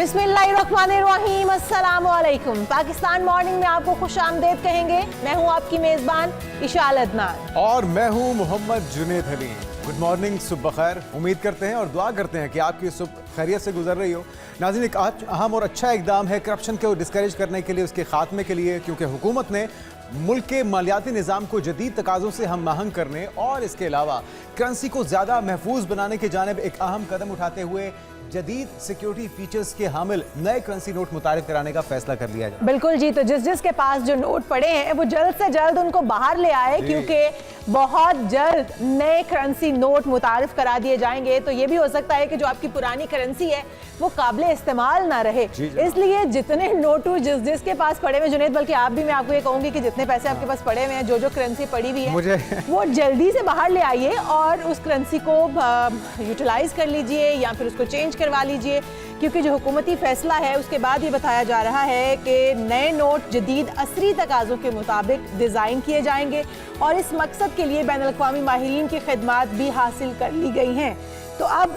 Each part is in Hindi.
बिस्मिल्लाहिर्रहमानिर्रहीम, अस्सलाम वालेकुम। पाकिस्तान मॉर्निंग में आपको खुशामदीद कहेंगे। मैं हूं आपकी मेज़बान इशाल अदनान और मैं हूं मोहम्मद जुनेद हलीम। गुड मॉर्निंग, सुबह बखैर। उम्मीद करते हैं और दुआ करते हैं कि आपकी सुबह खैरियत से गुजर रही हो। नाज़रीन, एक अहम और अच्छा इकदाम है करप्शन को डिस्करेज करने के लिए, उसके खात्मे के लिए, क्योंकि हुकूमत ने मुल्क के मालियाती निज़ाम को जदीद तकाज़ों से हम आहंग करने और इसके अलावा करेंसी को ज़्यादा महफूज बनाने की जानिब एक अहम कदम उठाते हुए जदीद सिक्योरिटी फीचर्स के हामिल नए करेंसी नोट मुतारिफ कराने का फैसला कर लिया जाए। बिल्कुल जी, तो जिसके पास जो नोट पड़े हैं वो जल्द से जल्द उनको बाहर ले आए, क्योंकि बहुत जल्द नए करेंसी नोट मुतारिफ करा दिए जाएंगे। तो ये भी हो सकता है कि जो आपकी पुरानी करेंसी है वो काबिले इस्तेमाल ना रहे, इसलिए जितने नोट जिसके पास पड़े हुए, जुनेद, बल्कि आप भी, मैं आपको ये कहूंगी कि जितने पैसे आपके पास पड़े हुए हैं, जो करेंसी पड़ी हुई है, वो जल्दी से बाहर ले आइए और उस करेंसी को यूटिलाइज कर लीजिए या फिर उसको चेंज करवा लीजिए, क्योंकि जो हुकूमती फैसला है उसके बाद ये बताया जा रहा है कि नए नोट जदीद असरी तकाज़ों के मुताबिक डिज़ाइन किए जाएंगे और इस मकसद के लिए बैनुल-अक़वामी माहिरीन की खिदमात भी हासिल कर ली गई हैं। तो अब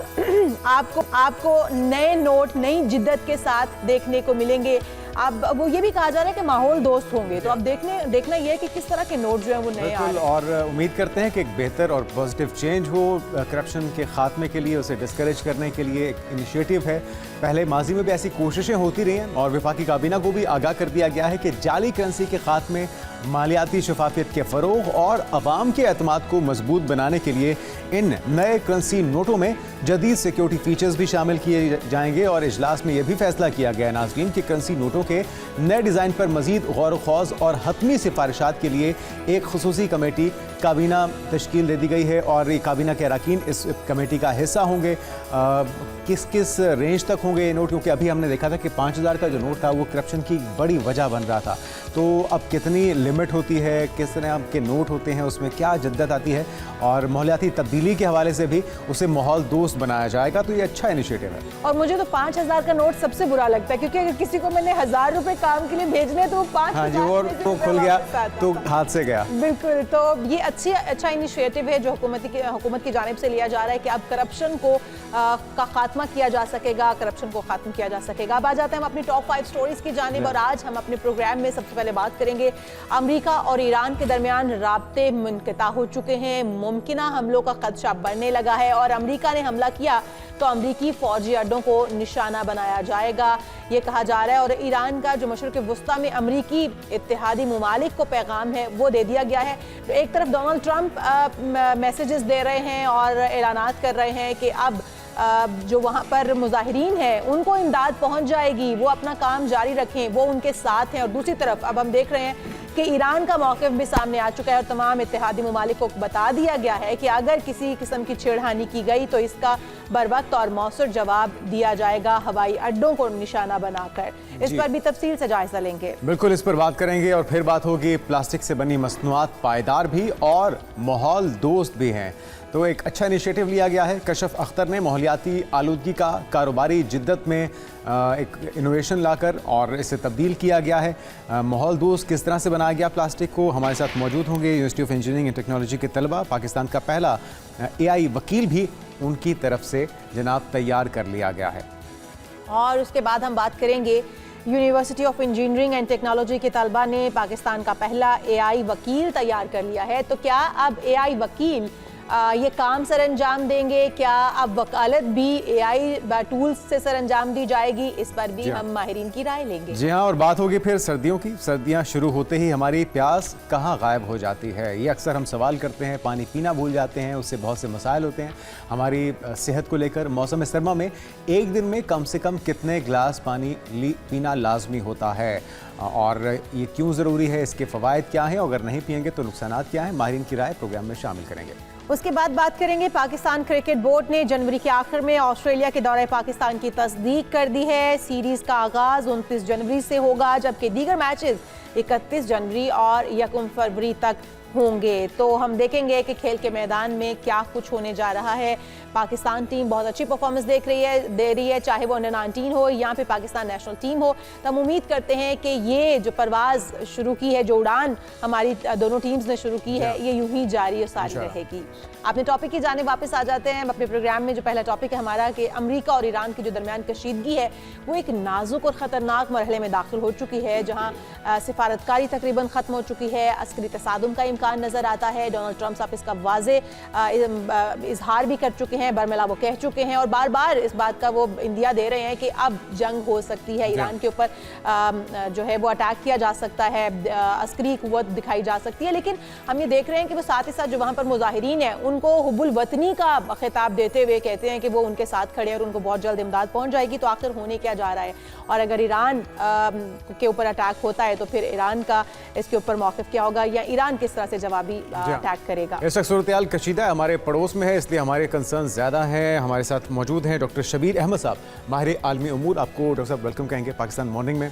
आपको नए नोट नई जिद्दत के साथ देखने को मिलेंगे। अब वो ये भी कहा जा रहा है कि माहौल दोस्त होंगे, तो अब देखना ये है कि किस तरह के नोट जो है वो नए आ रहे हैं। और उम्मीद करते हैं कि एक बेहतर और पॉजिटिव चेंज हो करप्शन के खात्मे के लिए, उसे डिस्करेज करने के लिए एक इनिशिएटिव है। पहले माजी में भी ऐसी कोशिशें होती रही हैं और वफाकी काबीना को भी आगाह कर दिया गया है कि जाली करेंसी के खात्मे, मालियाती शफाफियत के फ़रोग और अवाम के एतमाद को मजबूत बनाने के लिए इन नए करेंसी नोटों में जदीद सिक्योरिटी फीचर्स भी शामिल किए जाएंगे। और इजलास में यह भी फैसला किया गया है नाज़रीन कि करेंसी नोटों के नए डिज़ाइन पर मज़ीद गौर ख़ौज़ और हतमी सिफारिशात के लिए एक खुसूसी कमेटी काबीना तश्कील दे दी गई है और ये काबीना के अरकान इस कमेटी का हिस्सा होंगे। किस किस रेंज तक होंगे ये नोट, क्योंकि अभी हमने देखा था कि 5000 का जो नोट था वो करप्शन की बड़ी वजह बन रहा था। तो अब कितनी लिमिट होती है, किस तरह के नोट होते हैं, उसमें क्या जद्दत आती है और माहौलियाती तब्दीली के हवाले से भी उसे माहौल दोस्त बनाया जाएगा। तो ये अच्छा इनिशिएटिव है। और मुझे तो 5000 का नोट सबसे बुरा लगता है, क्योंकि अगर किसी को मैंने 1000 रुपए काम के लिए भेजने तो वो 5000 और तो खुल गया तो हाथ से गया। बिल्कुल, तो ये अच्छा इनिशिएटिव है जो हुकूमत की जानिब से लिया जा रहा है कि अब करप्शन को का खात्मा किया जा सकेगा, करप्शन को खात्मा किया जा सकेगा। अब आ जाते हैं हम अपनी टॉप 5 स्टोरीज की जानिब और आज हम अपने प्रोग्राम में सबसे पहले बात करेंगे अमेरिका और ईरान के दरमियान राब्ते मुनक़ता हो चुके हैं। मुमकिना हमलों का खदशा बढ़ने लगा है और अमेरिका ने हमला किया तो अमरीकी फौजी अड्डों को निशाना बनाया जाएगा, ये कहा जा रहा है। और ईरान का जो मशरिक़ वुस्ता में अमरीकी इत्तेहादी मुमालिक को पैगाम है वो दे दिया गया है। तो एक तरफ डोनाल्ड ट्रंप मैसेजेस दे रहे हैं और ऐलानात कर रहे हैं कि अब जो वहाँ पर मुजाहिरीन हैं उनको इमदाद पहुँच जाएगी, वो अपना काम जारी रखें, वो उनके साथ हैं। और दूसरी तरफ अब हम देख रहे हैं कि ईरान का मौक़िफ़ भी सामने आ चुका है और तमाम इत्तेहादी मुमालिक को बता दिया गया है कि अगर किसी किस्म की छेड़खानी की गई तो इसका बरवक्त और मौसर जवाब दिया जाएगा, हवाई अड्डों को निशाना बनाकर। इस पर भी तफसील से जायजा लेंगे। बिल्कुल, इस पर बात करेंगे और फिर बात होगी प्लास्टिक से बनी मसनूआत पायदार भी और माहौल दोस्त भी हैं। तो एक अच्छा इनिशिएटिव लिया गया है। कशफ अख्तर ने माहौलियाती आलूदगी का कारोबारी जिद्दत में एक इनोवेशन लाकर और इसे तब्दील किया गया है। माहौल दोस्त किस तरह से बनाया गया प्लास्टिक को, हमारे साथ मौजूद होंगे university of engineering and technology के तलबा। पाकिस्तान का पहला AI वकील भी उनकी तरफ से जनाब तैयार कर लिया गया है। और उसके बाद हम बात करेंगे university of engineering and technology के तलबा ने पाकिस्तान का पहला AI वकील तैयार कर लिया है। तो क्या अब AI वकील ये काम सर अंजाम देंगे? क्या अब वकालत भी AI टूल्स से सर अंजाम दी जाएगी? इस पर भी हम माहिरीन की राय लेंगे। जी हाँ, और बात होगी फिर सर्दियों की। सर्दियाँ शुरू होते ही हमारी प्यास कहाँ गायब हो जाती है, ये अक्सर हम सवाल करते हैं। पानी पीना भूल जाते हैं, उससे बहुत से मसाइल होते हैं हमारी सेहत को लेकर। मौसम सरमा में एक दिन में कम से कम कितने गिलास पानी पीना लाजमी होता है और ये क्यों ज़रूरी है, इसके फ़वाइद क्या हैं, अगर नहीं पिएंगे तो नुकसानात क्या हैं, माहिरीन की राय प्रोग्राम में शामिल करेंगे। उसके बाद बात करेंगे पाकिस्तान क्रिकेट बोर्ड ने जनवरी के आखिर में ऑस्ट्रेलिया के दौरे पाकिस्तान की तस्दीक कर दी है। सीरीज़ का आगाज़ 29 जनवरी से होगा, जबकि दीगर मैचेस 31 जनवरी और 1 फरवरी तक होंगे। तो हम देखेंगे कि खेल के मैदान में क्या कुछ होने जा रहा है। पाकिस्तान टीम बहुत अच्छी परफॉर्मेंस दे रही है, चाहे वो अंडर 19 हो या फिर पाकिस्तान नेशनल टीम हो। तो हम उम्मीद करते हैं कि ये जो परवाज़ शुरू की है, जो उड़ान हमारी दोनों टीम्स ने शुरू की है, ये यूं ही जारी और सारी रहेगी। अपने टॉपिक की जाने वापस आ जाते हैं। अपने प्रोग्राम में जो पहला टॉपिक है हमारा कि अमेरिका और ईरान की जो दरमियान कशीदगी है वो एक नाजुक और ख़तरनाक मरहले में दाखिल हो चुकी है, जहाँ सिफारतकारी तकरीबन ख़त्म हो चुकी है, अस्करी तसादुम का इम्कान नज़र आता है। डोनाल्ड ट्रंप साहब इसका वाज़े इजहार भी कर चुके हैं, बरमला वो कह चुके हैं और बार बार इस बात का वो इंदिया दे रहे हैं कि अब जंग हो सकती है, ईरान के ऊपर जो है वो अटैक किया जा सकता है, अस्करी कुव्वत दिखाई जा सकती है। लेकिन हम ये देख रहे हैं कि वो साथ ही साथ जो वहाँ पर मुजाहिरीन हैं उनको हुब्बुल वतनी का खिताब देते हुए कहते हैं कि वो उनके साथ खड़े हैं और उनको बहुत जल्द इमदाद पहुँच जाएगी। तो आखिर होने क्या जा रहा है, और अगर ईरान के ऊपर अटैक होता है तो फिर ईरान का इसके ऊपर मौक़िफ़ क्या होगा, या ईरान किस तरह से जवाबी अटैक करेगा। इस वक्त सूरत-ए-हाल कशीदा हमारे पड़ोस में है, इसलिए हमारे कंसर्न ज़्यादा हैं। हमारे साथ मौजूद हैं डॉक्टर शबीर अहमद साहब, माहिर आलमी उमूर। आपको डॉक्टर साहब वेलकम कहेंगे पाकिस्तान मॉर्निंग में।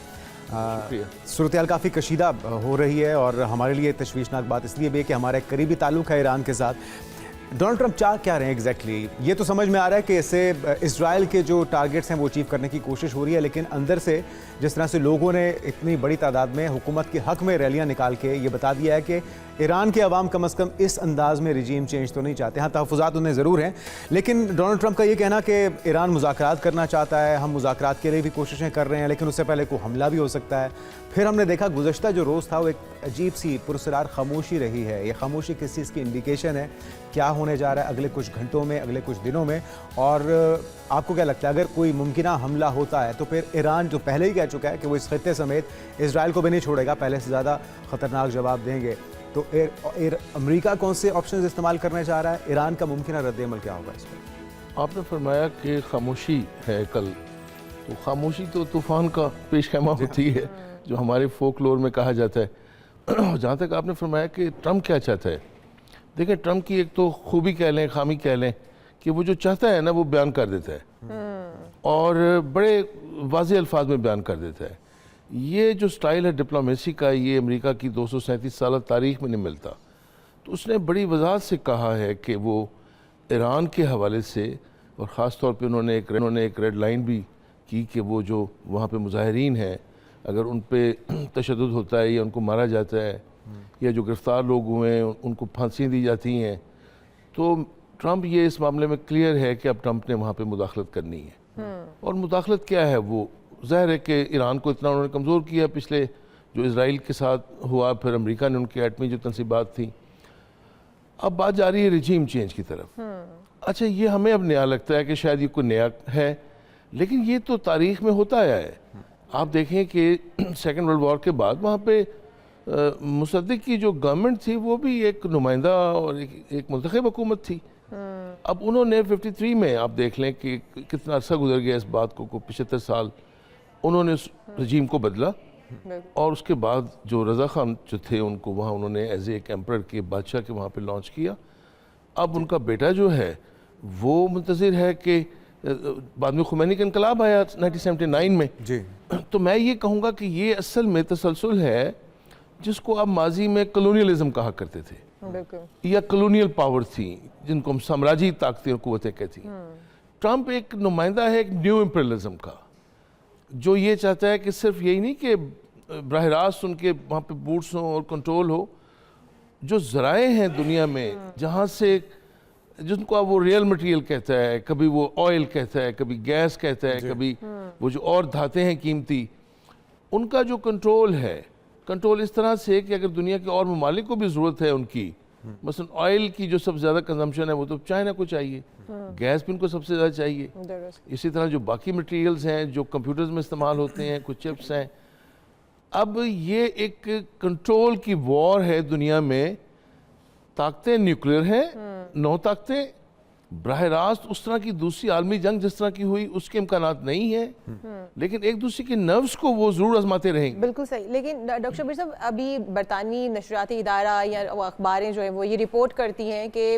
सूरत-ए-हाल काफ़ी कशीदा हो रही है और हमारे लिए तशवीशनाक बात इसलिए भी है कि हमारा एक करीबी ताल्लुक़ है ईरान के साथ। डोनाल्ड ट्रंप चाह क्या रहे हैं एग्जैक्टली? ये तो समझ में आ रहा है कि इससे इजराइल के जो टारगेट्स हैं वो अचीव करने की कोशिश हो रही है, लेकिन अंदर से जिस तरह से लोगों ने इतनी बड़ी तादाद में हुकूमत के हक़ में रैलियां निकाल के ये बता दिया है कि ईरान के अवाम कम अज़ कम इस अंदाज में रिजीम चेंज तो नहीं चाहते। हाँ, तहफ़्फ़ुज़ात उन्हें ज़रूर हैं, लेकिन डोनाल्ड ट्रंप का ये कहना कि ईरान मुज़ाकरात करना चाहता है, हम मुज़ाकरात के लिए भी कोशिशें कर रहे हैं, लेकिन उससे पहले कोई हमला भी हो सकता है। फिर हमने देखा गुज़श्ता जो रोज़ था वो एक अजीब सी पुरसरार खामोशी रही है। ये खामोशी किस चीज़ की इंडिकेशन है, क्या होने जा रहा है अगले कुछ घंटों में, अगले कुछ दिनों में? और आपको क्या लगता है अगर कोई मुमकिना हमला होता है तो फिर ईरान जो पहले ही कह चुका है कि वो इस खित्ते समेत इजराइल को भी नहीं छोड़ेगा, पहले से ज़्यादा ख़तरनाक जवाब देंगे, तो अमेरिका कौन से ऑप्शन इस्तेमाल करने जा रहा है? ईरान का मुमकिना रद्द-ए-अमल क्या होगा इस पर? आपने फरमाया कि खामोशी है कल, तो खामोशी तो तूफ़ान का पेशखैमा होती है जो हमारे फोकलोर में कहा जाता है। जहाँ तक आपने फरमाया कि ट्रंप क्या चाहता है, देखिए ट्रंप की एक तो खूबी कह लें, खामी कह लें कि वो जो चाहता है ना वो बयान कर देता है और बड़े वाज़ेह अल्फाज में बयान कर देता है। ये जो स्टाइल है डिप्लोमेसी का, ये अमेरिका की 237 साल तारीख़ में नहीं मिलता। तो उसने बड़ी वजाहत से कहा है कि वो ईरान के हवाले से, और ख़ास तौर पे उन्होंने एक रेड लाइन भी की कि वो जो वहाँ पे मुजाहिरीन हैं अगर उन पर तशद्दुद होता है या उनको मारा जाता है या जो गिरफ़्तार लोग हुए हैं उनको फांसी दी जाती हैं, तो ट्रंप ये इस मामले में क्लियर है कि अब ट्रंप ने वहाँ पे मुदाखलत करनी है। और मुदाखलत क्या है, वो ज़ाहिर है कि ईरान को इतना उन्होंने कमज़ोर किया पिछले जो इजराइल के साथ हुआ, फिर अमेरिका ने उनकी एटमी जो तनसीबात थी। अब बात जा रही है रिजीम चेंज की तरफ। अच्छा, ये हमें अब नया लगता है कि शायद ये कोई नया है, लेकिन ये तो तारीख़ में होता आया है। आप देखें कि सेकेंड वर्ल्ड वॉर के बाद वहाँ पे मुसद्दिक की जो गवर्नमेंट थी वो भी एक नुमाइंदा और एक मुंतखब हुकूमत थी। अब उन्होंने 53 में आप देख लें कि कितना अर्सा गुजर गया इस बात को 75 साल, उन्होंने उस रजीम को बदला और उसके बाद जो रज़ा खान जो थे उनको वहाँ उन्होंने एज एक एम्परर के बादशाह के वहाँ पे लॉन्च किया। अब उनका बेटा जो है वो मुंतज़िर है कि बाद में खुमैनी का इनकलाब आया 1979 में जी। तो मैं ये कहूँगा कि ये असल में तसलसल है जिसको आप माजी में कलोनियलिज्म कहा करते थे या कलोनियल पावर थी, जिनको हम साम्राज्यी ताकतें और कुव्वतें कहती हैं। ट्रंप एक नुमाइंदा है एक न्यू इम्पीरियलिज्म का, जो ये चाहता है कि सिर्फ यही नहीं कि बराह रास्त उनके वहाँ पे बूट्स हों और कंट्रोल हो, जो ज़राए हैं दुनिया में जहाँ से जिनको आप वो रियल मटेरियल कहता है, कभी वो ऑयल कहता है, कभी गैस कहता है, कभी वो जो और धातें हैं कीमती, उनका जो कंट्रोल है, कंट्रोल इस तरह से कि अगर दुनिया के और ममालिक को भी ज़रूरत है उनकी, मसलन ऑयल की जो सबसे ज़्यादा कंजम्पशन है वो तो चाइना को चाहिए, गैस भी उनको सबसे ज़्यादा चाहिए। इसी तरह जो बाकी मटेरियल्स हैं जो कंप्यूटर्स में इस्तेमाल होते हैं, कुछ चिप्स हैं। अब ये एक कंट्रोल की वॉर है दुनिया में। ताकतें न्यूक्लियर हैं, 9 ताकतें, बराह रास्त उस तरह की दूसरी आलमी जंग जिस तरह की हुई उसके इम्कानात नहीं है, लेकिन एक दूसरे के नर्व्स को वो ज़रूर आजमाते रहेंगे। बिल्कुल सही। लेकिन डॉक्टर शबीर साहब, अभी बरतानी नशरियाती इदारा या अखबारें जो है वो ये रिपोर्ट करती हैं कि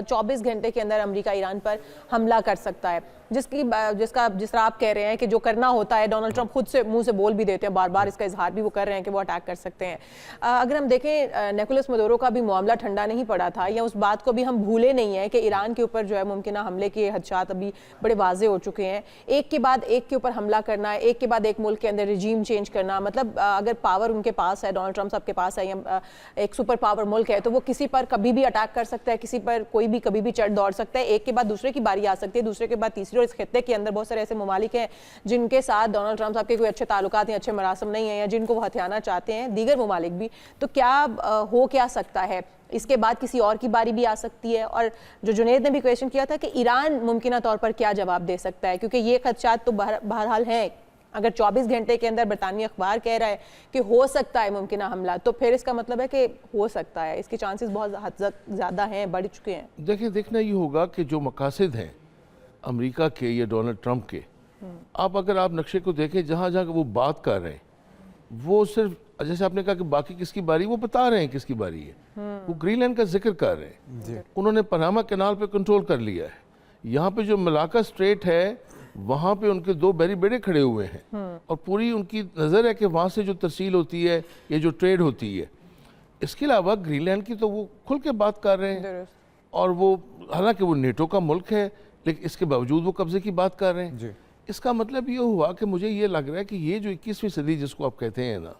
24 घंटे के अंदर अमेरिका ईरान पर हमला कर सकता है, जिस तरह आप कह रहे हैं कि जो करना होता है डोनाल्ड ट्रंप खुद से मुंह से बोल भी देते हैं, बार बार इसका इजहार भी वो कर रहे हैं कि वो अटैक कर सकते हैं। अगर हम देखें निकोलस मदुरो का भी मामला ठंडा नहीं पड़ा था, या उस बात को भी हम भूले नहीं हैं कि ईरान के ऊपर जो है मुमकिन हमले के खदशात अभी बड़े वाजे हो चुके हैं। एक के बाद एक के ऊपर हमला करना, एक के बाद एक मुल्क के अंदर रिजीम चेंज करना, मतलब अगर पावर उनके पास है, डोनाल्ड ट्रंप साहब के पास है, या एक सुपर पावर मुल्क है, तो वो किसी पर कभी भी अटैक कर सकता है, किसी पर कोई भी कभी भी चढ़ दौड़ सकता है। एक के बाद दूसरे की बारी आ सकती है, दूसरे के बाद तीसरी, और इस खित्ते के अंदर बहुत सारे ऐसे ममालिक हैं जिनके साथ डोनाल्ड ट्रंप साहब के कोई अच्छे ताल्लुकात या अच्छे मरासम नहीं है, या जिनको वो हथियाना चाहते हैं, दीगर ममालिक भी। तो क्या हो क्या सकता है, इसके बाद किसी और की बारी भी आ सकती है? और जो जुनेद ने भी क्वेश्चन किया था कि ईरान मुमकिन तौर पर क्या जवाब दे सकता है, क्योंकि ये खदशात तो बहरहाल हैं। अगर 24 घंटे के अंदर बरतानी अखबार कह रहा है कि हो सकता है मुमकिन हमला, तो फिर इसका मतलब है कि हो सकता है, इसके चांसेस बहुत ज़्यादा हैं, बढ़ चुके हैं। देखिए, देखना ये होगा कि जो मकासद हैं अमेरिका के या डोनाल्ड ट्रंप के, अगर आप नक्शे को देखें, जहाँ जहाँ वो बात कर रहे हैं, वो सिर्फ जैसे आपने कहा कि बाकी किसकी बारी, वो बता रहे हैं किसकी बारी है। वो ग्रीनलैंड का जिक्र कर रहे हैं, उन्होंने पनामा कैनाल पे कंट्रोल कर लिया है। यहाँ पे जो मलाका स्ट्रेट है वहाँ पे उनके 2 बैरी बेड़े खड़े हुए हैं, और पूरी उनकी नज़र है कि वहाँ से जो तरसील होती है या जो ट्रेड होती है। इसके अलावा ग्रीनलैंड की तो वो खुल के बात कर रहे हैं, और वो हालांकि वो नेटो का मुल्क है, लेकिन इसके बावजूद वो कब्जे की बात कर रहे हैं। इसका मतलब ये हुआ कि मुझे ये लग रहा है कि ये जो 21वीं सदी जिसको आप कहते हैं ना,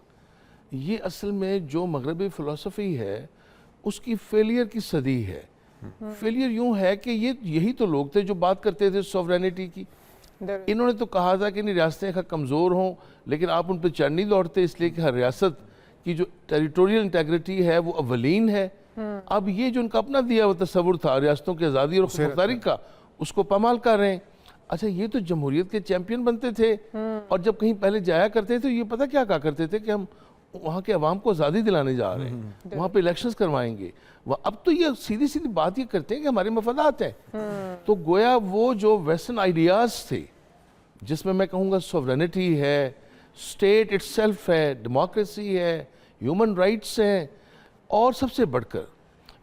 ये असल में जो मगरबी फ़िलासफ़ी है उसकी फेलियर की सदी है। फेलियर यूँ है कि यही तो लोग थे जो बात करते थे सॉवरेनिटी की। इन्होंने तो कहा था कि नहीं, रियासतें कमज़ोर हों, लेकिन आप उन पर चढ़ नहीं दौड़ते, इसलिए कि हर रियासत की जो टेरिटोरियल इंटेग्रिटी है वो अवलीन है। अब ये जो उनका अपना दिया हुआ तस्वुर था रियासतों की आज़ादी और खुदमुख्तारी का, उसको पामाल कर रहे हैं। अच्छा, ये तो जमहूरियत के चैंपियन बनते थे, और जब कहीं पहले जाया करते थे, ये पता क्या कहा करते थे कि हम वहाँ के अवाम को आज़ादी दिलाने जा रहे हैं, वहाँ पे इलेक्शंस करवाएंगे। अब तो ये सीधी सीधी बात ये करते हैं कि हमारे मफादात हैं। तो गोया वो जो वेस्टर्न आइडियाज़ थे, जिसमें मैं कहूँगा सॉवरेनिटी है, स्टेट इटसेल्फ है, डेमोक्रेसी है, ह्यूमन राइट्स हैं, और सबसे बढ़कर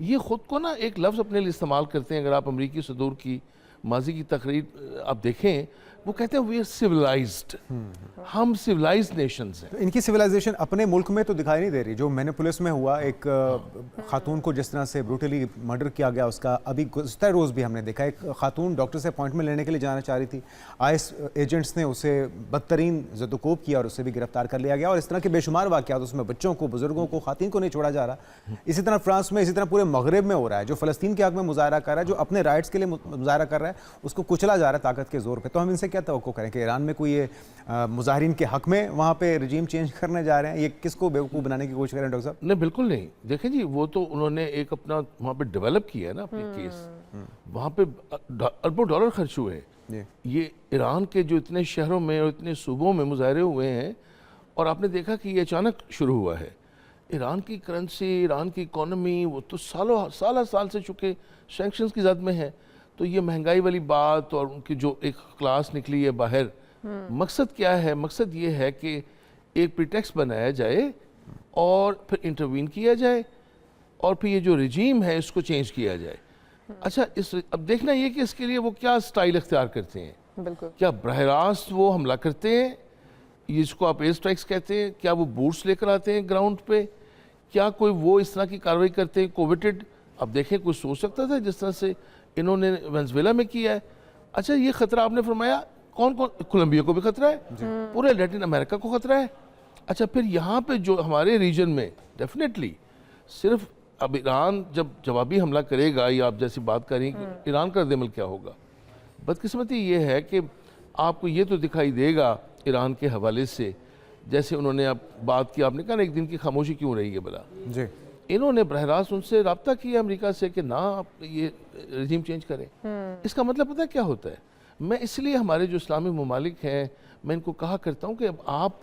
ये ख़ुद को ना एक लफ्ज़ अपने लिए इस्तेमाल करते हैं। अगर आप अमरीकी सदूर की माजी की तकरीर आप देखें, वो कहते हैं वी आर सिविलाइज्ड, हम सिविलाइज्ड नेशंस हैं। तो इनकी सिविलाइजेशन अपने मुल्क में तो दिखाई नहीं दे रही। जो मिनेपोलिस में हुआ, एक खातून को जिस तरह से ब्रूटली मर्डर किया गया, उसका अभी गुज़श्ता रोज़ भी हमने देखा। एक खातून डॉक्टर से अपॉइंटमेंट लेने के लिए जाना चाह रही थी, आईएस एजेंट्स ने उसे बदतरीन ज़दोकोब किया और उसे भी गिरफ्तार कर लिया गया। और इस तरह के बेशुमार वाक़यात, उसमें बच्चों को, बुजुर्गों को, खातून को नहीं छोड़ा जा रहा। इसी तरह फ्रांस में, इसी तरह पूरे मगरब में हो रहा है। जो फ़लस्तीन के हक़ में मुजाहरा कर रहा है, जो अपने राइट्स के लिए मुजाहरा कर रहा है, उसको कुचला जा रहा है ताकत के ज़ोर पर। तो हम इनसे क्या तवक्को करें कि ईरान में कोई ये मुजाहिरीन के हक में वहाँ पे रजीम चेंज करने जा रहे हैं? ये किसको बेवकूफ़ बनाने की कोशिश कर रहे हैं डॉक्टर साहब? नहीं, बिल्कुल नहीं। देखें जी, वो तो उन्होंने एक अपना वहाँ पे डेवलप किया है ना अपनी केस, वहाँ पे अरबों डॉलर खर्च हुए हैं। ये ईरान के जो इतने शहरों में और इतने सूबों में मुजाहरे हुए हैं, और आपने देखा कि ये अचानक शुरू हुआ है। ईरान की करेंसी, ईरान की इकॉनमी, वो तो साल से चुके सैंक्शंस की जद में है। तो ये महंगाई वाली बात और उनकी जो एक क्लास निकली है बाहर, मकसद क्या है? मकसद ये है कि एक प्रीटेक्स्ट बनाया जाए और फिर इंटरवीन किया जाए, और फिर ये जो रिजीम है इसको चेंज किया जाए। अच्छा, अब देखना ये कि इसके लिए वो क्या स्टाइल इख्तियार करते हैं। बिल्कुल। क्या बरह रास्त वो हमला करते हैं, जिसको आप एयर स्ट्राइक्स कहते हैं? क्या वो बूट्स लेकर आते हैं ग्राउंड पे? क्या कोई वो इस तरह की कार्रवाई करते हैं कोविटेड? अब देखें, कोई सोच सकता था जिस तरह से इन्होंने वेनेजुएला में किया है। अच्छा, ये खतरा आपने फरमाया, कौन कौन? कोलंबिया को भी खतरा है, पूरे लैटिन अमेरिका को खतरा है। अच्छा, फिर यहाँ पे जो हमारे रीजन में डेफिनेटली सिर्फ अब ईरान जब जवाबी हमला करेगा, या आप जैसी बात करें ईरान का रद्द-ए-अमल क्या होगा, बदकिस्मती ये है कि आपको ये तो दिखाई देगा ईरान के हवाले से, जैसे उन्होंने अब बात की, आपने कहा एक दिन की खामोशी क्यों रही है भला जी। इन्होंने बरह रास्त उनसे रब्ता किया अमेरिका से कि ना आप ये रजीम चेंज करें। इसका मतलब पता है क्या होता है? मैं इसलिए हमारे जो इस्लामी ममालिक हैं, मैं इनको कहा करता हूँ कि अब आप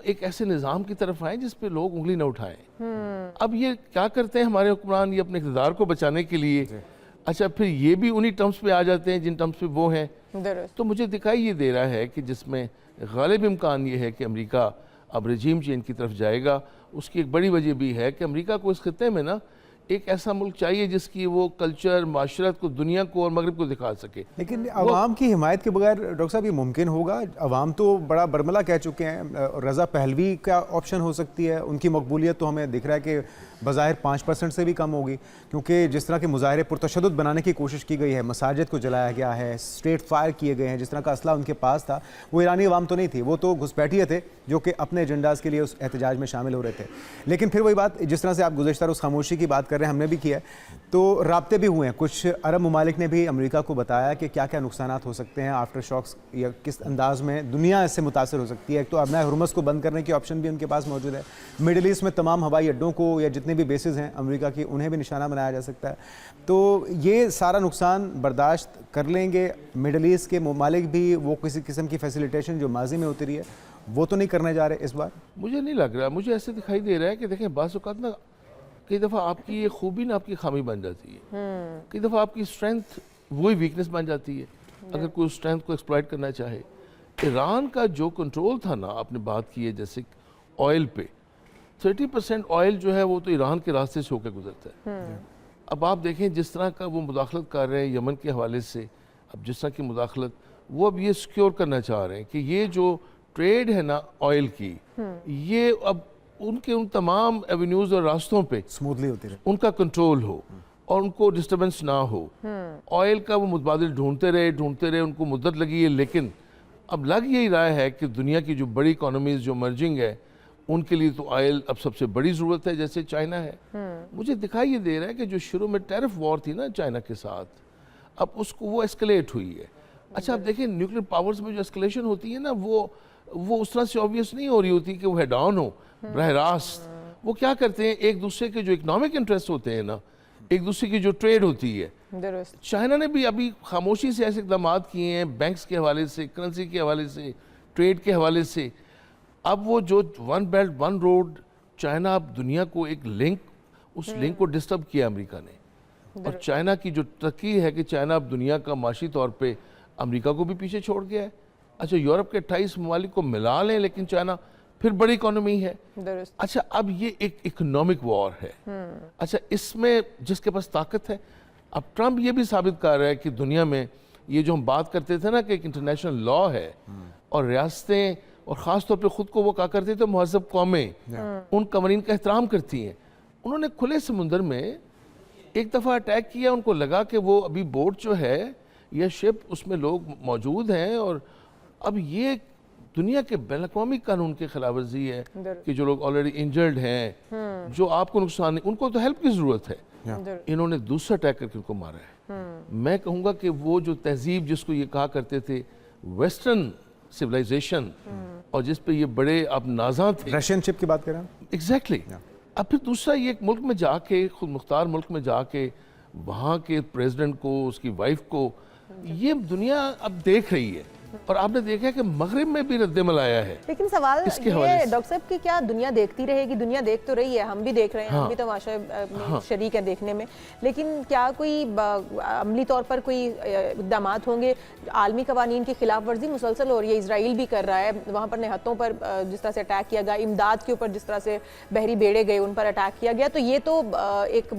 एक ऐसे निज़ाम की तरफ आएँ जिस पे लोग उंगली न उठाएं। अब ये क्या करते हैं हमारे हुक्मरान? ये अपने इक़्तिदार को बचाने के लिए अच्छा फिर ये भी उन्हीं टर्म्स पे आ जाते हैं जिन टर्म्स पे वो हैं। दुरुस्त। तो मुझे दिखाई ये दे रहा है कि जिसमें गालिब इम्कान ये है कि अमेरिका अब रजीम चेंज की तरफ जाएगा। उसकी एक बड़ी वजह भी है कि अमेरिका को इस खत्ते में ना एक ऐसा मुल्क चाहिए जिसकी वो कल्चर माशरत को दुनिया को और मगरब को दिखा सके। लेकिन अवाम की हिमायत के बगैर डॉक्टर साहब ये मुमकिन होगा? अवाम तो बड़ा बरमला कह चुके हैं, रज़ा पहलवी का ऑप्शन हो सकती है, उनकी मकबूलियत तो हमें दिख रहा है कि बज़ाहिर 5% से भी कम होगी, क्योंकि जिस तरह के मुजाहरे पुरतशद्दुद बनाने की कोशिश की गई है, मसाजिद को जलाया गया है, स्ट्रेट फायर किए गए हैं, जिस तरह का असला उनके पास था, वो ईरानी अवाम तो नहीं थी, वो तो घुसपैठिए थे जो कि अपने एजेंडाज़ के लिए उस एहतजाज में शामिल हो रहे थे। लेकिन फिर वही बात, जिस तरह से आप गुज़श्ता रोज़ खामोशी की बात कर रहे हैं, हमने भी किया है, तो राब्ते भी हुए हैं। कुछ अरब ममालिक ने भी अमेरिका को बताया कि क्या क्या नुकसान हो सकते हैं, आफ्टर शॉक्स या किस अंदाज में दुनिया इससे मुतासर हो सकती है। एक तो अपना हुर्मस को बंद करने की ऑप्शन भी उनके पास मौजूद है। मिडिल ईस्ट में तमाम हवाई अड्डों को या जितने भी बेसिस हैं अमेरिका की, उन्हें भी निशाना बनाया जा सकता है। तो ये सारा नुकसान बर्दाश्त कर लेंगे मिडिल ईस्ट के ममालिक भी? वो किसी किस्म की फैसिलिटेशन जो माजी में होती रही है वो तो नहीं करने जा रहे इस बार? मुझे नहीं लग रहा, मुझे ऐसे दिखाई दे रहा है कि देखें बाज़ औक़ात ना कई दफ़ा आपकी ये खूबी ना आपकी खामी बन जाती है, कई दफ़ा आपकी स्ट्रेंथ वही वीकनेस बन जाती है अगर कोई स्ट्रेंथ को एक्सप्लॉइट करना चाहे। ईरान का जो कंट्रोल था ना, आपने बात की है जैसे ऑयल पे, 30% ऑयल जो है वो तो ईरान के रास्ते से होकर गुजरता है। अब आप देखें जिस तरह का वो मुदाखलत कर रहे हैं यमन के हवाले से, अब जिस तरह की मुदाखलत वो अब ये सिक्योर करना चाह रहे हैं कि ये जो ट्रेड है ना ऑयल की, ये अब उनके उन तमाम एवेन्यूज़ और रास्तों पे स्मूथली होती रहे, उनका कंट्रोल हो और उनको डिस्टर्बेंस ना हो। ऑयल का वो मुतबादिल ढूंढते रहे, उनको मुद्दत लगी है, लेकिन अब लग यही रहा है कि दुनिया की जो बड़ी इकोनॉमीज जो मर्जिंग है उनके लिए तो ऑयल अब सबसे बड़ी ज़रूरत है, जैसे चाइना है। मुझे दिखाई ये दे रहा है कि जो शुरू में टैरिफ वॉर थी ना चाइना के साथ, अब उसको वो एस्केलेट हुई है। अच्छा आप देखें न्यूक्लियर पावर्स में जो एस्केलेशन होती है ना, वो उस तरह से ऑब्वियस नहीं हो रही होती कि वो हेड ऑन हो बरह रास्त। वो क्या करते हैं, एक दूसरे के जो इकोनॉमिक इंटरेस्ट होते हैं ना, एक दूसरे की जो ट्रेड होती है, चाइना ने भी अभी खामोशी से ऐसे इकदाम किए हैं, बैंक्स के हवाले से, करेंसी के हवाले से, ट्रेड के हवाले से। अब वो जो one belt one road, China अब दुनिया को एक लिंक, उस लिंक को डिस्टर्ब किया अमेरिका ने। और चाइना की जो तरक्की है कि चाइना अब दुनिया का माशी तौर पे अमेरिका को भी पीछे छोड़ गया है। अच्छा यूरोप के 28 ममालिक को मिला लें, लेकिन चाइना फिर बड़ी इकोनॉमी है। अच्छा अब ये एक इकोनॉमिक वॉर है। अच्छा इसमें जिसके पास ताकत है, अब ट्रंप ये भी साबित कर रहा है कि दुनिया में ये जो हम बात करते थे ना कि एक इंटरनेशनल लॉ है और रियासतें और ख़ास तौर पे ख़ुद को वो क्या करते थे महज़ब कौमें उन कवानीन का एहतराम करती हैं। उन्होंने खुले समुंदर में एक दफ़ा अटैक किया, उनको लगा कि वो अभी बोट जो है या शिप उसमें लोग मौजूद हैं और अब ये दुनिया के बैन-अक़वामी कानून के खिलाफ वर्जी है कि जो लोग ऑलरेडी इंजर्ड हैं, जो आपको नुकसान नहीं, उनको तो हेल्प की ज़रूरत है। इन्होंने दूसरा अटैक करके उनको मारा है। मैं कहूँगा कि वो जो तहजीब जिसको ये कहा करते थे वेस्टर्न सिविलाइजेशन और जिस पे ये बड़े अब नाजा थे, रशियन शिप की बात करें एग्जैक्टली। अब फिर दूसरा ये एक मुल्क में जाके, खुद मुख्तार मुल्क में जाके वहाँ के प्रेसिडेंट को, उसकी वाइफ को ये दुनिया अब देख रही है और आपने देखा है कि मगरिब में भी रद्दमल आया है। लेकिन सवाल ये डॉक्टर साहब कि क्या दुनिया देखती रहेगी? दुनिया देख तो रही है, हम भी देख रहे हैं, हम भी तमाशा में शरीक हैं देखने में, लेकिन क्या कोई अमली तौर पर कोई इक़दाम होंगे? आलमी कवानीन की खिलाफ वर्जी मुसलसल हो रही है, इसराइल भी कर रहा है, वहाँ पर निहत्तों पर जिस तरह से अटैक किया गया, इमदाद के ऊपर जिस तरह से बहरी बेड़े गए उन पर अटैक किया गया, तो ये तो एक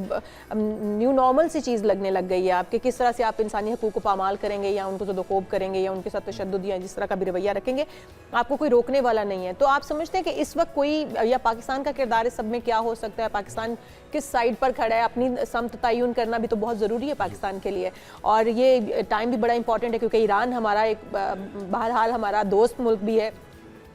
न्यू नॉर्मल सी चीज़ लगने लग गई है। आपके किस तरह से आप इंसानी हकूक़ को पामाल करेंगे या उनको ज़दोकोब करेंगे या उनके साथ तशद्दुद या जिस तरह का भी रवैया रखेंगे, आपको कोई रोकने वाला नहीं है। तो आप समझते हैं कि इस वक्त कोई या पाकिस्तान का किरदार इस सब में क्या हो सकता है? पाकिस्तान किस साइड पर खड़ा है? अपनी समत तयन करना भी तो बहुत ज़रूरी है पाकिस्तान के लिए, और ये टाइम भी बड़ा इंपॉर्टेंट है क्योंकि ईरान हमारा एक बहरहाल हमारा दोस्त मुल्क भी है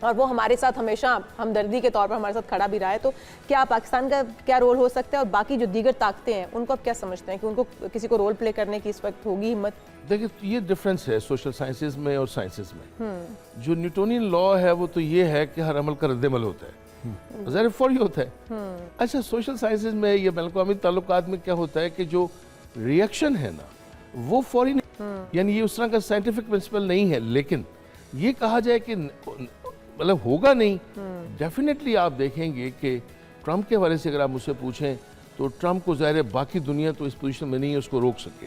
और वो हमारे साथ हमेशा हमदर्दी के तौर पर हमारे साथ खड़ा भी रहा है। तो क्या पाकिस्तान का क्या रोल हो सकता है और बाकी जो दीगर ताकतें हैं उनको आप क्या समझते हैं कि उनको किसी को रोल प्ले करने की इस वक्त होगी हिम्मत? देखिए ये डिफरेंस है सोशल साइंसेज में और साइंसेज में। जो न्यूटोनियन लॉ है वो तो ये है कि हर अमल का रद्दमल होता है, ज़ाहिर फौरी होता है। अच्छा सोशल साइंसेज में या बैन-अक़वामी ताल्लुकात में क्या होता है कि जो रिएक्शन है ना वो फौरी नहीं, यानी ये उस तरह का साइंटिफिक प्रिंसिपल नहीं है, लेकिन ये कहा जाए कि मतलब होगा नहीं। डेफिनेटली आप देखेंगे कि ट्रंप के हवाले से अगर आप मुझसे पूछें तो ट्रम्प को ज़ाहिर है बाकी दुनिया तो इस पोजीशन में नहीं है उसको रोक सके।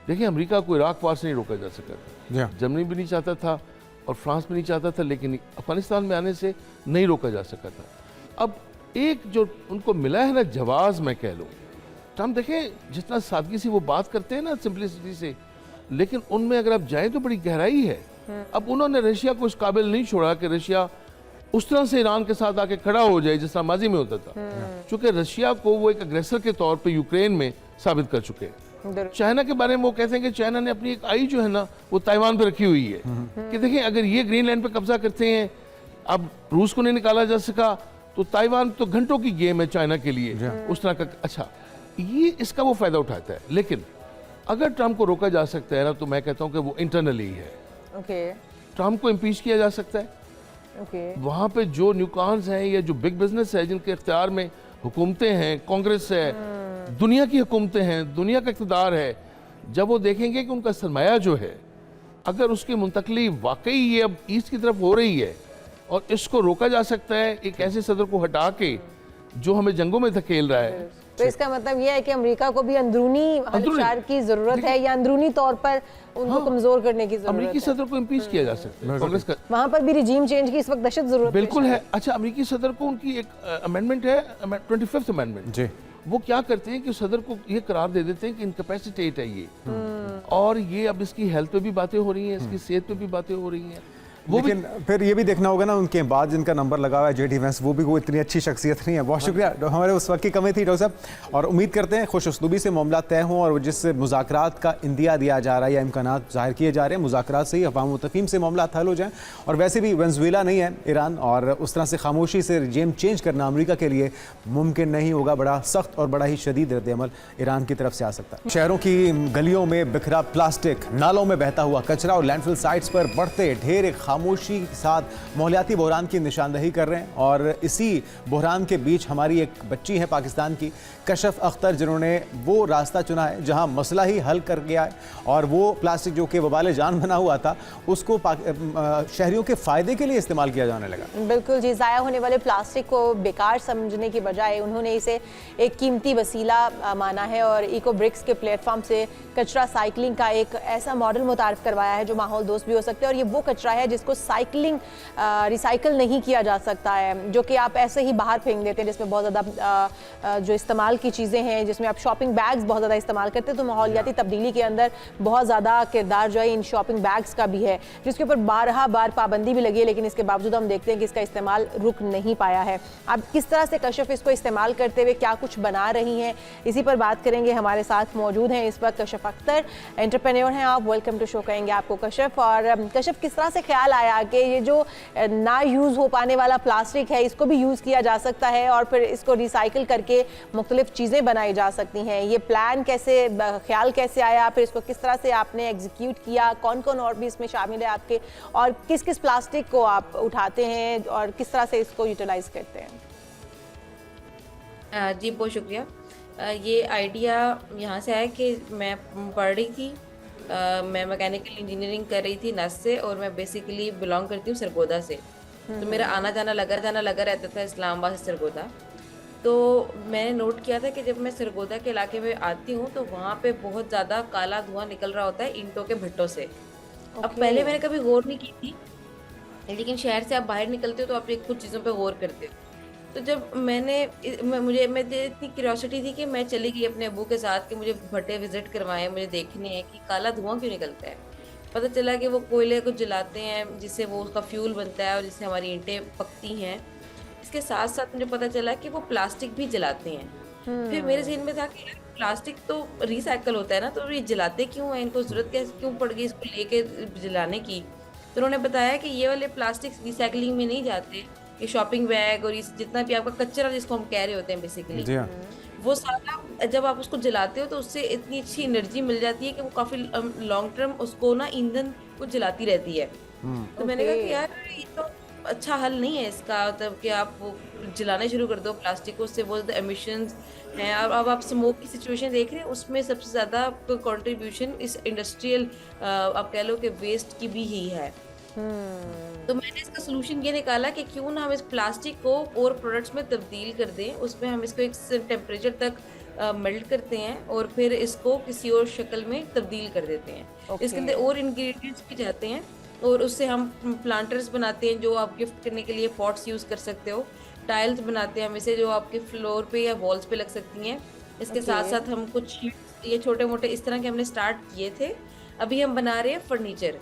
देखिए अमेरिका को इराक वार से नहीं रोका जा सका था, जर्मनी भी नहीं चाहता था और फ्रांस भी नहीं चाहता था, लेकिन अफगानिस्तान में आने से नहीं रोका जा सका था। अब एक जो उनको मिला है ना जवाब, मैं कह लूँ, ट्रम्प देखें जितना सादगी से वो बात करते हैं ना, सिंपलिसिटी से, लेकिन उनमें अगर आप जाएं तो बड़ी गहराई है। अब उन्होंने रशिया को इस काबिल नहीं छोड़ा कि रशिया उस तरह से ईरान के साथ आके खड़ा हो जाए जिस तरह माजी में होता था, क्योंकि रशिया को वो एक अग्रेसर के तौर पे यूक्रेन में साबित कर चुके हैं। चाइना के बारे में वो कहते हैं कि चाइना ने अपनी एक आई जो है ना वो ताइवान पे रखी हुई है कि देखिए अगर ये ग्रीनलैंड पे कब्जा करते हैं, अब रूस को नहीं निकाला जा सका, तो ताइवान तो घंटों की गेम है चाइना के लिए उस तरह का। अच्छा, ये इसका वो फायदा उठाता है, लेकिन अगर ट्रम्प को रोका जा सकता है ना, तो मैं कहता हूँ कि वो इंटरनली है। ट्रम्प को इम्पीच किया जा सकता है। वहाँ पे जो न्यूकॉन्स हैं या जो बिग बिजनेस है जिनके इख्तियार में हुकूमतें हैं, कांग्रेस है, दुनिया की हुकूमतें हैं, दुनिया का इक़्तिदार है, जब वो देखेंगे कि उनका सरमाया जो है अगर उसकी मुंतकली वाकई ये अब ईस्ट की तरफ हो रही है और इसको रोका जा सकता है एक ऐसे सदर को हटा के जो हमें जंगों में धकेल रहा है, तो इसका मतलब यह है कि अमेरिका को भी अंदरूनी हलचल की जरूरत है या अंदरूनी तौर पर उनको कमजोर करने की जरूरत है। अमेरिकी सदर को इम्पीच किया जा सकता है कांग्रेस का, वहां पर भी रिजीम चेंज की इस वक्त दशत जरूरत बिल्कुल है। अच्छा, अमेरिकी सदर को उनकी एक अमेंडमेंट है 25th अमेंडमेंट जी, वो क्या करते हैं कि सदर को ये करार दे देते हैं कि इनकैपेसिटेट है ये, और ये अब इसकी हेल्थ पे भी बातें हो रही हैं, इसकी सेहत पे भी बातें हो रही हैं। लेकिन फिर ये भी देखना होगा ना, उनके बाद जिनका नंबर लगा हुआ है जेडी वेंस, वो भी कोई इतनी अच्छी शख्सियत नहीं है। बहुत शुक्रिया, हमारे उस वक्त की कमी थी डॉक्टर साहब, और उम्मीद करते हैं खुश उसलूबी से मामला तय हों और जिस मुज़ाकरात का इंदिया दिया जा रहा है या इम्कानात ज़ाहिर किए जा रहे हैं, मुज़ाकरात से ही अवाम तफ़हीम से मामला हल हो जाए। और वैसे भी वेनेज़ुएला नहीं है ईरान, और उस तरह से खामोशी से रिजीम चेंज करना अमरीका के लिए मुमकिन नहीं होगा। बड़ा सख्त और बड़ा ही शदीद रद्द-ए-अमल ईरान की तरफ से आ सकता है। शहरों की गलियों में बिखरा प्लास्टिक, नालों में बहता हुआ कचरा और लैंडफिल साइट्स पर बढ़ते ढेर एक खामोशी के साथ माहौलियाती बहरान की निशानदही कर रहे हैं। और इसी बहरान के बीच हमारी एक बच्ची है पाकिस्तान की, कशफ अख्तर, जिन्होंने वो रास्ता चुना है जहां मसला ही हल कर गया है, और वो प्लास्टिक जो कि वबाल जान बना हुआ था उसको शहरियों के फ़ायदे के लिए इस्तेमाल किया जाने लगा। बिल्कुल जी, ज़ाया होने वाले प्लास्टिक को बेकार समझने की बजाय उन्होंने इसे एक कीमती वसीला माना है और इको ब्रिक्स के प्लेटफॉर्म से कचरा साइकिलिंग का एक ऐसा मॉडल मुतारिफ करवाया है जो माहौल दोस्त भी हो सकते हैं। और ये वो कचरा है जिसको रिसाइकल नहीं किया जा सकता है, जो कि आप ऐसे ही बाहर फेंक देते हैं, जिसमें बहुत ज़्यादा जो इस्तेमाल की चीज़ें हैं, जिसमें आप शॉपिंग बैग्स बहुत ज़्यादा इस्तेमाल करते हैं, तो माहौलियाती तब्दीली के अंदर बहुत ज़्यादा किरदार जो है इन शॉपिंग बैग्स का भी है, जिसके ऊपर बार पाबंदी भी लगी है, लेकिन इसके बावजूद हम देखते हैं कि इसका इस्तेमाल रुक नहीं पाया है। अब किस तरह से कशफ इसको इस्तेमाल करते हुए क्या कुछ बना रही हैं, इसी पर बात करेंगे। हमारे साथ मौजूद हैं इस वक्त कशफ अख्तर, एंटरप्रेन्योर हैं आप। वेलकम टू शो कहेंगे आपको कशफ। और कशफ, किस तरह से ख्याल आया कि ये जो ना यूज़ हो पाने वाला प्लास्टिक है इसको भी यूज़ किया जा सकता है और फिर इसको रिसाइकिल करके मुख्तलिफ चीज़ें बनाई जा सकती हैं? ये प्लान कैसे, ख्याल कैसे आया, फिर इसको किस तरह से आपने एग्जीक्यूट किया, कौन कौन और भी इसमें शामिल है आपके, और किस किस प्लास्टिक को आप उठाते हैं और किस तरह से इसको यूटिलाइज करते हैं? जी बहुत शुक्रिया। ये आइडिया यहाँ से आया कि मैं पढ़ रही थी, मैं मैकेनिकल इंजीनियरिंग कर रही थी नस से, और मैं बेसिकली बिलोंग करती हूँ सरगोदा से, तो मेरा आना जाना लगा रहता था इस्लामाबाद से सरगोदा। तो मैंने नोट किया था कि जब मैं सरगोदा के इलाके में आती हूँ तो वहाँ पे बहुत ज़्यादा काला धुआं निकल रहा होता है ईंटों के भट्टों से। अब पहले मैंने कभी गौर नहीं की थी, लेकिन शहर से आप बाहर निकलते हो तो आप एक कुछ चीज़ों पे गौर करते हो। तो जब मुझे इतनी क्यूरियोसिटी थी कि मैं चली गई अपने अब्बू के साथ कि मुझे भट्टे विजिट करवाएं, मुझे देखने हैं कि काला धुआं क्यों निकलता है। पता चला कि वो कोयले को जलाते हैं जिससे वो उसका फ्यूल बनता है और जिससे हमारी ईंटें पकती हैं। इसके साथ साथ मुझे पता चला कि वो प्लास्टिक भी जलाते हैं। फिर मेरे जहन में था कि यार प्लास्टिक तो रिसाइकल होता है ना, तो ये जलाते क्यों हैं, इनको ज़रूरत क्यों पड़ गई इसको लेके जलाने की। तो उन्होंने बताया कि ये वाले प्लास्टिक रिसाइकलिंग में नहीं जाते, ये शॉपिंग बैग और जितना भी आपका कचरा जिसको हम कह रहे होते हैं बेसिकली, वो सारा जब आप उसको जलाते हो तो उससे इतनी अच्छी एनर्जी मिल जाती है कि वो काफ़ी लॉन्ग टर्म उसको ना ईंधन को जलाती रहती है। तो मैंने कहा कि यार ये तो अच्छा हल नहीं है इसका, मतलब कि आप वो जलाना शुरू कर दो प्लास्टिक को, उससे बहुत ज़्यादा एमिशंस हैं। और अब आप स्मोक की सिचुएशन देख रहे हैं, उसमें सबसे ज़्यादा कंट्रीब्यूशन इस इंडस्ट्रियल आप कह लो कि वेस्ट की भी ही है। तो मैंने इसका सोल्यूशन ये निकाला कि क्यों ना हम इस प्लास्टिक को और प्रोडक्ट्स में तब्दील कर दें, उसमें हम इसको एक टेम्परेचर तक मेल्ट करते हैं और फिर इसको किसी और शक्ल में तब्दील कर देते हैं। इसके अंदर और इंग्रेडिएंट्स भी जाते हैं और उससे हम प्लांटर्स बनाते हैं जो आप गिफ्ट करने के लिए पॉट्स यूज़ कर सकते हो। टाइल्स बनाते हैं हम इसे जो आपके फ्लोर पे या वॉल्स पे लग सकती हैं। इसके साथ साथ हम कुछ शीट्स ये छोटे मोटे इस तरह के हमने स्टार्ट किए थे। अभी हम बना रहे हैं फर्नीचर,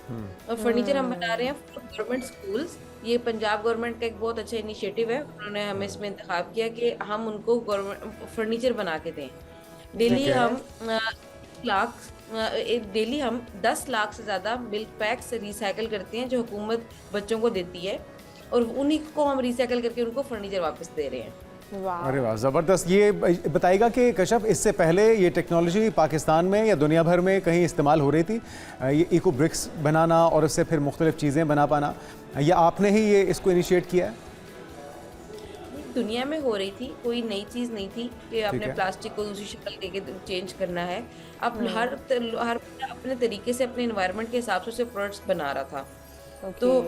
और फर्नीचर हम बना रहे हैं गवर्नमेंट स्कूल्स। ये पंजाब गवर्नमेंट का एक बहुत अच्छा इनिशिएटिव है, उन्होंने हमें इसमें इंतखाब किया कि हम उनको गवर्नमेंट फर्नीचर बना के दें। डेली हम 10 लाख से ज़्यादा मिल्क पैक्स रिसाइकिल करते हैं जो हुकूमत बच्चों को देती है, और उन्हीं को हम रिसाइकिल करके उनको फर्नीचर वापस दे रहे हैं। अरे वाह, ज़बरदस्त। ये बताइएगा कि कशफ, इससे पहले ये टेक्नोलॉजी पाकिस्तान में या दुनिया भर में कहीं इस्तेमाल हो रही थी, ये इको ब्रिक्स बनाना और उससे फिर मुख्तलिफ चीज़ें बना पाना, या आपने ही ये इसको इनिशिएट किया है? दुनिया में हो रही थी, कोई नई चीज़ नहीं थी कि आपने प्लास्टिक को दूसरी शक्ल देके चेंज करना है। अब हर अपने तरीके से अपने एनवायरनमेंट के हिसाब से उसे प्रोडक्ट्स बना रहा था। तो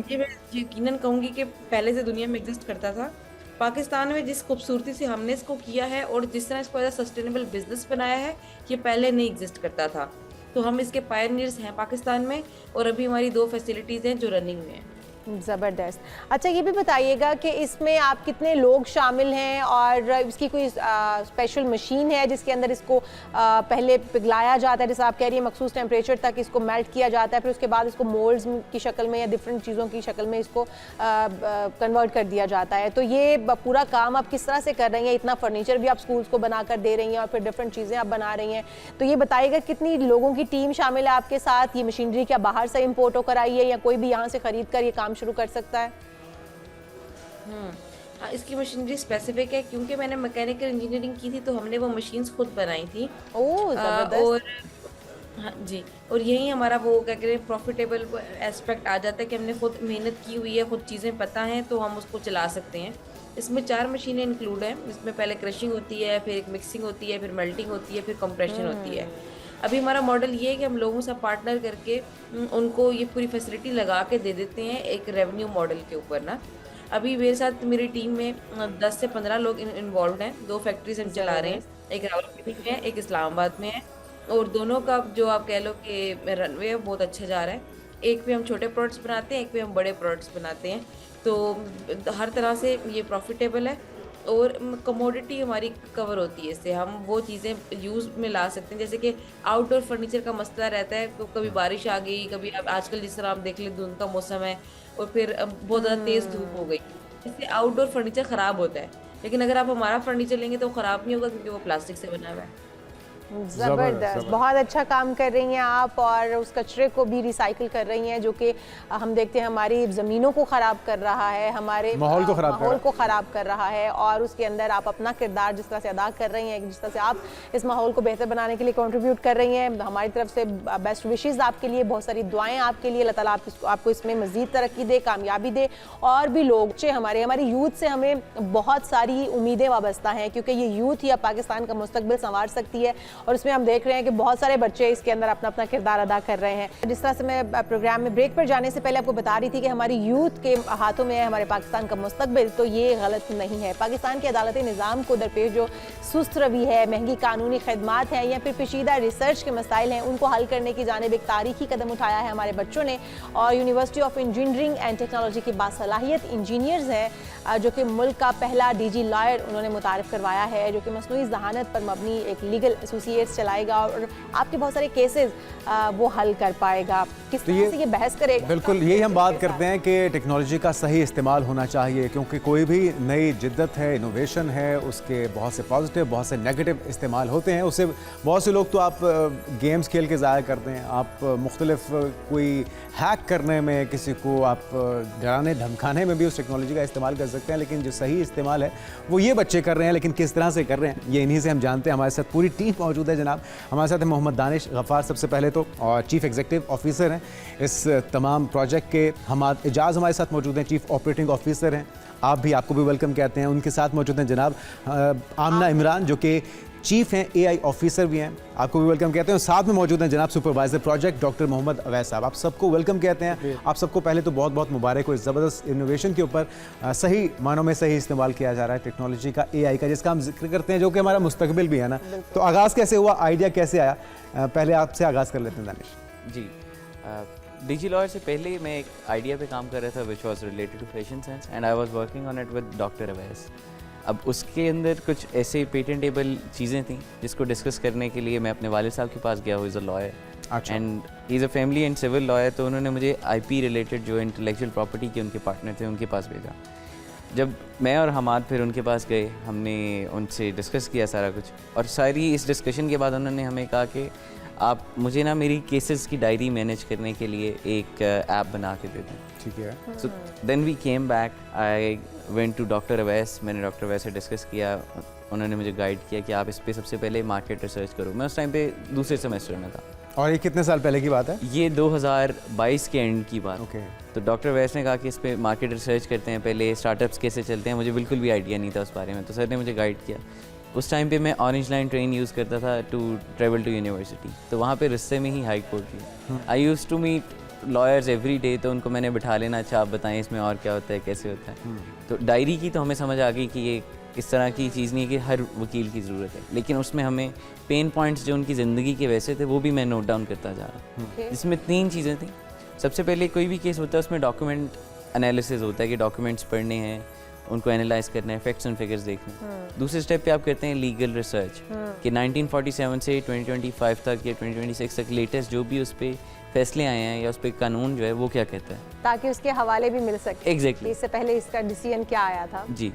ये मैं यकीनन कहूँगी कि पहले से दुनिया में एग्जिस्ट करता था। पाकिस्तान में जिस खूबसूरती से हमने इसको किया है और जिस तरह इसको एज अ सस्टेनेबल बिजनेस बनाया है, ये पहले नहीं एग्जिस्ट करता था। तो हम इसके पायनियर्स हैं पाकिस्तान में, और अभी हमारी 2 फैसिलिटीज़ हैं जो रनिंग में हैं। ज़बरदस्त। अच्छा, ये भी बताइएगा कि इसमें आप कितने लोग शामिल हैं और इसकी कोई स्पेशल मशीन है जिसके अंदर इसको पहले पिघलाया जाता है, जैसे आप कह रही हैं मखसूस टेम्परेचर तक इसको मेल्ट किया जाता है, फिर उसके बाद इसको मोल्ड्स की शक्ल में या डिफरेंट चीज़ों की शक्ल में इसको कन्वर्ट कर दिया जाता है। तो ये पूरा काम आप किस तरह से कर रही हैं? इतना फर्नीचर भी आप स्कूल्स को बना कर दे रही हैं और फिर डिफरेंट चीज़ें आप बना रही हैं, तो ये बताइएगा कितनी लोगों की टीम शामिल है आपके साथ? ये मशीनरी क्या बाहर से इम्पोर्ट होकर आई है या कोई भी यहाँ से ख़रीद कर ये काम शुरू कर सकता है? हाँ, इसकी मशीनरी स्पेसिफिक है क्योंकि मैंने मैकेनिकल इंजीनियरिंग की थी, तो हमने वो मशीन्स खुद बनाई थी। ओह, ज़बरदस्त। और हाँ जी, और यही हमारा वो क्या करें प्रॉफिटेबल एस्पेक्ट आ जाता है कि हमने खुद मेहनत की हुई है, खुद चीज़ें पता हैं, तो हम उसको चला सकते हैं। इसमें 4 मशीनें इंक्लूड हैं, इसमें पहले क्रशिंग होती है, फिर एक मिक्सिंग होती है, फिर मेल्टिंग होती है, फिर कंप्रेशन होती है। अभी हमारा मॉडल ये है कि हम लोगों से पार्टनर करके उनको ये पूरी फैसिलिटी लगा के दे देते हैं एक रेवेन्यू मॉडल के ऊपर ना। अभी मेरे साथ मेरी टीम में 10 से 15 लोग इन्वॉल्व हैं। 2 फैक्ट्रीज हम चला रहे हैं, एक रावलपिंडी में है, एक इस्लामाबाद में है, और दोनों का जो आप कह लो कि रनवे है बहुत अच्छा जा रहा है। एक पे हम छोटे प्रोडक्ट्स बनाते हैं, एक पे हम बड़े प्रोडक्ट्स बनाते हैं, तो हर तरह से ये प्रॉफिटेबल है और कमोडिटी हमारी कवर होती है इससे। हम वो चीज़ें यूज़ में ला सकते हैं, जैसे कि आउटडोर फर्नीचर का मसला रहता है, तो कभी बारिश आ गई, कभी आजकल जिस तरह आप देख लें धुंध का मौसम है और फिर बहुत ज़्यादा तेज़ धूप हो गई, इससे आउटडोर फर्नीचर ख़राब होता है। लेकिन अगर आप हमारा फर्नीचर लेंगे तो ख़राब नहीं होगा क्योंकि वो प्लास्टिक से बना हुआ है। ज़बरदस्त, बहुत अच्छा काम कर रही हैं आप, और उस कचरे को भी रिसाइकिल कर रही हैं जो कि हम देखते हैं हमारी ज़मीनों को ख़राब कर रहा है, हमारे माहौल को ख़राब कर रहा है, और उसके अंदर आप अपना किरदार जिस तरह से अदा कर रही हैं, जिस तरह से आप इस माहौल को बेहतर बनाने के लिए कंट्रीब्यूट कर रही हैं, हमारी तरफ से बेस्ट विशेज़ आपके लिए, बहुत सारी दुआएँ आपके लिए। अल्लाह ताला आपको इसमें मज़ीद तरक्की दे, कामयाबी दे, और भी लोग हमारी यूथ से हमें बहुत सारी उम्मीदें वाबस्ता हैं, क्योंकि ये यूथ ही अब पाकिस्तान का मुस्तकबिल संवार सकती है, और इसमें हम देख रहे हैं कि बहुत सारे बच्चे इसके अंदर अपना अपना किरदार अदा कर रहे हैं। जिस तरह से मैं प्रोग्राम में ब्रेक पर जाने से पहले आपको बता रही थी कि हमारी यूथ के हाथों में है हमारे पाकिस्तान का मुस्तकबिल, तो ये गलत नहीं है। पाकिस्तान के अदालती निज़ाम को दरपेश जो सुस्त रवि है, महंगी कानूनी खदमात हैं या फिर पेचीदा रिसर्च के मसाइल हैं, उनको हल करने की जानिब एक तारीखी कदम उठाया है हमारे बच्चों ने, और university of engineering and technology के बासलाहियत इंजीनियर्स हैं जो कि मुल्क का पहला DG लॉयर उन्होंने मुतारिफ करवाया है, जो कि मसनूई जहानत पर मबनी एक लीगल एसोसिएट्स चलाएगा और आपके बहुत सारे केसेस वो हल कर पाएगा। किस तरह से ये बहस करेगा? बिल्कुल यही हम बात करते हैं कि टेक्नोलॉजी का सही इस्तेमाल होना चाहिए, क्योंकि कोई भी नई जिद्दत है, इनोवेशन है, उसके बहुत से पॉजिटिव बहुत से नेगेटिव इस्तेमाल होते हैं। उससे बहुत से लोग तो आप गेम्स खेल के ज़ाया करते हैं, आप मुख्तलिफ कोई हैक करने में, किसी को आप डराने धमकाने में भी उस टेक्नोलॉजी का इस्तेमाल कर सकते हैं, लेकिन जो सही इस्तेमाल है वो ये बच्चे कर रहे हैं। लेकिन किस तरह से कर रहे हैं ये इन्हीं से हम जानते हैं। हमारे साथ पूरी टीम मौजूद है जनाब। हमारे साथ है मोहम्मद दानिश गफ़ार सबसे पहले तो, और चीफ़ एग्जीक्यूटिव ऑफिसर हैं इस तमाम प्रोजेक्ट के। हमाद एजाज़ हमारे साथ मौजूद हैं, चीफ़ ऑपरेटिंग ऑफिसर हैं। आपको भी वेलकम कहते हैं। उनके साथ मौजूद हैं जनाब आमना इमरान, जो कि चीफ हैं, AI ऑफिसर भी हैं, आपको भी वेलकम कहते हैं। साथ में मौजूद हैं जनाब supervisor project doctor Mohammad Awais साहब, आप सबको वेलकम कहते हैं। आप सबको पहले तो बहुत बहुत मुबारक हो इस ज़बरदस्त इनोवेशन के ऊपर, सही मानों में सही इस्तेमाल किया जा रहा है टेक्नोलॉजी का, AI का, जिसका हम जिक्र करते हैं, जो कि हमारा मुस्तकबिल भी है ना। तो आगाज़ कैसे हुआ, आइडिया कैसे आया, पहले आपसे आगाज़ कर लेते हैं दानिश जी। डिजी लॉयर से पहले मैं एक आइडिया पे काम कर रहा था which was related to fashion sense and I was working on it with doctor Awais. अब उसके अंदर कुछ ऐसे पेटेंटेबल चीज़ें थी जिसको डिस्कस करने के लिए मैं अपने वालिद साहब के पास गया, who is a lawyer and he is a family and civil lawyer. तो उन्होंने मुझे IP रिलेटेड जो इंटेलेक्चुअल प्रॉपर्टी के उनके पार्टनर थे उनके पास भेजा। जब मैं और हमाद फिर उनके पास गए, हमने उनसे डिस्कस किया सारा कुछ, और सारी इस डिस्कशन के बाद उन्होंने हमें कहा कि आप मुझे ना मेरी केसेस की डायरी मैनेज करने के लिए एक ऐप बना के दे दें। ठीक है। So then we came back, I went to doctor Awais, मैंने डॉक्टर अवैस से डिस्कस किया, उन्होंने मुझे गाइड किया कि आप इस पे सबसे पहले मार्केट रिसर्च करो। मैं उस टाइम पे दूसरे सेमेस्टर में था और ये कितने साल पहले की बात है? ये 2022 के एंड की बात। ओके। तो डॉक्टर अवैस ने कहा कि इस पे मार्केट रिसर्च करते हैं, पहले स्टार्टअप्स कैसे चलते हैं। मुझे बिल्कुल भी आइडिया नहीं था उस बारे में, तो सर ने मुझे गाइड किया। उस टाइम पे मैं ऑरेंज लाइन ट्रेन यूज़ करता था टू ट्रेवल टू यूनिवर्सिटी, तो वहाँ पे रिश्ते में ही हाई कोर्ट थी। I used to meet lawyers every day, तो उनको मैंने बिठा लेना, अच्छा आप बताएं इसमें और क्या होता है, कैसे होता है। तो डायरी की तो हमें समझ आ गई कि ये इस तरह की चीज़ नहीं है कि हर वकील की ज़रूरत है, लेकिन उसमें हमें पेन पॉइंट्स जो उनकी ज़िंदगी के वैसे थे वो भी मैं नोट डाउन करता जा रहा। इसमें 3 चीज़ें थी। सबसे पहले कोई भी केस होता है उसमें डॉक्यूमेंट एनालिसिस होता है कि डॉक्यूमेंट्स पढ़ने हैं, उनको एनालाइज करना है, फैक्ट्स एंड फिगर्स देखने। दूसरे स्टेप पे आप करते हैं लीगल रिसर्च कि 1947 से 2025 तक या 2026 तक लेटेस्ट जो भी उस पर फैसले आए हैं या उस पर कानून जो है वो क्या कहता है, ताकि उसके हवाले भी मिल सके। एग्जैक्टली। इससे पहले इसका डिसीजन क्या आया था। जी।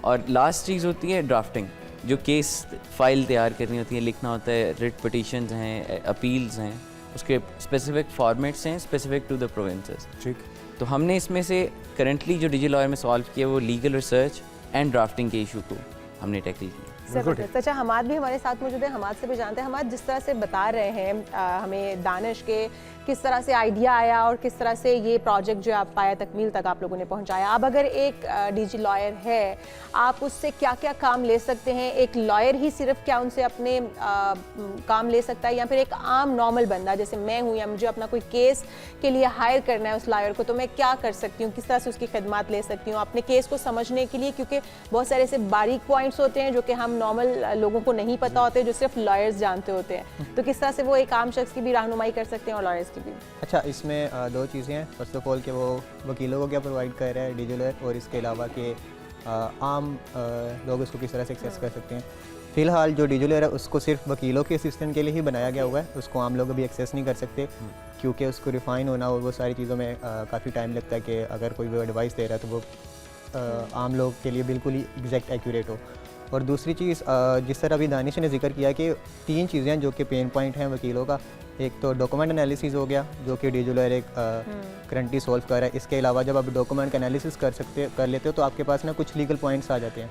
और लास्ट चीज़ होती है ड्राफ्टिंग, जो केस फाइल तैयार करनी होती है, लिखना होता है, रिट पिटिशंस हैं, अपील्स हैं, उसके स्पेसिफिक फॉर्मेट्स हैं स्पेसिफिक टू द प्रोविंसेस। ठीक। तो हमने इसमें से करंटली जो डिजी लॉयर में सॉल्व किया वो लीगल रिसर्च एंड ड्राफ्टिंग के इशू को हमने टैकल किया। जबरदस्त। अच्छा, हमाद भी हमारे साथ मौजूद है, हमाद से भी जानते हैं। हमाद, जिस तरह से बता रहे हैं हमें दानिश के किस तरह से आइडिया आया और किस तरह से ये प्रोजेक्ट जो आप पाया तकमील तक आप लोगों ने पहुंचाया। अब अगर एक डिजी लॉयर है, आप उससे क्या क्या काम ले सकते हैं? एक लॉयर ही सिर्फ क्या उनसे अपने काम ले सकता है, या फिर एक आम नॉर्मल बंदा जैसे मैं हूँ, या मुझे अपना कोई केस के लिए हायर करना है उस लॉयर को, तो मैं क्या कर सकती हूँ, किस तरह से उसकी खिदमत ले सकती हूँ अपने केस को समझने के लिए? क्योंकि बहुत सारे ऐसे बारीक पॉइंट्स होते हैं जो कि हम नॉर्मल लोगों को नहीं पता होते, जो सिर्फ लॉयर्स जानते होते हैं। तो किस तरह से वो एक आम शख्स की भी रहनुमाई कर सकते हैं और लॉयर्स की भी? अच्छा, इसमें 2 चीज़ें हैं। फर्स्ट ऑफ ऑल कि वो वकीलों को क्या प्रोवाइड कर रहा है डिजी लॉयर, और इसके अलावा कि आम लोग उसको किस तरह से एक्सेस कर सकते हैं। फ़िलहाल जो डिजी लॉयर है उसको सिर्फ वकीलों के असिस्टेंट के लिए ही बनाया गया हुआ है, उसको आम लोग अभी एक्सेस नहीं कर सकते, क्योंकि उसको रिफ़ाइन होना और वो सारी चीज़ों में काफ़ी टाइम लगता है कि अगर कोई भी एडवाइस दे रहा है तो वो आम लोग के लिए बिल्कुल ही एग्जैक्ट एक्यूरेट हो। और दूसरी चीज़, जिस तरह अभी दानिश ने जिक्र किया कि 3 चीज़ें हैं जो कि पेन पॉइंट हैं वकीलों का। एक तो डॉक्यूमेंट एनालिसिस हो गया, जो कि डिजी लॉयर एक करंटली सॉल्व कर रहा है। इसके अलावा जब आप डॉक्यूमेंट एनालिसिस कर लेते हो तो आपके पास ना कुछ लीगल पॉइंट्स आ जाते हैं।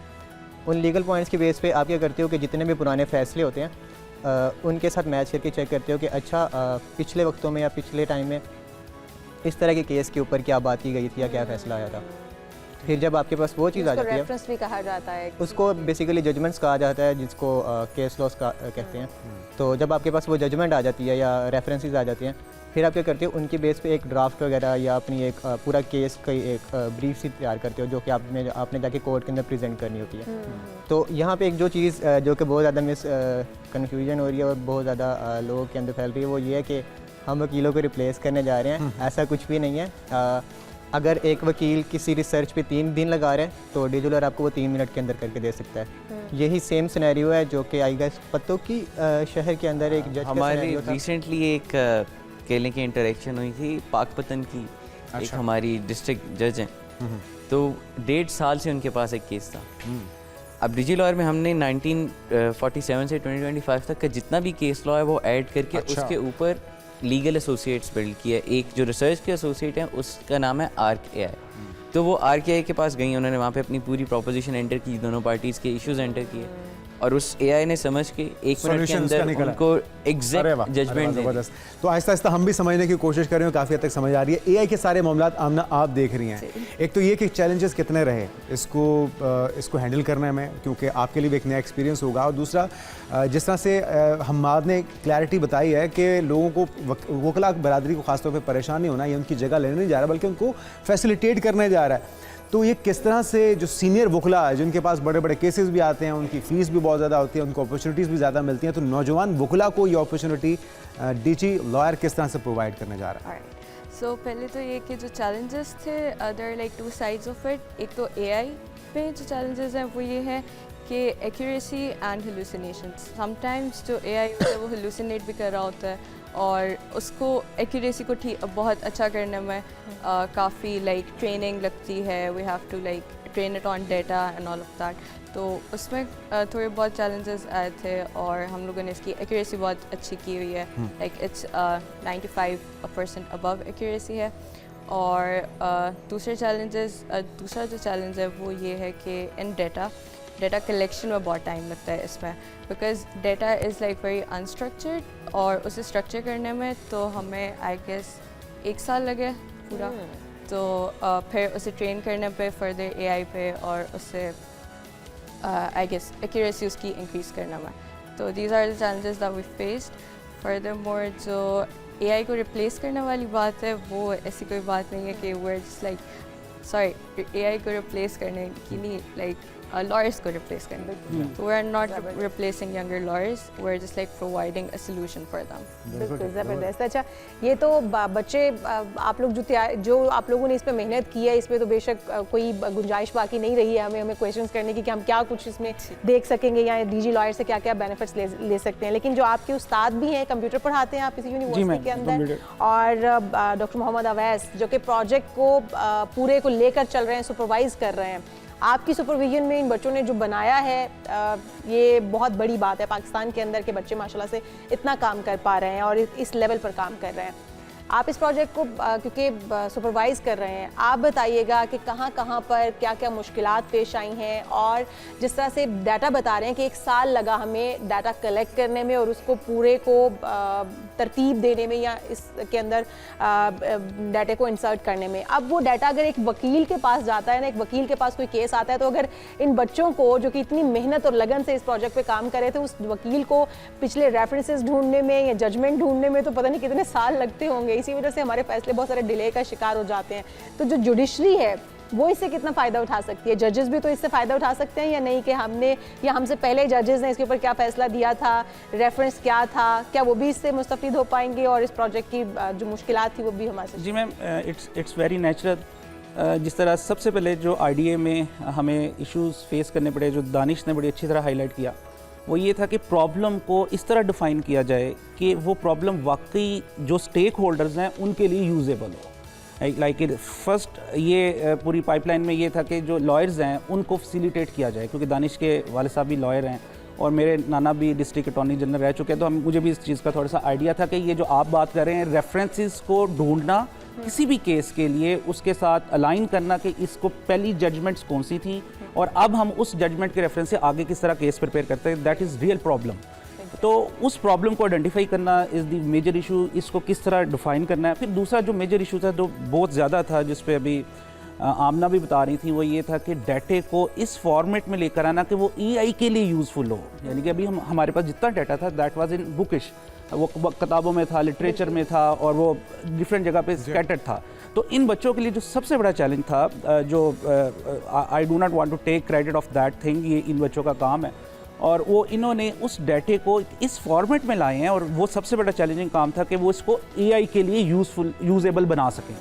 उन लीगल पॉइंट्स के बेस पे आप क्या करते हो कि जितने भी पुराने फैसले होते हैं उनके साथ मैच करके चेक करते हो कि अच्छा पिछले वक्तों में या पिछले टाइम में इस तरह के केस के ऊपर क्या बात की गई थी या क्या फ़ैसला आया था। फिर जब आपके पास वो चीज़ आ जाती है, रेफरेंस भी कहा जाता है, उसको बेसिकली जजमेंट्स कहा जाता है, जिसको केस लॉस कहते हैं। तो जब आपके पास वो जजमेंट आ जाती है या रेफरेंसेस आ जाती हैं, फिर आप क्या करते हो, उनके बेस पे एक ड्राफ्ट वगैरह या अपनी एक पूरा केस की एक ब्रीफ सी तैयार करते हो, जो कि आपने जाके कोर्ट के अंदर प्रेजेंट करनी होती है। तो यहाँ पे एक जो चीज़ जो कि बहुत ज़्यादा कन्फ्यूजन हो रही है और बहुत ज़्यादा लोगों के अंदर फैल रही है, वो ये है कि हम वकीलों को रिप्लेस करने जा रहे हैं। ऐसा कुछ भी नहीं है। अगर एक वकील किसी रिसर्च पे 3 दिन लगा रहे हैं तो डिजी लॉयर आपको वो 3 मिनट के अंदर करके दे सकता है। यही सेम सिनेरियो है जो कि आई गेस पत्तों की शहर के अंदर एक जज हमारी रिसेंटली एक केले की इंटरेक्शन हुई थी पाकपतन की। एक हमारी डिस्ट्रिक्ट जज हैं, तो 1.5 साल से उनके पास एक केस था। अब डिजी लॉयर में हमने 1947 से 2025 तक का जितना भी केस लॉ है वो ऐड करके उसके ऊपर लीगल एसोसिएट्स बिल्ड किया। एक जो रिसर्च के एसोसिएट हैं उसका नाम है RKI। तो वो RKI के पास गई, उन्होंने वहाँ पे अपनी पूरी प्रोपोजिशन एंटर की, दोनों पार्टीज़ के इश्यूज एंटर किए। और उस AI ने समझ के 1 मिनट के Solution उसका अंदर निकला। उनको अरे वाह, एग्जैक्ट अरे वाह, जजमेंट दे दी। ज़बरदस्त। तो आहिस्ता आहिस्ता हम भी समझने की कोशिश कर रहे हैं, काफ़ी हद तक समझ आ रही है। AI के सारे मामलात आमना आप देख रही हैं, एक तो ये कि चैलेंजेस कितने रहे इसको हैंडल करने में, क्योंकि आपके लिए भी एक नया एक्सपीरियंस होगा, और दूसरा जिस तरह से हम्माद ने क्लैरिटी बताई है कि लोगों को वकला बरादरी को खासतौर पर परेशान नहीं होना, ये उनकी जगह लेने नहीं जा रहा बल्कि उनको फैसिलिटेट करने जा रहा है। तो ये किस तरह से जो सीनियर वकला है जिनके पास बड़े बड़े केसेस भी आते हैं, उनकी फ़ीस भी बहुत ज़्यादा होती है, उनको अपॉर्चुनिटीज़ भी ज़्यादा मिलती हैं, तो नौजवान वकला को ये अपॉर्चुनिटी डीजी लॉयर किस तरह से प्रोवाइड करने जा रहा है? सो पहले तो ये कि जो चैलेंजेस थे, there like 2 sides of it. एक तो AI पे जो चैलेंजेस हैं वो ये है कि एक्यूरेसी एंड हेलुसिनेशंस। समटाइम्स जो AI होता है वो हेलुसिनेट भी कर रहा होता है, और उसको एक्यूरेसी को बहुत अच्छा करने में काफ़ी लाइक ट्रेनिंग लगती है। We have to like train it on data and all of that. तो उसमें थोड़े बहुत चैलेंजेस आए थे, और हम लोगों ने इसकी एक्यूरेसी बहुत अच्छी की हुई है, लाइक इट्स 95% अबव एक्यूरेसी है। और दूसरा जो चैलेंज है वो ये है कि इन डेटा कलेक्शन में बहुत टाइम लगता है इसमें, because data is like very unstructured, और उसे स्ट्रक्चर करने में तो हमें आई गेस 1 साल लगे पूरा। तो फिर उसे ट्रेन करने पे फर्दर AI पे, और उससे आई गेस एक्यूरेसी उसकी इंक्रीज़ करने में। तो these are the challenges that we faced. Furthermore जो AI को रिप्लेस करने वाली बात है, वो ऐसी कोई बात नहीं है कि we're just like sorry AI को रिप्लेस करने की नहीं, लाइक लॉयर्स को रिप्लेस करने। तो we are not replacing younger lawyers, we are just like providing a solution for them. बिल्कुल ज़बरदस्त। अच्छा, ये तो बच्चे आप लोग जो आप लोगों ने इस पे मेहनत की है, इसमें तो बेशक कोई गुंजाइश बाकी नहीं रही है हमें क्वेश्चंस करने की कि हम क्या कुछ इसमें देख सकेंगे या डीजी लॉयर से क्या क्या बेनिफिट्स ले सकते हैं। लेकिन जो आपके उस्ताद भी हैं, कंप्यूटर पढ़ाते हैं आप इसी यूनिवर्सिटी के अंदर, और डॉक्टर मोहम्मद अवैस जो कि प्रोजेक्ट को पूरे को लेकर चल रहे हैं, सुपरवाइज कर रहे हैं, आपकी सुपरविजन में इन बच्चों ने जो बनाया है, ये बहुत बड़ी बात है। पाकिस्तान के अंदर के बच्चे माशाल्लाह से इतना काम कर पा रहे हैं और इस लेवल पर काम कर रहे हैं। आप इस प्रोजेक्ट को क्योंकि सुपरवाइज़ कर रहे हैं, आप बताइएगा कि कहाँ कहाँ पर क्या क्या मुश्किलात पेश आई हैं, और जिस तरह से डाटा बता रहे हैं कि 1 साल लगा हमें डाटा कलेक्ट करने में और उसको पूरे को तरतीब देने में या इसके अंदर डाटा को इंसर्ट करने में। अब वो डाटा अगर एक वकील के पास जाता है ना, एक वकील के पास कोई केस आता है, तो अगर इन बच्चों को जो कि इतनी मेहनत और लगन से इस प्रोजेक्ट पे काम कर रहे थे, उस वकील को पिछले रेफरेंसेस ढूंढने में या जजमेंट ढूंढने में तो पता नहीं कितने साल लगते होंगे। इसी वजह से हमारे फैसले बहुत सारे डिले का शिकार हो जाते हैं। तो जो जुडिशरी है वो इससे कितना फ़ायदा उठा सकती है? जजेस भी तो इससे फ़ायदा उठा सकते हैं या नहीं, कि हमने या हमसे पहले जजेस ने इसके ऊपर क्या फ़ैसला दिया था, रेफरेंस क्या था, क्या वो भी इससे मुस्तफ़ीद हो पाएंगे और इस प्रोजेक्ट की जो मुश्किलात थी वो भी हमारे साथ? जी मैम, इट्स वेरी नेचुरल। जिस तरह सबसे पहले जो IDA में हमें इश्यूज़ फेस करने पड़े, जो दानिश ने बड़ी अच्छी तरह हाईलाइट किया, वो ये था कि प्रॉब्लम को इस तरह डिफ़ाइन किया जाए कि वो प्रॉब्लम वाकई जो स्टेक होल्डर्स हैं उनके लिए यूजेबल हो। लाइक फर्स्ट ये पूरी पाइपलाइन में ये था कि जो लॉयर्स हैं उनको फैसिलिटेट किया जाए, क्योंकि दानिश के वाले साहब भी लॉयर हैं और मेरे नाना भी डिस्ट्रिक्ट अटॉर्नी जनरल रह चुके हैं, तो मुझे भी इस चीज़ का थोड़ा सा आइडिया था कि ये जो आप बात कर रहे हैं, रेफरेंसेस को ढूंढना किसी भी केस के लिए, उसके साथ अलाइन करना कि इसको पहली जजमेंट्स कौन सी थी और अब हम उस जजमेंट के रेफरेंस से आगे किस तरह केस प्रिपेयर करते हैं, दैट इज़ रियल प्रॉब्लम। तो उस प्रॉब्लम को आइडेंटिफाई करना इज़ द मेजर इशू, इसको किस तरह डिफ़ाइन करना है। फिर दूसरा जो मेजर इशू था, जो बहुत ज़्यादा था, जिस पे अभी आमना भी बता रही थी, वो ये था कि डाटे को इस फॉर्मेट में लेकर आना कि वो EI के लिए यूज़फुल हो। यानी कि अभी हमारे पास जितना डाटा था दैट वाज इन बुकिश, वो किताबों में था, लिटरेचर में था और वो डिफरेंट जगह पे स्कैटर्ड था। तो इन बच्चों के लिए जो सबसे बड़ा चैलेंज था, जो I do not want to take credit of that thing, ये इन बच्चों का काम है और वो इन्होंने उस डाटे को इस फॉर्मेट में लाए हैं और वो सबसे बड़ा चैलेंजिंग काम था कि वो इसको AI के लिए यूजेबल बना सकें।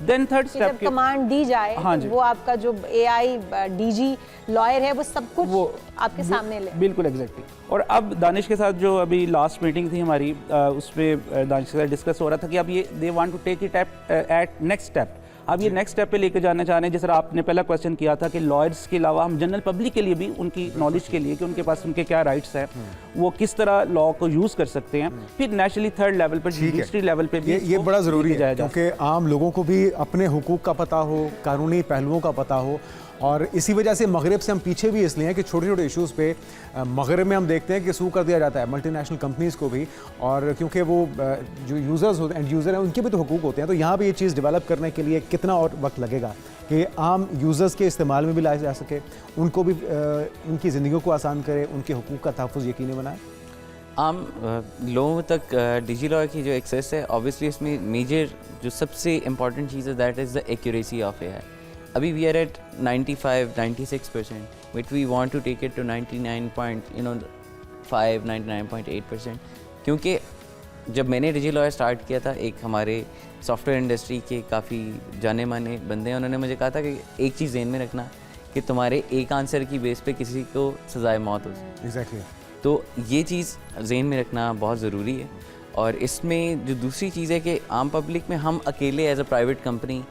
देन थर्ड स्टेप, कमांड दी जाए, हाँ जी, वो आपका जो AI DG लॉयर है वो सब कुछ वो आपके सामने ले। बिल्कुल एग्जैक्टली। और अब दानिश के साथ जो अभी लास्ट मीटिंग थी हमारी, उस पर दानिश के साथ डिस्कस हो रहा था कि अब ये they want to take it at next step. अब ये नेक्स्ट स्टेप पे लेके जाना चाह रहे हैं। जिस तरह आपने पहला क्वेश्चन किया था कि लॉयर्स के अलावा हम जनरल पब्लिक के लिए भी उनकी नॉलेज के लिए कि उनके पास उनके क्या राइट्स हैं, वो किस तरह लॉ को यूज़ कर सकते हैं, फिर नेशनली थर्ड लेवल पर, जुडिशरी लेवल पे भी ये बड़ा ज़रूरी है, क्योंकि आम लोगों को भी अपने हुकूक का पता हो, कानूनी पहलुओं का पता हो और इसी वजह से मगरब से हम पीछे भी इसलिए हैं कि छोटे छोटे इश्यूज़ पे मगरब में हम देखते हैं कि सू कर दिया जाता है मल्टीनेशनल कंपनीज़ को भी, और क्योंकि वो जो यूज़र्स होते हैं, एंड यूज़र हैं, उनके भी तो हुकूक होते हैं। तो यहाँ पे ये चीज़ डेवलप करने के लिए कितना और वक्त लगेगा कि आम यूज़र्स के इस्तेमाल में भी लाया जा सके, उनको भी उनकी ज़िंदगी को आसान करे, उनके हुकूक का तहफ़्फ़ुज़ यकीनी बनाए। आम लोगों तक डिजी लॉ की जो एक्सेस है, ऑब्वियसली इसमें मेजर जो सबसे इम्पॉर्टेंट चीज़ है that is the accuracy of AI. अभी we are at 95-96%, but we want to take it to 99.8%, क्योंकि जब मैंने डिजी लॉ स्टार्ट किया था, एक हमारे सॉफ्टवेयर इंडस्ट्री के काफ़ी जाने माने बंदे हैं, उन्होंने मुझे कहा था कि एक चीज़ ज़हन में रखना कि तुम्हारे एक आंसर की बेस पे किसी को सज़ाए मौत हो सकती है। एग्जैक्टली। तो ये चीज़ जहन में रखना बहुत ज़रूरी है। और इसमें जो दूसरी चीज़ है कि आम पब्लिक में हम अकेले एज अ प्राइवेट कंपनी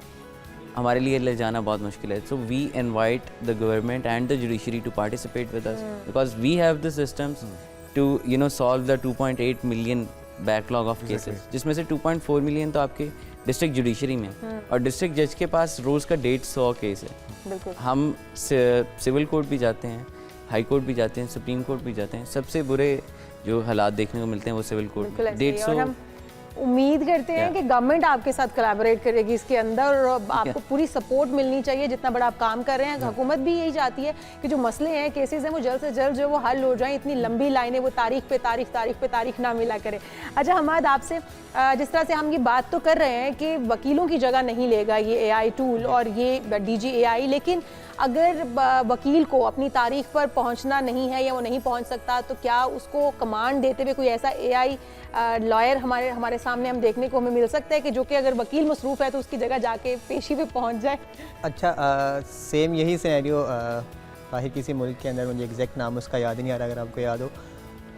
हमारे लिए ले जाना बहुत मुश्किल है। So we invite the government and the judiciary to participate with us, because we have the systems to solve the 2.8 million backlog of cases, जिसमें से 2.4 मिलियन तो आपके डिस्ट्रिक्ट जुडिशरी में, और डिस्ट्रिक्ट जज के पास रोज़ का 150 केस है। बिल्कुल। हम सिविल कोर्ट भी जाते हैं, हाई कोर्ट भी जाते हैं, सुप्रीम कोर्ट भी जाते हैं। सबसे बुरे जो हालात देखने को मिलते हैं वो सिविल कोर्ट में। 150। उम्मीद करते हैं कि गवर्नमेंट आपके साथ कोलैबोरेट करेगी इसके अंदर, और आपको पूरी सपोर्ट मिलनी चाहिए जितना बड़ा आप काम कर रहे हैं। हुकूमत भी यही चाहती है कि जो मसले हैं, केसेस हैं, वो जल्द से जल्द जो वो हल हो जाएं। इतनी लंबी लाइनें वो तारीख पे तारीख ना मिला करे। अच्छा हमाद, आपसे जिस तरह से हम ये बात तो कर रहे हैं कि वकीलों की जगह नहीं लेगा ये एआई टूल और ये डीजी एआई, लेकिन अगर वकील को अपनी तारीख पर पहुंचना नहीं है या वो नहीं पहुंच सकता, तो क्या उसको कमांड देते हुए कोई ऐसा एआई लॉयर हमारे सामने हम देखने को हमें मिल सकता है कि जो कि अगर वकील मसरूफ़ है तो उसकी जगह जाके पेशी पे पहुंच जाए? अच्छा, सेम यही सिनेरियो बाहर किसी मुल्क के अंदर, मुझे एग्जैक्ट नाम उसका याद ही नहीं आ रहा, अगर आपको याद हो,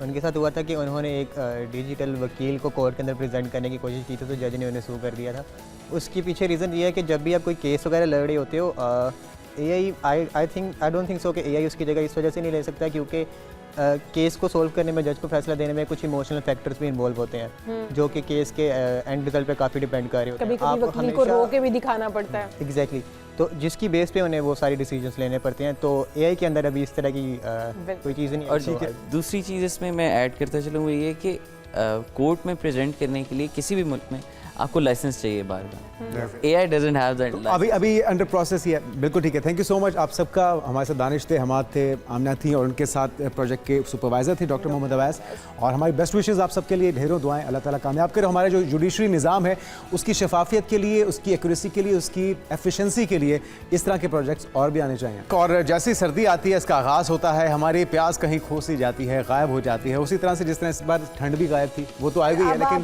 उनके साथ हुआ था कि उन्होंने एक डिजिटल वकील को कोर्ट के अंदर प्रेजेंट करने की कोशिश की थी, तो जज ने उन्हें सू कर दिया था। उसके पीछे रीज़न ये है कि जब भी आप कोई केस वगैरह लड़ रहे होते हो, AI I don't think so कि एआई उसकी जगह इस वजह से नहीं ले सकता क्योंकि केस को सोल्व करने में, जज को फैसला देने में कुछ इमोशनल फैक्टर्स भी इन्वॉल्व होते हैं जो कि केस के एंड रिजल्ट पे काफ़ी डिपेंड कर रहे होते हैं। कभी वकील को रो के भी दिखाना पड़ता है। एग्जैक्टली। तो जिसकी बेस पे उन्हें वो सारी डिसीजंस लेने पड़ते हैं, तो एआई के अंदर अभी इस तरह की कोई चीज़ नहीं है। और दूसरी चीज़ इसमें मैं ऐड करता चलूँ वो ये कि कोर्ट में प्रेजेंट करने के लिए किसी भी मुल्क में आपको लाइसेंस चाहिए बार बार। AI doesn't have that license। अभी अंडर प्रोसेस ही है। बिल्कुल ठीक है, थैंक यू सो मच आप सबका। हमारे साथ दानिश थे, हमाद थे, आमना थी, और उनके साथ प्रोजेक्ट के सुपरवाइज़र थे डॉक्टर मोहम्मद अवैस। और हमारी बेस्ट विशेज़ आप सबके लिए, ढेरों दुआएं, अल्लाह ताला कामयाब करे। हमारे जो जुडिशरी निज़ाम है उसकी शफाफियत के लिए, उसकी एक्यूरेसी के लिए, उसकी एफिशिएंसी के लिए इस तरह के प्रोजेक्ट्स और भी आने चाहिए। और जैसी सर्दी आती है, इसका आगाज़ होता है, हमारी प्यास कहीं खो सी जाती है, गायब हो जाती है। उसी तरह से जिस तरह इस बार ठंड भी गायब थी, वो तो आ गई है, लेकिन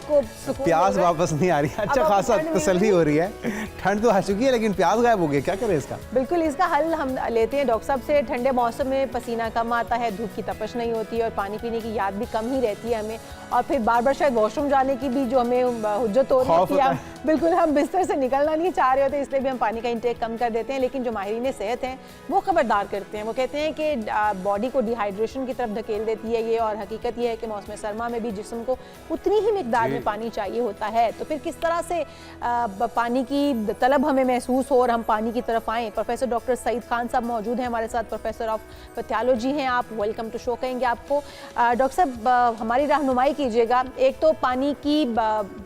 प्यास वापस नहीं आ रही है। अच्छा खासा तसल्ली हो रही है। ठंड तो आ चुकी है लेकिन प्यास गायब हो गई, क्या करें इसका? बिल्कुल, इसका हल हम लेते हैं डॉक्टर साहब से। ठंडे मौसम में पसीना कम आता है, धूप की तपश नहीं होती और पानी पीने की याद भी कम ही रहती है हमें, और फिर बार बार शायद वॉशरूम जाने की भी जो हमें हुज्जत हो रही है, बिल्कुल हम बिस्तर से निकलना नहीं चाह रहे होते, इसलिए भी हम पानी का इंटेक कम कर देते हैं। लेकिन जो माहिरीन सेहत हैं वो खबरदार करते हैं, वो कहते हैं कि बॉडी को डिहाइड्रेशन की तरफ धकेल देती है ये, और हकीकत ये है कि मौसम सरमा में भी जिस्म को उतनी ही मिकदार में पानी चाहिए होता है। तो फिर किस तरह से पानी की तलब हमें महसूस हो और हम पानी की तरफ आएँ? प्रोफेसर डॉक्टर सईद खान साहब मौजूद हैं हमारे साथ, प्रोफेसर ऑफ पैथोलॉजी हैं आप। वेलकम टू शो कहेंगे आपको। डॉक्टर साहब हमारी रहनुमाई कीजिएगा। एक तो पानी की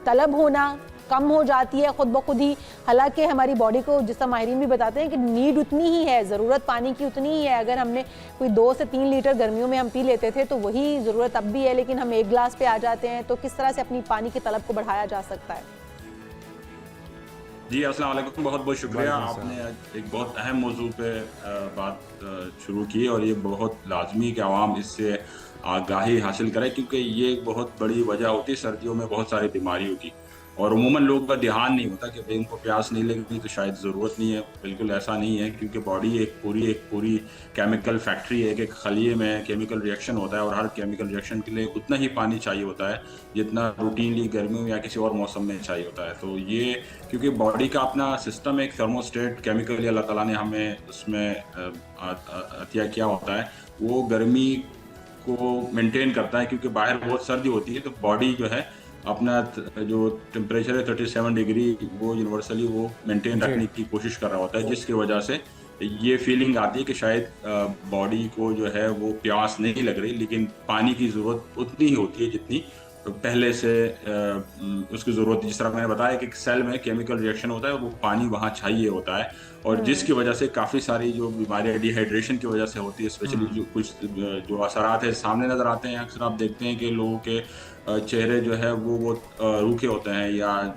तलब होना कम हो जाती है खुद ब खुद ही, हालांकि हमारी बॉडी को, जिस तरह माहिरीन भी बताते हैं कि नीड उतनी ही है, ज़रूरत पानी की उतनी ही है। अगर हमने कोई 2 से 3 लीटर गर्मियों में हम पी लेते थे तो वही ज़रूरत अब भी है, लेकिन हम 1 गिलास पे आ जाते हैं। तो किस तरह से अपनी पानी की तलब को बढ़ाया जा सकता है? जी अस्सलाम वालेकुम, बहुत बहुत शुक्रिया। आपने एक बहुत अहम मौजू पे बात शुरू की, और ये बहुत लाजमी कि आवाम इससे आगाही हासिल करे, क्योंकि ये एक बहुत बड़ी वजह होती है सर्दियों में बहुत सारी बीमारियों की, और उमूमन लोगों का ध्यान नहीं होता कि भाई इनको प्यास नहीं लगेगी तो शायद ज़रूरत नहीं है। बिल्कुल ऐसा नहीं है, क्योंकि बॉडी एक पूरी केमिकल फैक्ट्री है कि खलिए में केमिकल रिएक्शन होता है, और हर केमिकल रिएक्शन के लिए उतना ही पानी चाहिए होता है जितना रूटीनली गर्मियों में या किसी और मौसम में चाहिए होता है। तो ये क्योंकि बॉडी का अपना सिस्टम एक थर्मोस्टेट केमिकल अल्लाह ताला ने हमें उसमें अतिया किया होता है, वो गर्मी को मेंटेन करता है, क्योंकि बाहर बहुत सर्दी होती है तो बॉडी जो है अपना जो टेम्परेचर है 37 डिग्री वो यूनिवर्सली वो मेंटेन रखने की कोशिश कर रहा होता है, जिसकी वजह से ये फीलिंग आती है कि शायद बॉडी को जो है वो प्यास नहीं लग रही, लेकिन पानी की ज़रूरत उतनी ही होती है जितनी पहले से उसकी ज़रूरत। जिस तरह मैंने बताया कि सेल में केमिकल रिएक्शन होता है, वो पानी वहाँ चाहिए होता है, और जिसकी वजह से काफ़ी सारी जो बीमारियाँ डिहाइड्रेशन की वजह से होती है, स्पेशली जो कुछ जो असरात है सामने नज़र आते हैं। अक्सर आप देखते हैं कि लोगों के चेहरे जो है वो रूखे होते हैं, या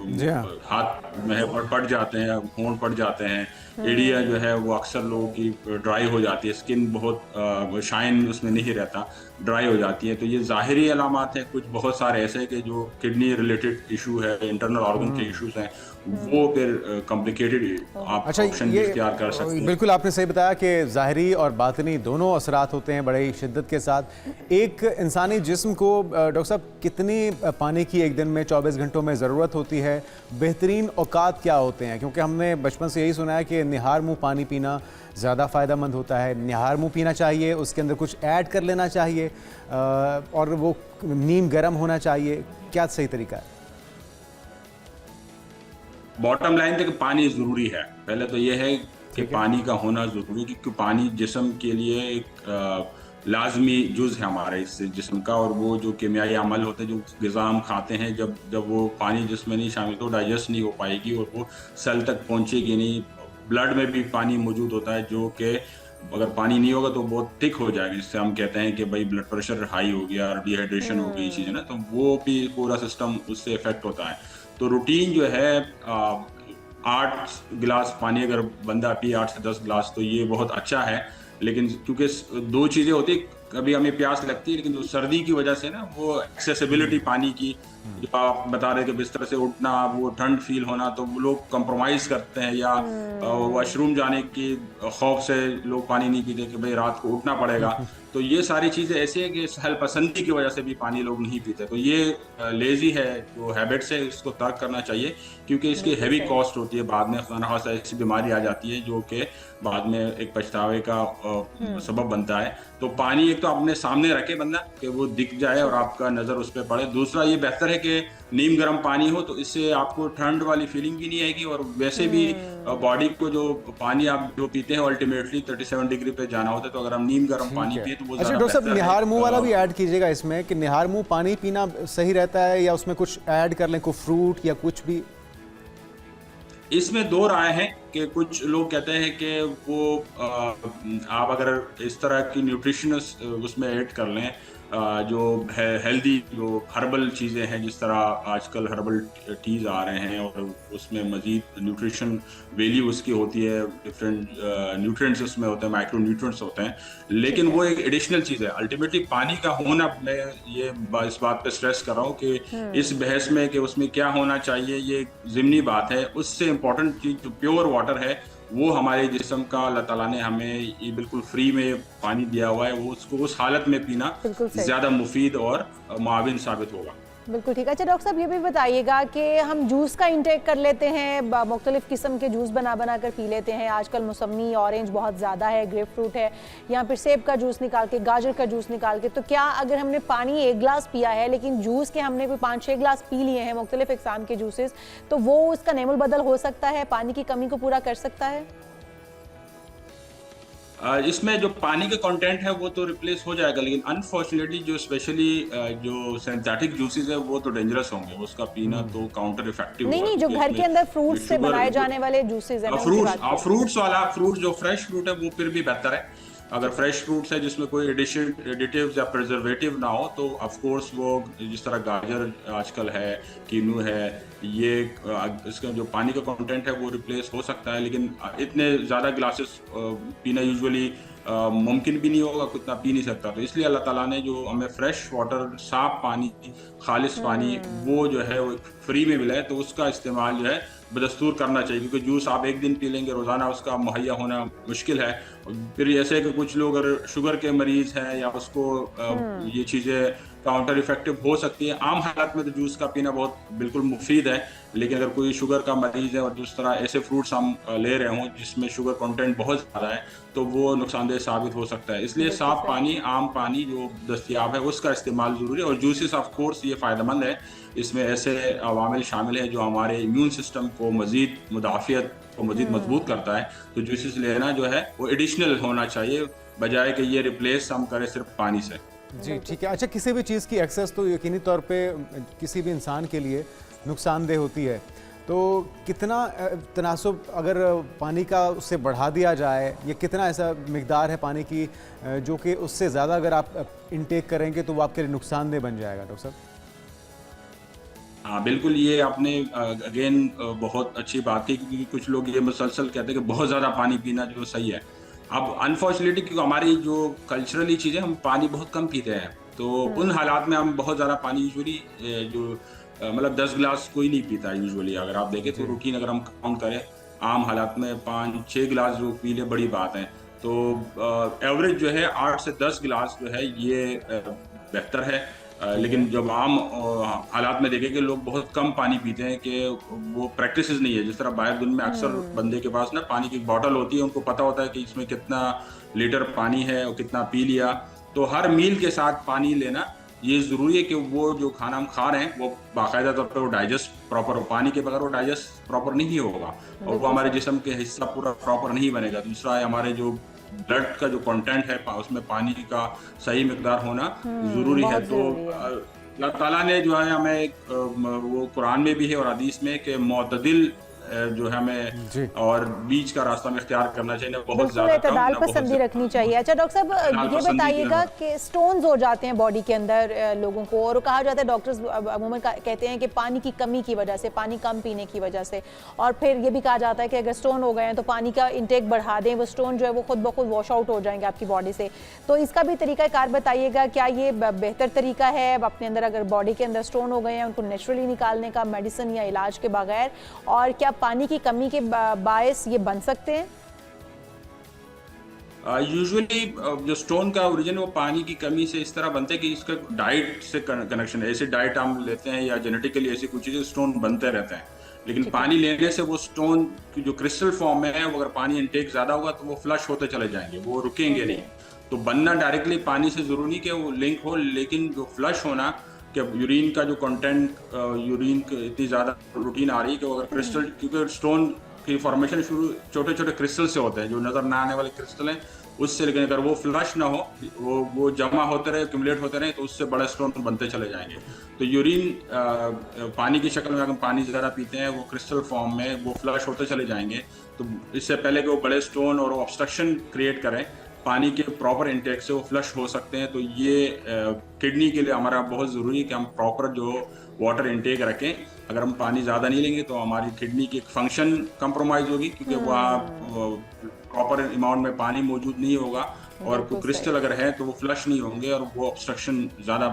जी हाँ। हाथ में पड़ जाते हैं, होंठ पड़ जाते हैं, एड़िया जो है वो अक्सर लोगों की ड्राई हो जाती है, स्किन बहुत शाइन उसमें नहीं रहता, ड्राई हो जाती है। तो ये ज़ाहिरी अलामात हैं। कुछ बहुत सारे ऐसे हैं कि जो किडनी रिलेटेड इशू है, इंटरनल ऑर्गन के इश्यूज हैं, वो फिर कॉम्प्लिकेटेड आप अच्छा, ऑप्शन भी ये इख्तियार कर सकते हैं। बिल्कुल आपने सही बताया कि ज़ाहिरी और बातिनी दोनों असरात होते हैं बड़े ही शिद्दत के साथ। एक इंसानी जिस्म को डॉक्टर साहब कितनी पानी की एक दिन में 24 घंटों में ज़रूरत होती है? बेहतरीन औकात क्या होते हैं? क्योंकि हमने बचपन से यही सुना है कि निहार मुँह पानी पीना ज़्यादा फ़ायदेमंद होता है, निहार मुँह पीना चाहिए, उसके अंदर कुछ ऐड कर लेना चाहिए, और वो नीम गर्म होना चाहिए। क्या सही तरीका है? बॉटम लाइन तक पानी ज़रूरी है। पहले तो ये है कि पानी का होना ज़रूरी है, क्योंकि पानी जिस्म के लिए एक लाजमी जुज़ है हमारे इस जिस्म का, और वो जो कीमियाई अमल होते हैं, जो ग़िज़ा हम खाते हैं, जब वो पानी जिस्म में नहीं शामिल तो डाइजेस्ट नहीं हो पाएगी और वो सेल तक पहुँचेगी नहीं। ब्लड में भी पानी मौजूद होता है, जो कि अगर पानी नहीं होगा तो बहुत थिक हो जाएगी, जिससे हम कहते हैं कि भाई ब्लड प्रेशर हाई हो गया, डिहाइड्रेशन हो गई चीज़ें ना, तो वो भी पूरा सिस्टम उससे इफेक्ट होता है। तो रूटीन जो है 8 गिलास पानी अगर बंदा पिए, 8 से 10 गिलास, तो ये बहुत अच्छा है। लेकिन क्योंकि दो चीज़ें होती, कभी हमें प्यास लगती है, लेकिन जो सर्दी की वजह से ना वो एक्सेसिबिलिटी पानी की, जो आप बता रहे कि बिस्तर से उठना, वो ठंड फील होना, तो वो लोग कंप्रोमाइज़ करते हैं, या वॉशरूम जाने की खौफ से लोग पानी नहीं पीते कि भाई रात को उठना पड़ेगा। तो ये सारी चीज़ें ऐसी है कि सहल पसंदी की वजह से भी पानी लोग नहीं पीते। तो ये लेज़ी है, जो हैबिट्स है, इसको तर्क करना चाहिए, क्योंकि इसकी हैवी कॉस्ट होती है। बाद में खुदा न खास्ता ऐसी बीमारी आ जाती है जो कि बाद में एक पछतावे का सबब बनता है। तो पानी एक तो अपने सामने रखे बंदा कि वो दिख जाए और आपका नज़र उस पर पड़े। दूसरा ये बेहतर है कि नीम गर्म पानी हो, तो इससे आपको ठंड वाली फीलिंग भी नहीं आएगी, और वैसे भी बॉडी को जो पानी आप जो पीते हैं अल्टीमेटली 37 डिग्री पे जाना होता है। तो अगर हम नीम गर्म पानी पिए तो वो अच्छा ज़्यादा डॉक्टर साहब, बेहतर है। निहार मुँह वाला भी ऐड कीजिएगा इसमें, कि निहार मुँह पानी पीना सही रहता है, या उसमें कुछ ऐड कर लें, कोई फ्रूट या कुछ भी? इसमें दो राय हैं कि कुछ लोग कहते हैं कि वो आप अगर इस तरह की न्यूट्रिशनस उसमें ऐड कर लें, जो है हेल्दी, जो हर्बल चीज़ें हैं, जिस तरह आजकल हर्बल टीज़ आ रहे हैं, और उसमें मज़ीद न्यूट्रिशन वैल्यू उसकी होती है, डिफरेंट न्यूट्रिएंट्स उसमें होते हैं, माइक्रो न्यूट्रिएंट्स होते हैं, लेकिन वो एक एडिशनल चीज़ है। अल्टीमेटली पानी का होना, मैं ये इस बात पे स्ट्रेस कर रहा हूँ कि इस बहस में कि उसमें क्या होना चाहिए, ये एक ज़िमनी बात है। उससे इम्पॉर्टेंट चीज़ जो प्योर वाटर है, वो हमारे जिस्म का अल्लाह ताला ने हमें ये बिल्कुल फ्री में पानी दिया हुआ है, वो उसको उस हालत में पीना ज़्यादा मुफीद और मुआविन साबित होगा। बिल्कुल ठीक है। अच्छा डॉक्टर साहब, ये भी बताइएगा कि हम जूस का इंटेक कर लेते हैं, मुख्तलिफ़ किस्म के जूस बना कर पी लेते हैं। आजकल मौसमी ऑरेंज बहुत ज़्यादा है, ग्रेप फ्रूट है, या फिर सेब का जूस निकाल के, गाजर का जूस निकाल के। तो क्या अगर हमने पानी 1 गिलास पिया है, लेकिन जूस के हमने कोई 5-6 गिलास पी लिए हैं, मुख्तलिफ़ इक़साम के जूसेस, तो वो उसका नेमुल बदल हो सकता है, पानी की कमी को पूरा कर सकता है? इसमें जो पानी का कंटेंट है वो तो रिप्लेस हो जाएगा, लेकिन अनफॉर्चुनेटली जो स्पेशली जो सिंथेटिक जूसेस है वो तो डेंजरस होंगे, उसका पीना तो काउंटर इफेक्टिव नहीं नहीं, जो घर के अंदर फ्रूट से बनाए जाने वाले जूसेस हैं, फ्रूट्स जो फ्रेश फ्रूट है वो फिर भी बेहतर है। अगर फ्रेश फ्रूट्स है जिसमें कोई एडिटिव्स या प्रिजर्वेटिव ना हो, तो ऑफ कोर्स वो जिस तरह गाजर आजकल है, कीनू है, ये इसका जो पानी का कंटेंट है वो रिप्लेस हो सकता है, लेकिन इतने ज़्यादा ग्लासेस पीना यूजुअली मुमकिन भी नहीं होगा, उतना पी नहीं सकता। तो इसलिए अल्लाह ताला ने जो हमें फ्रेश वाटर, साफ पानी, खालिश पानी, वो जो है वो फ्री में मिला है, तो उसका इस्तेमाल जो है बदस्तूर करना चाहिए, क्योंकि जूस आप एक दिन पी लेंगे, रोज़ाना उसका मुहैया होना मुश्किल है। फिर ऐसे कि कुछ लोग अगर शुगर के मरीज़ हैं या उसको ये चीज़ें काउंटर इफेक्टिव हो सकती है। आम हालात में तो जूस का पीना बहुत बिल्कुल मुफीद है, लेकिन अगर कोई शुगर का मरीज है और जिस तरह ऐसे फ्रूट्स हम ले रहे हों जिसमें शुगर कंटेंट बहुत ज़्यादा है, तो वो नुकसानदेह साबित हो सकता है। इसलिए साफ पानी, आम पानी जो दस्तयाब है उसका इस्तेमाल ज़रूरी है। और जूसेस ऑफ कोर्स ये फ़ायदेमंद है, इसमें ऐसे अवामिल शामिल हैं जो हमारे इम्यून सिस्टम को मज़ीद मुदाफ़ियत को मज़ीद मजबूत करता है। तो जूसेस लेना जो है वो एडिशनल होना चाहिए, बजाय कि ये रिप्लेस हम करें सिर्फ पानी से। जी ठीक है। अच्छा, किसी भी चीज़ की एक्सेस तो यकीनी तौर पे किसी भी इंसान के लिए नुकसानदेह होती है, तो कितना तनासुब अगर पानी का उससे बढ़ा दिया जाए, या कितना ऐसा मिकदार है पानी की जो कि उससे ज़्यादा अगर आप इनटेक करेंगे तो वो आपके लिए नुकसानदेह बन जाएगा? डॉक्टर साहब। हाँ बिल्कुल, ये आपने अगेन बहुत अच्छी बात की, क्योंकि कुछ लोग ये मुसलसल कहते हैं कि बहुत ज़्यादा पानी पीना जो सही है। अब अनफॉर्चुनेटली क्योंकि हमारी जो कल्चरली चीज़ें, हम पानी बहुत कम पीते हैं, तो उन हालात में हम बहुत ज़्यादा पानी यूजुअली जो मतलब 10 गिलास कोई नहीं पीता यूजुअली। अगर आप देखें तो रूटीन अगर हम काउंट करें, आम हालात में 5-6 गिलास जो पी ले बड़ी बात है। तो एवरेज जो है 8 से 10 गिलास जो है ये बेहतर है। लेकिन जब आम हालात में देखें कि लोग बहुत कम पानी पीते हैं, कि वो प्रैक्टिस नहीं है। जिस तरह बाहर दुनिया में अक्सर बंदे के पास ना पानी की बॉटल होती है, उनको पता होता है कि इसमें कितना लीटर पानी है और कितना पी लिया। तो हर मील के साथ पानी लेना ये ज़रूरी है कि वो जो खाना हम खा रहे हैं वो बाकायदा तौर पर वो डाइजेस्ट प्रॉपर हो। पानी के बगैर वो डाइजेस्ट प्रॉपर नहीं होगा और वो हमारे जिस्म के हिस्सा पूरा प्रॉपर नहीं बनेगा। दूसरा है हमारे जो ब्लड का जो कंटेंट है उसमें पानी का सही मिकदार होना ज़रूरी है। तो अल्लाह ताला ने जो है हमें वो कुरान में भी है और हदीस में कि मुअतदिल जो है हमें और बीच का रास्ता में इख्तियार करना चाहिए, बहुत ज़्यादा कम, एतदाल पसंदी रखनी चाहिए। अच्छा डॉक्टर साहब, ये बताइएगा कि स्टोन्स हो जाते हैं बॉडी के अंदर लोगों को, और कहा जाता है, डॉक्टर्स अमूमन कहते हैं कि पानी की कमी की वजह से, पानी कम पीने की वजह से, और फिर ये भी कहा जाता है कि अगर स्टोन हो गए हैं तो पानी का इंटेक बढ़ा दें, वो स्टोन जो है वो खुद ब खुद वॉश आउट हो जाएंगे आपकी बॉडी से। तो इसका भी तरीका कार बताइएगा, क्या ये बेहतर तरीका है अपने अंदर अगर बॉडी के अंदर स्टोन हो गए हैं उनको नेचुरली निकालने का, मेडिसिन या इलाज के बगैर, और क्या पानी की कमी के बायस ये बन सकते हैं? यूजुअली जो स्टोन का ओरिजिन वो पानी की कमी से इस तरह बनते हैं कि इसका डाइट से कनेक्शन है। ऐसे डाइट हम लेते हैं या जेनेटिकली ऐसी कुछ चीज़ें स्टोन बनते रहते हैं, लेकिन पानी लेने से वो स्टोन की जो क्रिस्टल फॉर्म में है वो अगर पानी इंटेक ज़्यादा होगा तो वो फ्लश होते चले जाएंगे, वो रुकेंगे नहीं। तो बनना डायरेक्टली पानी से ज़रूरी नहीं कि वो लिंक हो, लेकिन जो फ्लश होना कि यूरिन का जो कंटेंट, यूरिन की इतनी ज़्यादा रूटीन आ रही है कि अगर क्रिस्टल, क्योंकि स्टोन की फॉर्मेशन शुरू छोटे छोटे क्रिस्टल से होते हैं, जो नज़र ना आने वाले क्रिस्टल हैं उससे, लेकिन अगर वो फ्लश ना हो, वो जमा होते रहे, एक्यूमुलेट होते रहे, तो उससे बड़े स्टोन बनते चले जाएंगे। तो यूरिन पानी की शक्ल में अगर पानी ज़्यादा पीते हैं वो क्रिस्टल फॉर्म में वो फ्लश होते चले जाएंगे। तो इससे पहले कि वो बड़े स्टोन और ऑब्स्ट्रक्शन क्रिएट करें, पानी के प्रॉपर इंटेक से वो फ्लश हो सकते हैं। तो ये किडनी के लिए हमारा बहुत ज़रूरी है कि हम प्रॉपर जो वाटर इंटेक रखें। अगर हम पानी ज़्यादा नहीं लेंगे तो हमारी किडनी की फंक्शन कंप्रोमाइज़ होगी, क्योंकि वहाँ प्रॉपर अमाउंट में पानी मौजूद नहीं होगा, और क्रिस्टल अगर है तो वो फ्लश नहीं होंगे और वो ऑब्स्ट्रक्शन ज़्यादा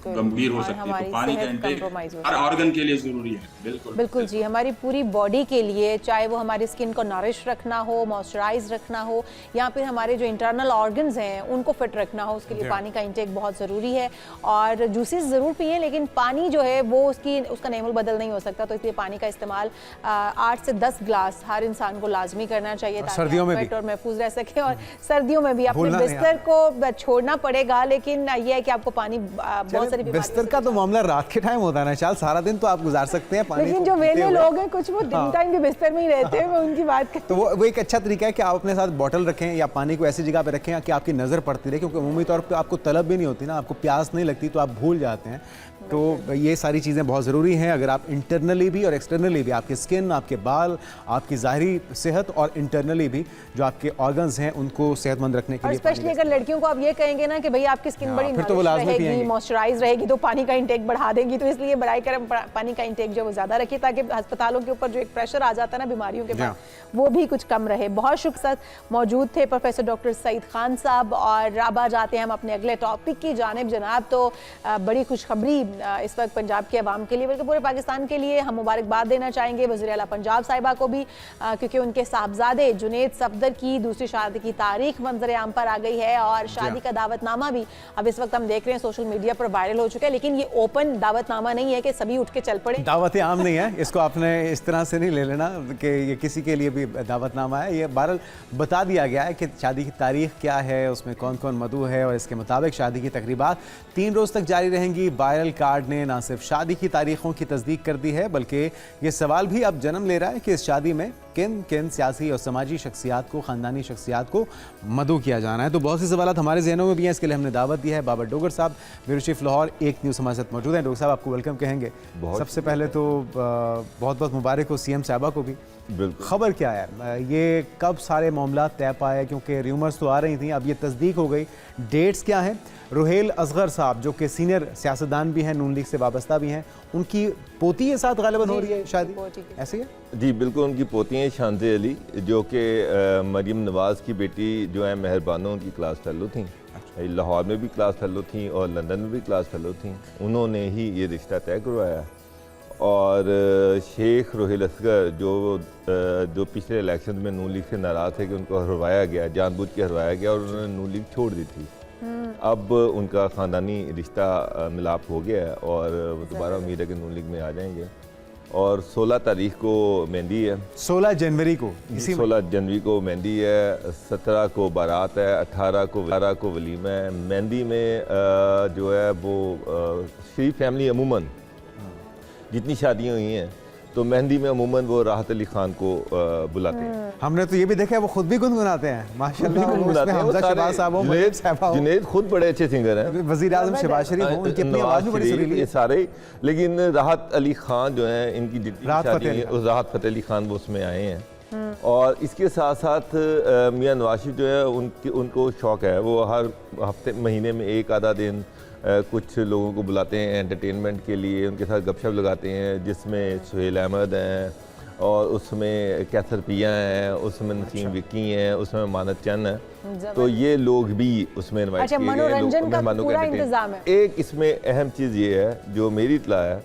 गंभीर हो सकती है। तो पानी का इंटेक हर ऑर्गन के लिए ज़रूरी है। बिल्कुल जी, हमारी पूरी बॉडी के लिए, चाहे वो हमारी स्किन को नरिश रखना हो, मॉइस्चराइज रखना हो, या फिर हमारे जो इंटरनल ऑर्गन्स हैं उनको फिट रखना हो, उसके लिए पानी का इंटेक बहुत ज़रूरी है। और जूसेस ज़रूर पिएं, लेकिन पानी जो है वो उसका नेमल बदल नहीं हो सकता, तो इसलिए पानी का इस्तेमाल 8 से 10 गिलास हर इंसान को लाजमी करना चाहिए, ताकि फिट और महफूज रह सके। और सर्दियों में भी अपने बिस्तर को छोड़ना पड़ेगा, लेकिन यह है कि आपको पानी बहुत सारी बिस्तर का तो मामला रात के टाइम होता है ना, चाल सारा दिन तो आप गुजार सकते हैं पानी, लेकिन जो वेले लोग हैं कुछ वो दिन टाइम भी बिस्तर में ही रहते हैं, मैं उनकी बात करती हूं। तो वो एक अच्छा तरीका है कि आप अपने साथ बॉटल रखें या पानी को ऐसी जगह पे रखें कि आपकी नज़र पड़ती रहे, क्योंकि उमूमी तौर पे आपको तलब भी नहीं होती ना, आपको प्यास नहीं लगती, तो आप भूल जाते हैं। तो ये सारी चीज़ें बहुत ज़रूरी हैं अगर आप इंटरनली भी और एक्सटर्नली भी, आपकी स्किन, आपके बाल, आपकी ज़ाहिरी सेहत और इंटरनली भी जो आपके ऑर्गन्स हैं उनको सेहतमंद रखने के लिए। स्पेशली अगर लड़कियों को आप ये कहेंगे ना कि भाई आपकी स्किन बड़ी तो रहेगी, मॉइस्चराइज रहेगी, तो पानी का इंटेक बढ़ा देंगी, तो इसलिए बराए करम पानी का इंटेक जो वो ज़्यादा रखिए, ताकि अस्पतालों के ऊपर जो एक प्रेशर आ जाता है ना बीमारियों के बाद, वो भी कुछ कम रहे। बहुत शुक्रिया, मौजूद थे प्रोफेसर डॉक्टर सईद खान साहब। और अब आ जाते हैं हम अपने अगले टॉपिक की जानिब जनाब। तो बड़ी खुशखबरी इस वक्त पंजाब के अवाम के लिए बल्कि पूरे पाकिस्तान के लिए हम मुबारकबाद देना चाहेंगे वज़ीर आला पंजाब साहिबा को भी, क्योंकि उनके साहबजादे जुनैद सफदर की दूसरी शादी की तारीख मंजर आम पर आ गई है और शादी का दावतनामा भी अब इस वक्त हम देख रहे हैं सोशल मीडिया पर वायरल हो चुका है। लेकिन ये ओपन दावतनामा नहीं है कि सभी उठ के चल पड़े। दावत आम नहीं है, इसको आपने इस तरह से नहीं ले लेना कि ये किसी के लिए भी दावतनामा है। ये बहरहाल बता दिया गया है कि शादी की तारीख क्या है, उसमें कौन कौन मदऊ है और इसके मुताबिक शादी की तकरीबात 3 रोज़ तक जारी रहेंगी। वायरल कार्ड ने ना सिर्फ शादी की तारीखों की तस्दीक कर दी है बल्कि ये सवाल भी अब जन्म ले रहा है कि इस शादी में किन किन सियासी और समाजी शख्सियात को, ख़ानदानी शख्सियात को मदऊ किया जाना है। तो बहुत से सवाल हमारे जहनों में भी हैं, इसके लिए हमने दावत दी है। बाबर डोगर साहब ब्यूरो चीफ लाहौर एक न्यूज़ हमारे साथ मौजूद हैं। डोगर साहब आपको वेलकम कहेंगे। सबसे पहले तो बहुत बहुत मुबारक हो सीएम साहबा को भी। खबर क्या है, ये कब सारे मामला तय पाए, क्योंकि र्यूमर्स तो आ रही थी, अब ये तस्दीक हो गई, डेट्स क्या हैं? रुहेल असगर साहब जो कि सीनियर सियासतदान भी हैं, नून लीग से वाबस्ता भी हैं, उनकी पोती के साथ गालिबन हो रही है शादी, ऐसे है? जी बिल्कुल, उनकी पोती हैं शांजे अली जो कि मरीम नवाज़ की बेटी जो है मेहरबानों की क्लास फेलो थी। लाहौर में भी क्लास फेलो थी और लंदन में भी क्लास फेलो थी। उन्होंने ही ये रिश्ता तय करवाया। और शेख रुहेल असगर जो पिछले इलेक्शन में नून लीग से नाराज़ थे कि उनको हरवाया गया, जानबूझ के हरवाया गया और उन्होंने नून लीग छोड़ दी थी। अब उनका ख़ानदानी रिश्ता मिलाप हो गया है और दोबारा उम्मीद है कि नून लीग में आ जाएंगे। और 16 तारीख को मेहंदी है, 16 जनवरी को, 16 जनवरी को मेहंदी है, 17 को बारात है, 18 को वलीमा है। मेहंदी में जो है वो शरीफ फैमिली अमूमन जितनी शादियाँ हुई हैं तो मेहंदी में अमूमन वो राहत अली खान को बुलाते हैं। हमने तो ये भी देखा है वो खुद भी गुनगुनाते हैं माशाल्लाह। जुनैद खुद बड़े अच्छे सिंगर हैं, वज़ीर आज़म शहबाज शरीफ हो, उनकी अपनी आवाज़ भी बड़ी सुरीली है सारे। लेकिन राहत अली खान जो है इनकी राहत फ़तेह अली खान वो उसमें आए हैं। और इसके साथ साथ मियां नवाज शरीफ जो है उनको शौक़ है, वो हर हफ्ते महीने में एक आधा दिन कुछ लोगों को बुलाते हैं एंटरटेनमेंट के लिए, उनके साथ गपशप लगाते हैं, जिसमें सुहेल अहमद हैं और उसमें कैसर पिया हैं, उसमें नसीम विक्की हैं, उसमें मानत चंद हैं। तो ये लोग भी उसमें इन्वाइट किए गए लोग, मेहमानों का इंतजाम है। एक इसमें अहम चीज़ ये है जो मेरी इत्तला है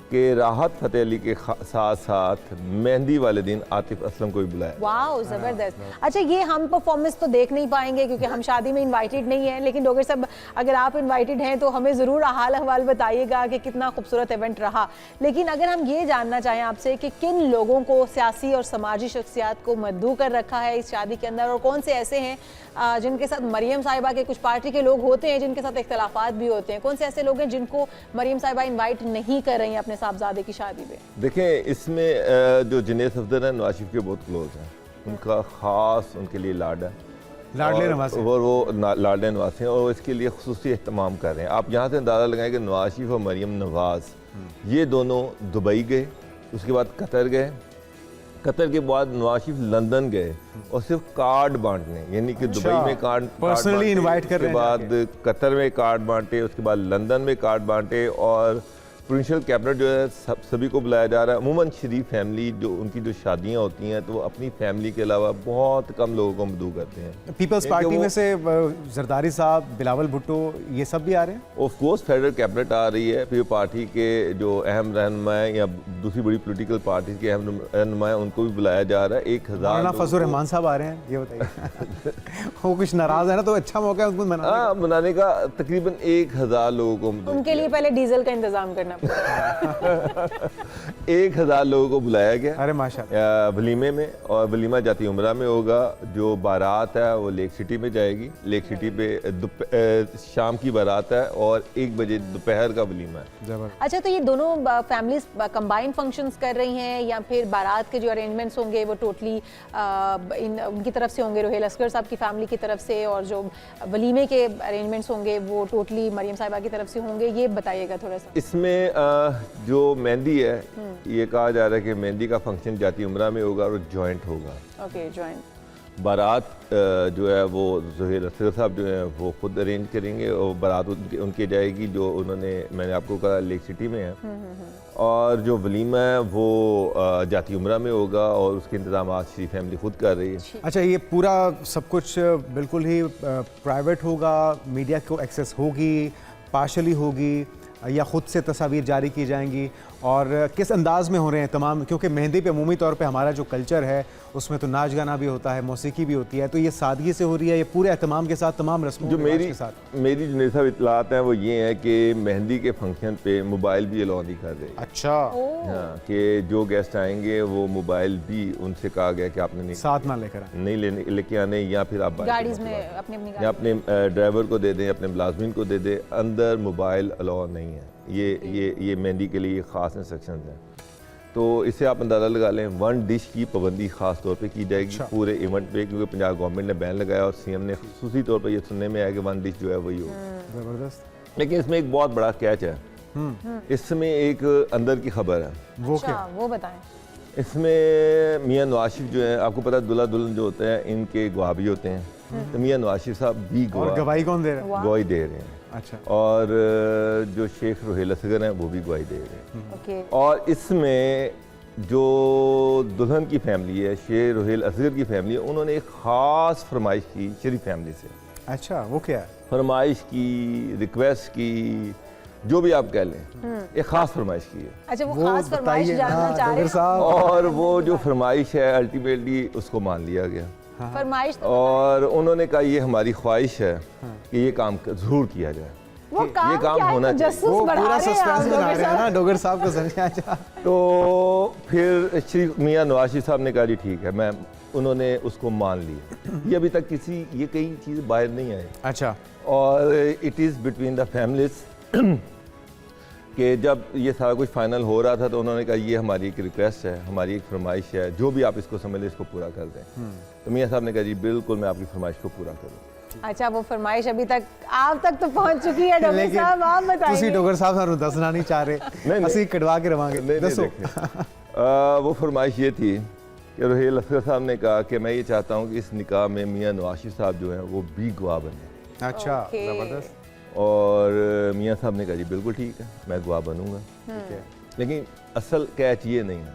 कि राहत फ़तेह अली के साथ साथ मेहंदी वाले दिन आतिफ असलम को भी बुलाया। वाह ज़बरदस्त। अच्छा, ये हम परफॉर्मेंस तो देख नहीं पाएंगे क्योंकि हम शादी में इनवाइटेड नहीं है, लेकिन डोगर साहब अगर आप इनवाइटेड हैं तो हमें ज़रूर हाल अहवाल बताइएगा कि कितना खूबसूरत इवेंट रहा। लेकिन अगर हम ये जानना चाहें आपसे कि किन लोगों को, सियासी और समाजी शख्सियात को मद्दू कर रखा है इस शादी के अंदर, और कौन से ऐसे हैं जिनके साथ मरीम साहिबा के, कुछ पार्टी के लोग होते हैं जिनके साथ इख्तलाफात भी होते हैं, कौन से ऐसे लोग हैं जिनको मरीम साहिबा इन्वाइट नहीं कर रही हैं अपने साहबजादे की शादी में? देखें, इसमें जो जुनैद सफदर है नवाज शरीफ के बहुत क्लोज हैं, उनका ख़ास उनके लिए लाड है, लाडले नवाज वो लाडले नवाज हैं और इसके लिए खुसूसी एहतमाम कर रहे हैं। आप यहाँ से अंदाज़ा लगाएं कि नवाज शरीफ और मरीम नवाज ये दोनों दुबई गए, उसके बाद कतर गए, कतर के बाद नवाज शरीफ लंदन गए और सिर्फ कार्ड बांटने, यानी कि दुबई में कार्ड पर्सनली इनवाइट कर रहे हैं, बाद कतर में कार्ड बांटे, उसके बाद लंदन में कार्ड बांटे और प्रोविंशियल कैबिनेट जो है सभी को बुलाया जा रहा है। अमूमन शरीफ फैमिली जो उनकी जो शादियां होती हैं तो वो अपनी फैमिली के अलावा बहुत कम लोगों को मदऊ करते हैं। पीपल्स पार्टी में से जरदारी साहब, बिलावल भुट्टो, ये सब भी आ रहे हैं। ऑफ कोर्स फेडरल कैबिनेट आ रही है, फिर पार्टी के जो अहम रहनुमा या दूसरी बड़ी पॉलिटिकल पार्टी के अहम रहनुमा उनको भी बुलाया जा रहा है। 1000 फजल रहमान साहब आ रहे हैं, ये बताइए। वो कुछ नाराज है ना, तो अच्छा मौका है उनको मनाने का। तकरीबन 1000 लोगों को, उनके लिए पहले डीजल का इंतजाम करना 1000 लोगों को बुलाया गया। अरे माशाल्लाह। वलीमे में, और वलीमा जाती उम्रा में होगा। जो बारात है वो लेक सिटी में जाएगी, लेक सिटी पे शाम की बारात है और 1 बजे दोपहर का वलीमा है। अच्छा, तो ये दोनों फैमिलीज कंबाइंड फंक्शंस कर रही हैं या फिर बारात के जो अरेंजमेंट्स होंगे वो टोटली उनकी तरफ से होंगे, रुहेल असगर साहब की फैमिली की तरफ से, और जो वलीमे के अरेंजमेंट्स होंगे वो टोटली मरीम साहिबा की तरफ से होंगे, ये बताइएगा थोड़ा सा। इसमें जो मेहंदी है, ये कहा जा रहा है कि मेहंदी का फंक्शन जाती उम्रा में होगा और जॉइंट होगा। Okay, joint. बारात जो है वो रुहेल असगर साहब जो है वो खुद अरेंज करेंगे और बारात उनके जाएगी, जो उन्होंने, मैंने आपको कहा, लेक सिटी में है। और जो वलीमा है वो जाती उम्रा में होगा और उसके इंतजाम शरीफ फैमिली खुद कर रही है। अच्छा, ये पूरा सब कुछ बिल्कुल ही प्राइवेट होगा, मीडिया को एक्सेस होगी, पार्शली होगी, या ख़ुद से तस्वीर जारी की जाएंगी, और किस अंदाज में हो रहे हैं तमाम, क्योंकि मेहंदी पे अमूमी तौर पे हमारा जो कल्चर है उसमें तो नाच गाना भी होता है, मौसीकी भी होती है, तो ये सादगी से हो रही है, ये पूरे एहतमाम के साथ, तमाम रस्मों जो के साथ? मेरी जो निसाब इतलात हैं वो ये हैं कि मेहंदी के फंक्शन पे मोबाइल भी अलाउ नहीं कर रहे। अच्छा। हाँ, कि जो गेस्ट आएंगे वो मोबाइल भी उनसे कहा गया कि आपने नहीं साथ ना लेकर नहीं लेके आने, या फिर आप गाड़ीज में अपनी या अपने ड्राइवर को दे दें, अपने मुलाजमिन को दे दें, अंदर मोबाइल अलाउ नहीं है। ये मेहंदी के लिए ख़ास इंस्ट्रक्शन हैं। तो इससे आप अंदाज़ा लगा लें 1 डिश की पाबंदी ख़ास तौर पे की जाएगी पूरे इवेंट पे, क्योंकि पंजाब गवर्नमेंट ने बैन लगाया और सीएम ने खुसूसी तौर पर ये सुनने में आया कि 1 डिश जो है वही हो। ज़बरदस्त। लेकिन इसमें एक बहुत बड़ा कैच है, इसमें एक अंदर की खबर है। वो क्या? वो बताएं। इसमें मियाँ नवाज शरीफ जो है, आपको पता है दूल्हा दुल्हन जो होते हैं इनके गवाह भी होते हैं, तो मियाँ नवाज शरीफ साहब भी गवाही कौन दे रहे हैं? गवाही दे रहे हैं। अच्छा। और जो शेख रोहेल असगर हैं वो भी गवाही दे रहे हैं। ओके। और इसमें जो दुल्हन की फैमिली है, शेख रोहेल असगर की फैमिली है, उन्होंने एक ख़ास फरमाइश की शरीफ फैमिली से। अच्छा, वो क्या है? फरमाइश की, रिक्वेस्ट की, जो भी आप कह लें, एक ख़ास फरमाइश की है। अच्छा, वो खास फरमाइश जानना चाह रहे हैं। और वो जो फरमाइश है अल्टीमेटली उसको मान लिया गया। फरमाइश और उन्होंने कहा ये हमारी ख्वाहिश है कि ये काम ज़रूर किया जाए, वो काम ये काम होना चाहिए। वो पूरा सस्पेंस बना रहे हैं ना डोगर साहब को समझा जा। तो फिर श्री मियाँ नवाज शरीफ साहब ने कहा जी ठीक है, मैं उन्होंने उसको मान लिया। ये अभी तक ये कई चीज़ बाहर नहीं आई। अच्छा। और it is between the families कि जब ये सारा कुछ फाइनल हो रहा था तो उन्होंने कहा ये हमारी एक रिक्वेस्ट है, हमारी एक फरमाइश है, जो भी आप इसको समझ लें इसको पूरा कर दें। तो मियाँ साहब ने कहा जी बिल्कुल मैं आपकी फरमाइश को पूरा करूँ। अच्छा, वो फरमाइश अभी तक आप तक तो पहुंच चुकी है डॉक्टर साहब, आप बताइए। ਤੁਸੀਂ ਡੋਗਰ ਸਾਹਿਬ ਸਾਨੂੰ ਦੱਸਣਾ ਨਹੀਂ ਚਾਹ ਰਹੇ, ਅਸੀਂ ਕਢਵਾ ਕੇ ਰਵਾਂਗੇ, ਦੱਸੋ। वो फरमाइश ये थी कि रोहेल असगर साहब ने कहा कि मैं ये चाहता हूँ कि इस निकाह में मियाँ नवाज शरीफ साहब जो हैं वो भी गवाह बने। अच्छा, ज़बरदस्त। और मियाँ साहब ने कहा जी बिल्कुल ठीक है, मैं गवाह बनूंगा। ठीक है, लेकिन असल कैच ये नहीं है।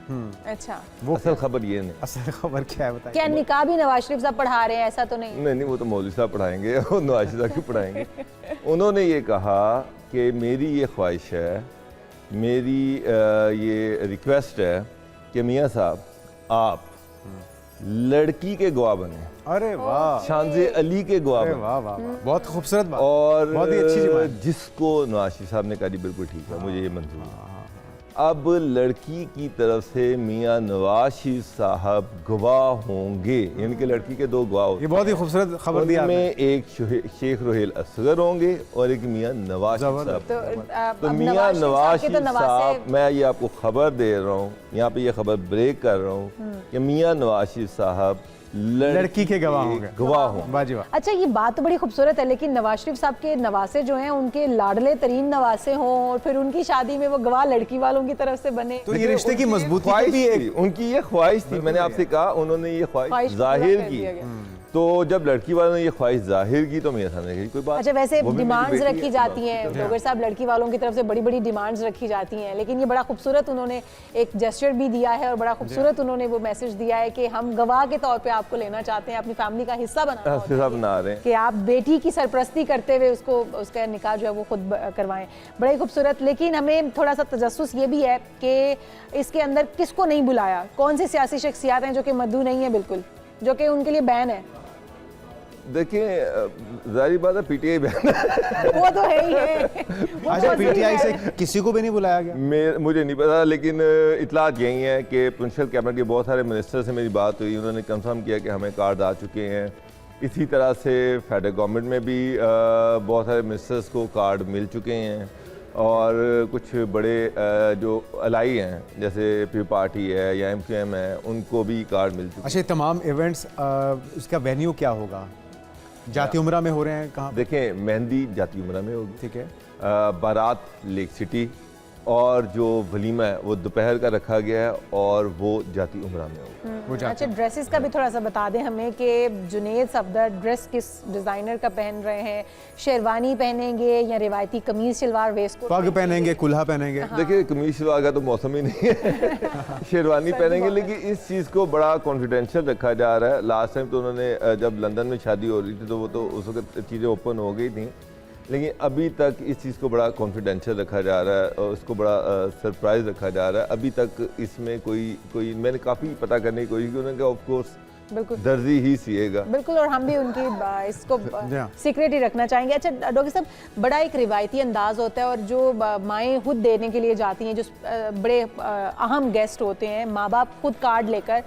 अच्छा, वो असल खबर ये नहीं। असल खबर क्या है बताइए? क्या निकाह भी नवाज शरीफ साहब पढ़ा रहे हैं? ऐसा तो नहीं। नहीं, वो तो मौलवी साहब पढ़ाएंगे और नवाज शरीफ साहब क्यों पढ़ाएंगे। उन्होंने ये कहा कि मेरी ये ख्वाहिश है, मेरी ये रिक्वेस्ट है कि मियाँ साहब आप लड़की के गवाह बने। अरे वाह। शानज़े अली के गवाह बने। वाह वाह, बहुत खूबसूरत बात और बहुत ही अच्छी बात। जिसको नवाज शरीफ साहब ने कहा जी बिल्कुल ठीक है, मुझे ये मंजूर है। अब लड़की की तरफ से मियाँ नवाज शरीफ साहब गवाह होंगे, यानी कि लड़की के 2 गवाह होंगे। ये बहुत ही खूबसूरत खबर दी आपने। में एक शेख रोहेल असगर होंगे और एक मियाँ नवाज शरीफ साहब। तो मियाँ नवाज शरीफ साहब, मैं ये आपको खबर दे रहा हूँ, यहाँ पे ये खबर ब्रेक कर रहा हूँ कि मियाँ नवाज शरीफ साहब लड़की के गवाह होंगे। गवाह होंगे। अच्छा, ये बात तो बड़ी खूबसूरत है, लेकिन नवाज शरीफ साहब के नवासे जो हैं उनके लाडले तरीन नवासे हों और फिर उनकी शादी में वो गवाह लड़की वालों की तरफ से बने, तो ये रिश्ते की मजबूती भी है। उनकी ये ख्वाहिश थी, मैंने आपसे कहा, उन्होंने ये ख्वाहिश जाहिर की। तो जब लड़की वालों ने ये ख्वाहिश जाहिर की तो मेरे सामने कोई बात। अच्छा, वैसे डिमांड्स रखी जाती हैं डोगर साहब, लड़की वालों की तरफ से बड़ी बड़ी डिमांड्स रखी जाती हैं, लेकिन ये बड़ा खूबसूरत उन्होंने एक जेस्चर भी दिया है और बड़ा खूबसूरत उन्होंने वो मैसेज दिया है कि हम गवाह के तौर पे आपको लेना चाहते हैं, अपनी फैमिली का हिस्सा बना रहे हैं कि आप बेटी की सरपरस्ती करते हुए उसका निकाह जो है वो खुद करवाएं। बड़ा ही खूबसूरत। लेकिन हमें थोड़ा सा तजस्सुस ये भी है कि इसके अंदर किसको नहीं बुलाया, कौन से सियासी शख्सियात हैं जो कि मद्दू नहीं है बिल्कुल, जो कि उनके लिए बैन है। देखिए जाहिर बात है पीटीआई बैन वो तो है ही है। अच्छा, पीटीआई से किसी को भी नहीं बुलाया गया? मुझे नहीं पता, लेकिन इतलात यही है कि प्रोविंशियल कैबिनेट के बहुत सारे मिनिस्टर से मेरी बात हुई, उन्होंने कंफर्म किया कि हमें कार्ड आ चुके हैं। इसी तरह से फेडरल गवर्नमेंट में भी बहुत सारे मिनिस्टर्स को कार्ड मिल चुके हैं और कुछ बड़े जो अलाई हैं जैसे पी पार्टी है या MQM है उनको भी कार्ड मिल चुके हैं। अच्छा, तमाम इवेंट्स इसका वेन्यू क्या होगा? जाती उमरा में हो रहे हैं? कहाँ? देखें, मेहंदी जाती उमरा में होगी, ठीक है। बारात लेक सिटी और जो वलीमा है वो दोपहर का रखा गया है और वो जाती उमरा में होगा। अच्छा, ड्रेसेस का भी थोड़ा सा बता दें हमें कि जुनेद सफदर ड्रेस किस डिज़ाइनर का पहन रहे हैं? शेरवानी पहनेंगे या रिवायती कमीज शलवार वेस्ट पग पहनेंगे, कुल्हा पहनेंगे? देखिए, कमीज शलवार का तो मौसम ही नहीं है शेरवानी पहनेंगे, लेकिन इस चीज़ को बड़ा कॉन्फिडेंशियल रखा जा रहा है। लास्ट टाइम तो उन्होंने जब लंदन में शादी हो रही थी तो वो तो उस वक्त चीज़ें ओपन हो गई थी, लेकिन अभी तक इस चीज़ को बड़ा कॉन्फिडेंशियल रखा जा रहा है और उसको बड़ा सरप्राइज रखा जा रहा है। अभी तक इसमें कोई मैंने काफ़ी पता करने की कोशिश की, उन्होंने कहा ऑफ कोर्स बिल्कुल दर्जी ही सिएगा। बिल्कुल, और हम भी उनकी इसको सीक्रेट ही रखना चाहेंगे। अच्छा डॉक्टर साहब, बड़ा एक रिवायती अंदाज होता है और जो माएँ खुद देने के लिए जाती हैं, जो बड़े अहम गेस्ट होते हैं, माँ बाप खुद कार्ड लेकर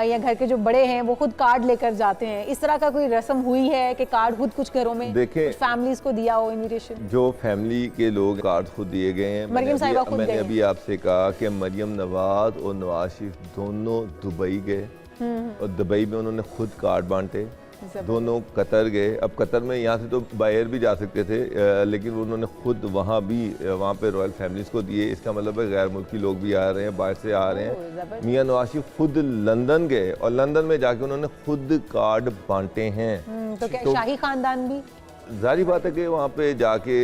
या घर के जो बड़े हैं वो खुद कार्ड लेकर जाते हैं, इस तरह का कोई रस्म हुई है कि कार्ड खुद कुछ घरों में देखें फैमिलीज को दिया हो इन्विटेशन? जो फैमिली के लोग कार्ड खुद दिए गए हैं, मैंने अभी आपसे कहा कि मरियम नवाज और नवाज शरीफ दोनों दुबई गए और दुबई में उन्होंने खुद कार्ड बांटे। दोनों कतर गए। अब कतर में यहाँ से तो बाहर भी जा सकते थे, लेकिन उन्होंने खुद वहाँ पे रॉयल फैमिलीज को दिए। इसका मतलब है गैर मुल्की लोग भी आ रहे हैं, बाहर से आ रहे हैं। मियां नवाज शरीफ खुद लंदन गए और लंदन में जाके उन्होंने खुद कार्ड बांटे हैं। तो क्या शाही खानदान भी? जारी बात है कि वहाँ पे जाके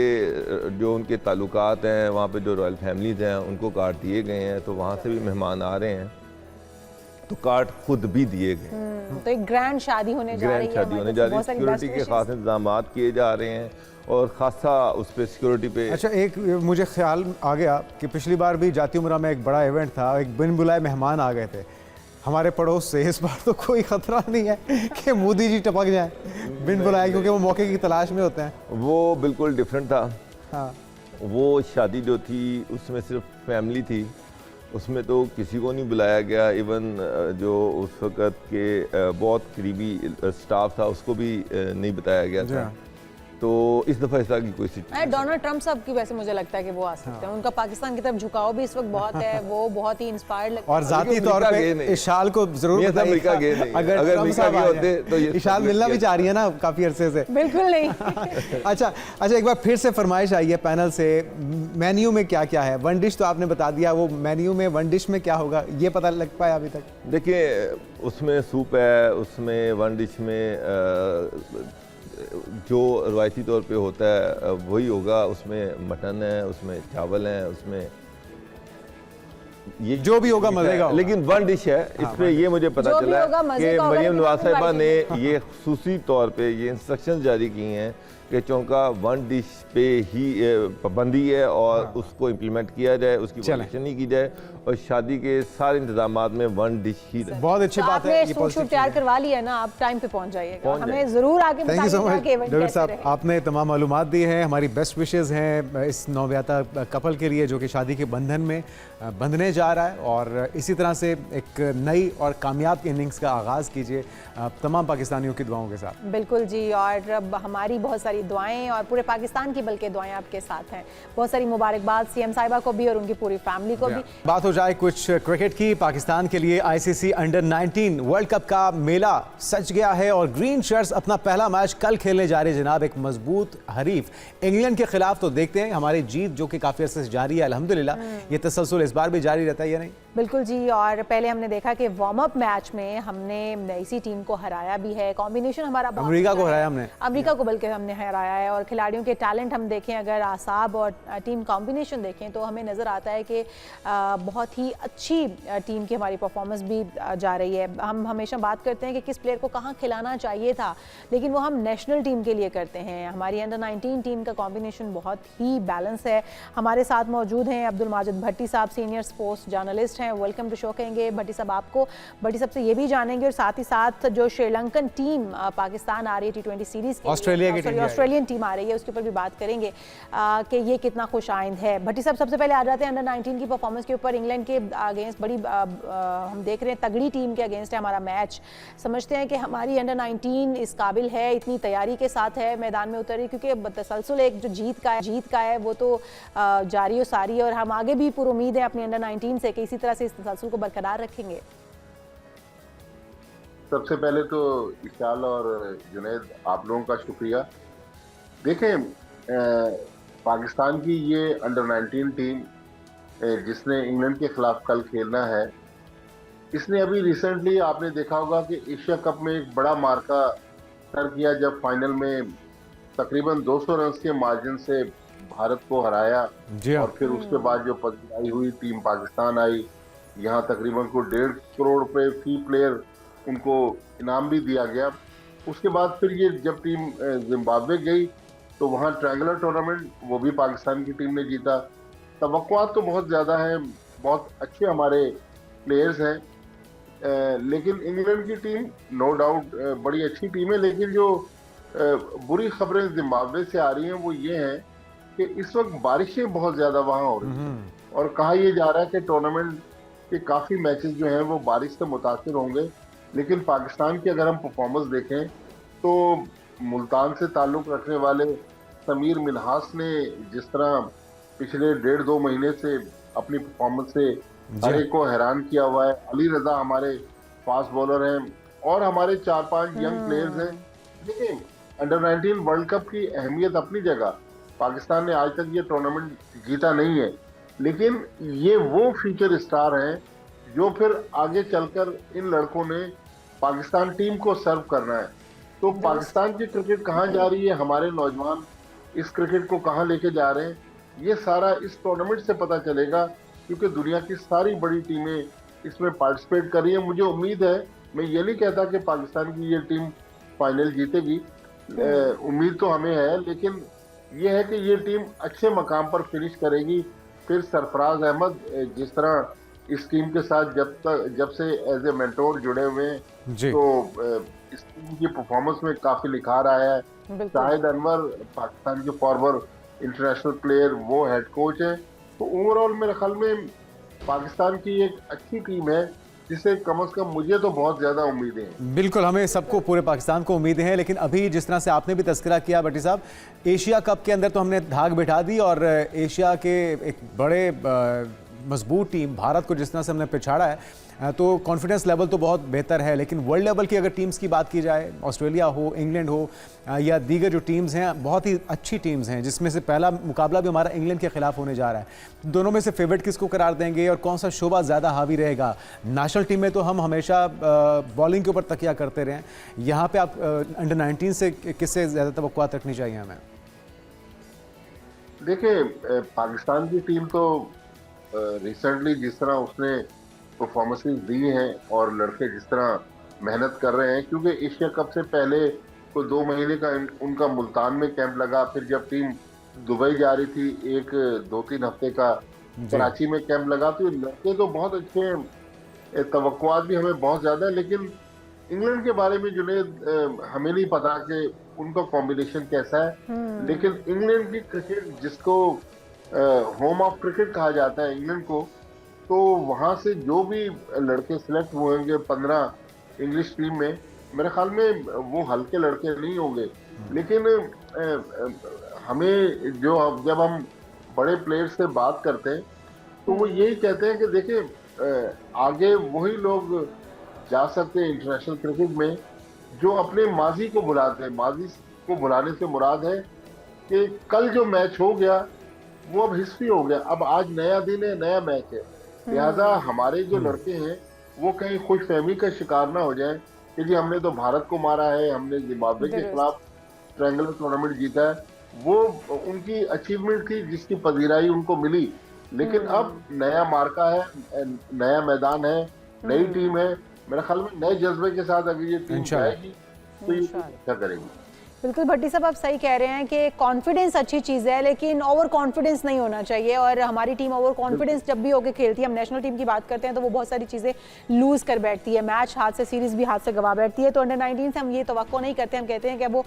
जो उनके ताल्लुकात हैं, वहाँ पे जो रॉयल फैमिलीज हैं उनको कार्ड दिए गए हैं, तो वहाँ से भी मेहमान आ रहे हैं तो कार्ड खुद भी दिए गए। तो एक ग्रैंड शादी होने जा रही है, सिक्योरिटी के खास इंतजाम किए जा रहे हैं और खासा उस पर सिक्योरिटी पे। अच्छा, एक मुझे ख्याल आ गया कि पिछली बार भी जाती उम्रा में एक बड़ा इवेंट था, एक बिन बुलाए मेहमान आ गए थे हमारे पड़ोस से। इस बार तो कोई खतरा नहीं है कि मोदी जी टपक जाए बिन बुलाए, क्योंकि वो मौके की तलाश में होते हैं। वो बिल्कुल डिफरेंट था। हाँ, वो शादी जो थी उसमें सिर्फ फैमिली थी, उसमें तो किसी को नहीं बुलाया गया। इवन जो उस वक़्त के बहुत करीबी स्टाफ था उसको भी नहीं बताया गया था। तो इस दफ़ा इस तरह की कोई सिचुएशन। डोनाल्ड ट्रंप साहब की वैसे मुझे लगता है कि वो आ सकते हैं। उनका पाकिस्तान की तरफ झुकाव भी इस वक्त बहुत है, वो बहुत ही इंस्पायर्ड लगता है। और ज़ाती तौर पे इशाल को जरूर अमेरिका गए नहीं, अगर अमेरिका गए होते तो ये इशाल मिलना भी चाह रही है ना काफ़ी अरसे से। बिल्कुल नहीं। अच्छा, एक बार फिर से फरमाइश आई है पैनल से, मेन्यू में क्या क्या है? वन डिश तो आपने बता दिया, वो मेन्यू में वन डिश में क्या होगा ये पता लग पाया अभी तक? देखिए, उसमें सूप है, उसमें वन डिश में जो रवायती तौर पे होता है वही होगा। उसमें मटन है, उसमें चावल है, उसमें ये जो भी होगा मजे का। लेकिन वन डिश है, इसमें ये मुझे पता चला कि मरियम नवाज साहिबा ने ये खुसूसी तौर पे ये इंस्ट्रक्शन जारी की हैं कि चौंका वन डिश पे ही पाबंदी है और उसको इम्प्लीमेंट किया जाए, उसकी प्रोडक्शन नहीं की जाए और शादी के सारे इंतजामात में वन डिश ही रहे। बहुत अच्छी बात है। ये सूट तैयार करवा लिया ना, आप टाइम पे पहुंच जाइएगा, हमें जरूर आके बताइएगा। Thank you so much doctor साहब, आपने तमाम मालूमात दी हैं। हमारी बेस्ट विशेज़ हैं इस नववियाता कपल के लिए जो कि शादी के बंधन में बंधने जा रहा है, और इसी तरह से एक नई और कामयाब इनिंग्स का आगाज़ कीजिए तमाम पाकिस्तानियों की दुआओं के साथ। बिल्कुल जी, और हमारी बहुत सारी दुआएं और पूरे पाकिस्तान की बल्कि दुआएं आपके साथ हैं। बहुत सारी मुबारकबाद सीएम साहिबा को भी और उनकी पूरी फैमिली को भी। बात हो जाए कुछ क्रिकेट की। पाकिस्तान के लिए आईसीसी अंडर 19 वर्ल्ड कप का मेला सज गया है और ग्रीन शर्ट्स अपना पहला मैच कल खेलने जा रहे हैं जनाब, एक मजबूत हरीफ इंग्लैंड के खिलाफ। तो देखते हैं हमारी जीत जो कि काफी अर्से से जारी है अल्हम्दुलिल्लाह, ये तसलसल इस बार भी जारी रहता है या नहीं। बिल्कुल जी, और पहले हमने देखा कि वार्म अप मैच में हमने इसी टीम को हराया भी है। कॉम्बिनेशन हमारा अमेरिका को हराया हमने, अमेरिका को बल्कि हमने हराया है। और खिलाड़ियों के टैलेंट हम देखें, अगर आसाब और टीम कॉम्बिनेशन देखें तो हमें नज़र आता है कि बहुत ही अच्छी टीम की हमारी परफॉर्मेंस भी जा रही है। हम हमेशा बात करते हैं कि किस प्लेयर को कहाँ खिलाना चाहिए था, लेकिन वो हम नेशनल टीम के लिए करते हैं। हमारी अंडर 19 टीम का कॉम्बिनेशन बहुत ही बैलेंस है। हमारे साथ मौजूद हैं अब्दुल माजिद भट्टी साहब, सीनियर स्पोर्ट्स जर्नलिस्ट हैं। वेलकम टू शो कहेंगे भट्टी साहब आपको। भट्टी साहब से ये भी जानेंगे और साथ ही साथ जो श्रीलंकन टीम पाकिस्तान आ रही है T20 सीरीज, ऑस्ट्रेलियन टीम आ रही है, उसके ऊपर भी बात करेंगे कि ये कितना खुश आइंद है। भट्टी साहब सबसे पहले आ जाते हैं अंडर 19 की परफॉर्मेंस के ऊपर। इंग्लैंड के अगेंस्ट बड़ी हम देख रहे हैं तगड़ी टीम के अगेंस्ट है हमारा मैच। समझते हैं कि हमारी अंडर 19 इस काबिल है, इतनी तैयारी के साथ है मैदान में उतरी, क्योंकि तसलसल एक जो जीत का है वो तो जारी और सारी है, और हम आगे भी पूरी उम्मीद है अपनी अंडर 19 से कि इसी तरह से इस तसलसल को बरकरार रखेंगे। सबसे पहले तो इशाल और जुनैद आप लोगों का शुक्रिया। देखें, पाकिस्तान की ये अंडर 19 टीम जिसने इंग्लैंड के खिलाफ कल खेलना है, इसने अभी रिसेंटली आपने देखा होगा कि एशिया कप में एक बड़ा मार्का सर किया जब फाइनल में तकरीबन 200 रन के मार्जिन से भारत को हराया। और फिर उसके बाद जो पगड़ाई हुई, टीम पाकिस्तान आई, यहाँ तकरीबन को 1.5 करोड़ रुपए फी प्लेयर उनको इनाम भी दिया गया। उसके बाद फिर ये जब टीम जिम्बाब्वे गई तो वहाँ ट्रायंगुलर टूर्नामेंट वो भी पाकिस्तान की टीम ने जीता। तवक्कुआत तो बहुत ज़्यादा है, बहुत अच्छे हमारे प्लेयर्स हैं, लेकिन इंग्लैंड की टीम नो डाउट बड़ी अच्छी टीम है। लेकिन जो बुरी खबरें जिम्बाब्वे से आ रही हैं वो ये हैं कि इस वक्त बारिशें बहुत ज़्यादा वहाँ हो रही हैं, और कहा यह जा रहा है कि टूर्नामेंट के काफ़ी मैचेस जो हैं वो बारिश से मुतासिर होंगे। लेकिन पाकिस्तान की अगर हम परफॉर्मेंस देखें तो मुल्तान से ताल्लुक़ रखने वाले समीर मिन्हास ने जिस तरह पिछले 1.5-2 महीने से अपनी परफॉर्मेंस से हर एक को हैरान किया हुआ है। अली रजा हमारे फास्ट बॉलर हैं और हमारे 4-5 यंग प्लेयर्स हैं। देखिए, अंडर 19 वर्ल्ड कप की अहमियत अपनी जगह, पाकिस्तान ने आज तक ये टूर्नामेंट जीता नहीं है, लेकिन ये वो फ्यूचर स्टार हैं जो फिर आगे चलकर इन लड़कों ने पाकिस्तान टीम को सर्व करना है। तो पाकिस्तान की क्रिकेट कहाँ जा रही है, हमारे नौजवान इस क्रिकेट को कहाँ लेके जा रहे हैं, ये सारा इस टूर्नामेंट से पता चलेगा, क्योंकि दुनिया की सारी बड़ी टीमें इसमें पार्टिसिपेट कर रही हैं। मुझे उम्मीद है, मैं ये नहीं कहता कि पाकिस्तान की ये टीम फाइनल जीतेगी, उम्मीद तो हमें है, लेकिन ये है कि ये टीम अच्छे मकाम पर फिनिश करेगी। फिर सरफराज अहमद जिस तरह इस टीम के साथ जब से एज ए मेंटोर जुड़े हुए हैं, तो इस टीम की परफॉर्मेंस में काफी निखार आया है। शाहिद अनवर पाकिस्तान के फॉरवर्ड इंटरनेशनल प्लेयर, वो हेड कोच है। तो ओवरऑल मेरे ख्याल में पाकिस्तान की एक अच्छी टीम है जिसे कम से कम मुझे तो बहुत ज़्यादा उम्मीदें हैं। बिल्कुल, हमें सबको, पूरे पाकिस्तान को उम्मीदें हैं। लेकिन अभी जिस तरह से आपने भी तस्करा किया भट्टी साहब, एशिया कप के अंदर तो हमने धाक बिठा दी, और एशिया के एक बड़े मजबूत टीम भारत को जिस तरह से हमने पिछाड़ा है, तो कॉन्फिडेंस लेवल तो बहुत बेहतर है। लेकिन वर्ल्ड लेवल की अगर टीम्स की बात की जाए, ऑस्ट्रेलिया हो, इंग्लैंड हो, या दीगर जो टीम्स हैं, बहुत ही अच्छी टीम्स हैं, जिसमें से पहला मुकाबला भी हमारा इंग्लैंड के खिलाफ होने जा रहा है। दोनों में से फेवरेट किसको करार देंगे और कौन सा शोबा ज़्यादा हावी रहेगा? नेशनल टीम में तो हम हमेशा बॉलिंग के ऊपर तकिया करते रहे हैं, यहाँ पे आप अंडर 19 से किससे ज़्यादा तवक्कुआत रखनी चाहिए हमें? देखिए, पाकिस्तान की टीम तो रिसेंटली जिस तरह उसने परफॉर्मेंसेस दी हैं और लड़के जिस तरह मेहनत कर रहे हैं, क्योंकि एशिया कप से पहले तो 2 महीने का उनका मुल्तान में कैंप लगा, फिर जब टीम दुबई जा रही थी 1-2-3 हफ्ते का कराची में कैंप लगा, तो लड़के तो बहुत अच्छे हैं, तवक्कुआत भी हमें बहुत ज़्यादा है। लेकिन इंग्लैंड के बारे में जुनेद हमें नहीं पता कि उनका कॉम्बिनेशन कैसा है, लेकिन इंग्लैंड की क्रिकेट जिसको होम ऑफ क्रिकेट कहा जाता है इंग्लैंड को, तो वहाँ से जो भी लड़के सिलेक्ट हुए होंगे 15 इंग्लिश टीम में, मेरे ख्याल में वो हल्के लड़के नहीं होंगे। लेकिन हमें जो जब हम बड़े प्लेयर्स से बात करते हैं तो वो यही कहते हैं कि देखिए, आगे वही लोग जा सकते हैं इंटरनेशनल क्रिकेट में जो अपने माजी को भुलाते हैं। माजी को भुलाने से मुराद है कि कल जो मैच हो गया वो अब हिस्ट्री हो गया, अब आज नया दिन है, नया मैच है। लिहाजा हमारे जो लड़के हैं वो कहीं खुशफहमी का शिकार ना हो जाए कि जी हमने तो भारत को मारा है, हमने जिम्बाब्वे के खिलाफ ट्रायंगुलर टूर्नामेंट जीता है। वो उनकी अचीवमेंट थी जिसकी पजीराई उनको मिली, लेकिन अब नया मार्का है, नया मैदान है, नई टीम है। मेरे ख्याल में नए जज्बे के साथ अगर ये टीम जाएगी तो ये अच्छा करेगी। बिल्कुल भट्टी साहब, आप सही कह रहे हैं कि कॉन्फिडेंस अच्छी चीज़ है, लेकिन ओवर कॉन्फिडेंस नहीं होना चाहिए। और हमारी टीम ओवर कॉन्फिडेंस जब भी होकर खेलती है, हम नेशनल टीम की बात करते हैं, तो वो बहुत सारी चीज़ें लूज़ कर बैठती है, मैच हाथ से, सीरीज़ भी हाथ से गवा बैठती है। तो अंडर 19 से हम ये तवक्को नहीं करते, हम कहते हैं कि वो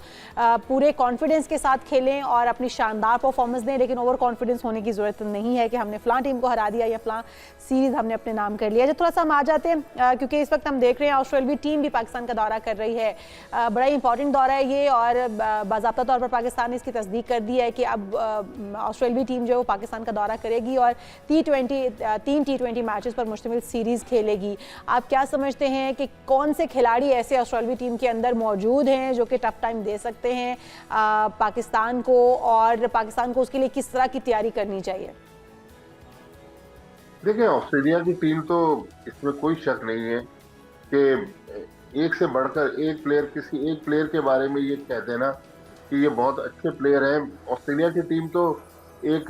पूरे कॉन्फिडेंस के साथ खेलें और अपनी शानदार परफॉर्मेंस दें, लेकिन ओवर कॉन्फिडेंस होने की ज़रूरत नहीं है कि हमने फ़लाँ टीम को हरा दिया या फ़लाँ सीरीज़ हमने अपने नाम कर लिया। जब थोड़ा सा हम आ जाते हैं, क्योंकि इस वक्त हम देख रहे हैं ऑस्ट्रेलियाई टीम भी पाकिस्तान का दौरा कर रही है, बड़ा इंपॉर्टेंट दौरा है ये, और बाज़ाब्ता तौर पर पाकिस्तान ने इसकी तस्दीक कर दी है कि अब ऑस्ट्रेलियाई टीम जो है वो पाकिस्तान का दौरा करेगी और तीन T20 मैचेस पर मुश्तमिल सीरीज़ खेलेगी। आप क्या समझते हैं कि कौन से खिलाड़ी ऐसे ऑस्ट्रेलियाई टीम के अंदर मौजूद हैं जो कि टफ टाइम दे सकते हैं पाकिस्तान को, और पाकिस्तान को उसके लिए किस तरह की तैयारी करनी चाहिए? देखिए, ऑस्ट्रेलिया की टीम तो इसमें कोई शक नहीं है कि एक से बढ़कर एक प्लेयर, किसी एक प्लेयर के बारे में ये कह देना कि ये बहुत अच्छे प्लेयर हैं। ऑस्ट्रेलिया की टीम तो एक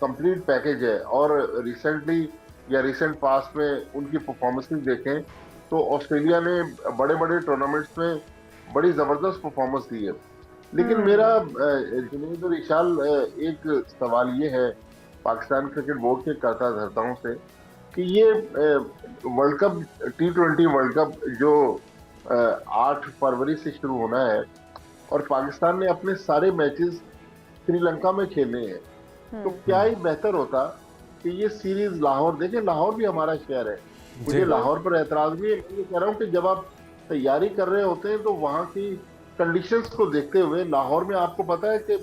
कंप्लीट पैकेज है, और रिसेंटली या रिसेंट पास्ट में उनकी परफॉर्मेंसेस देखें तो ऑस्ट्रेलिया ने बड़े बड़े टूर्नामेंट्स में बड़ी ज़बरदस्त परफॉर्मेंस दी है। लेकिन मेरा जुनैद और इशाल एक सवाल ये है पाकिस्तान क्रिकेट बोर्ड के कर्ता धर्ताओं से कि ये world cup T20 world cup जो 8 फरवरी से शुरू होना है और पाकिस्तान ने अपने सारे मैचेस श्रीलंका में खेलने हैं, तो क्या ही बेहतर होता कि ये सीरीज लाहौर, देखिए लाहौर भी हमारा शहर है, मुझे लाहौर पर एतराज भी है। मैं कह रहा हूँ कि जब आप तैयारी कर रहे होते हैं तो वहाँ की कंडीशंस को देखते हुए, लाहौर में आपको पता है कि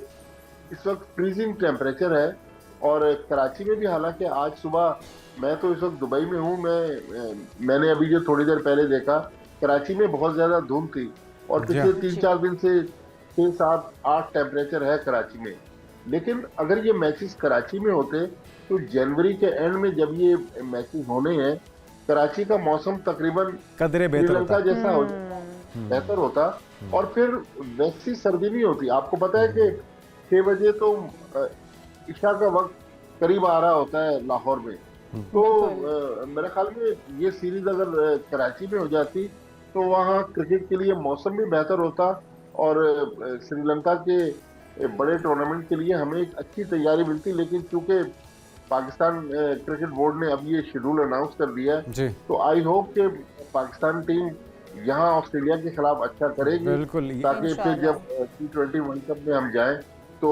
इस वक्त फ्रीजिंग टेम्परेचर है और कराची में भी, हालांकि आज सुबह मैं तो इस वक्त दुबई में हूँ, मैंने अभी जो थोड़ी देर पहले देखा कराची में बहुत ज़्यादा धुंध थी और पिछले 3-4 दिन से 6-7-8 टेम्परेचर है कराची में। लेकिन अगर ये मैचेस कराची में होते तो जनवरी के एंड में जब ये मैचेस होने हैं, कराची का मौसम तकरीबन श्रीलंका जैसा हो बेहतर होता और फिर वैसी सर्दी नहीं होती। आपको पता है कि 6 बजे तो इशा का वक्त करीब आ रहा होता है लाहौर में, तो मेरे ख्याल में ये सीरीज अगर कराची में हो जाती तो वहाँ क्रिकेट के लिए मौसम भी बेहतर होता और श्रीलंका के बड़े टूर्नामेंट के लिए हमें एक अच्छी तैयारी मिलती। लेकिन चूंकि पाकिस्तान क्रिकेट बोर्ड ने अब ये शेड्यूल अनाउंस कर दिया है, तो आई होप कि पाकिस्तान टीम यहाँ ऑस्ट्रेलिया के खिलाफ अच्छा करेगी, ताकि फिर जब T20 वर्ल्ड कप में हम जाएं तो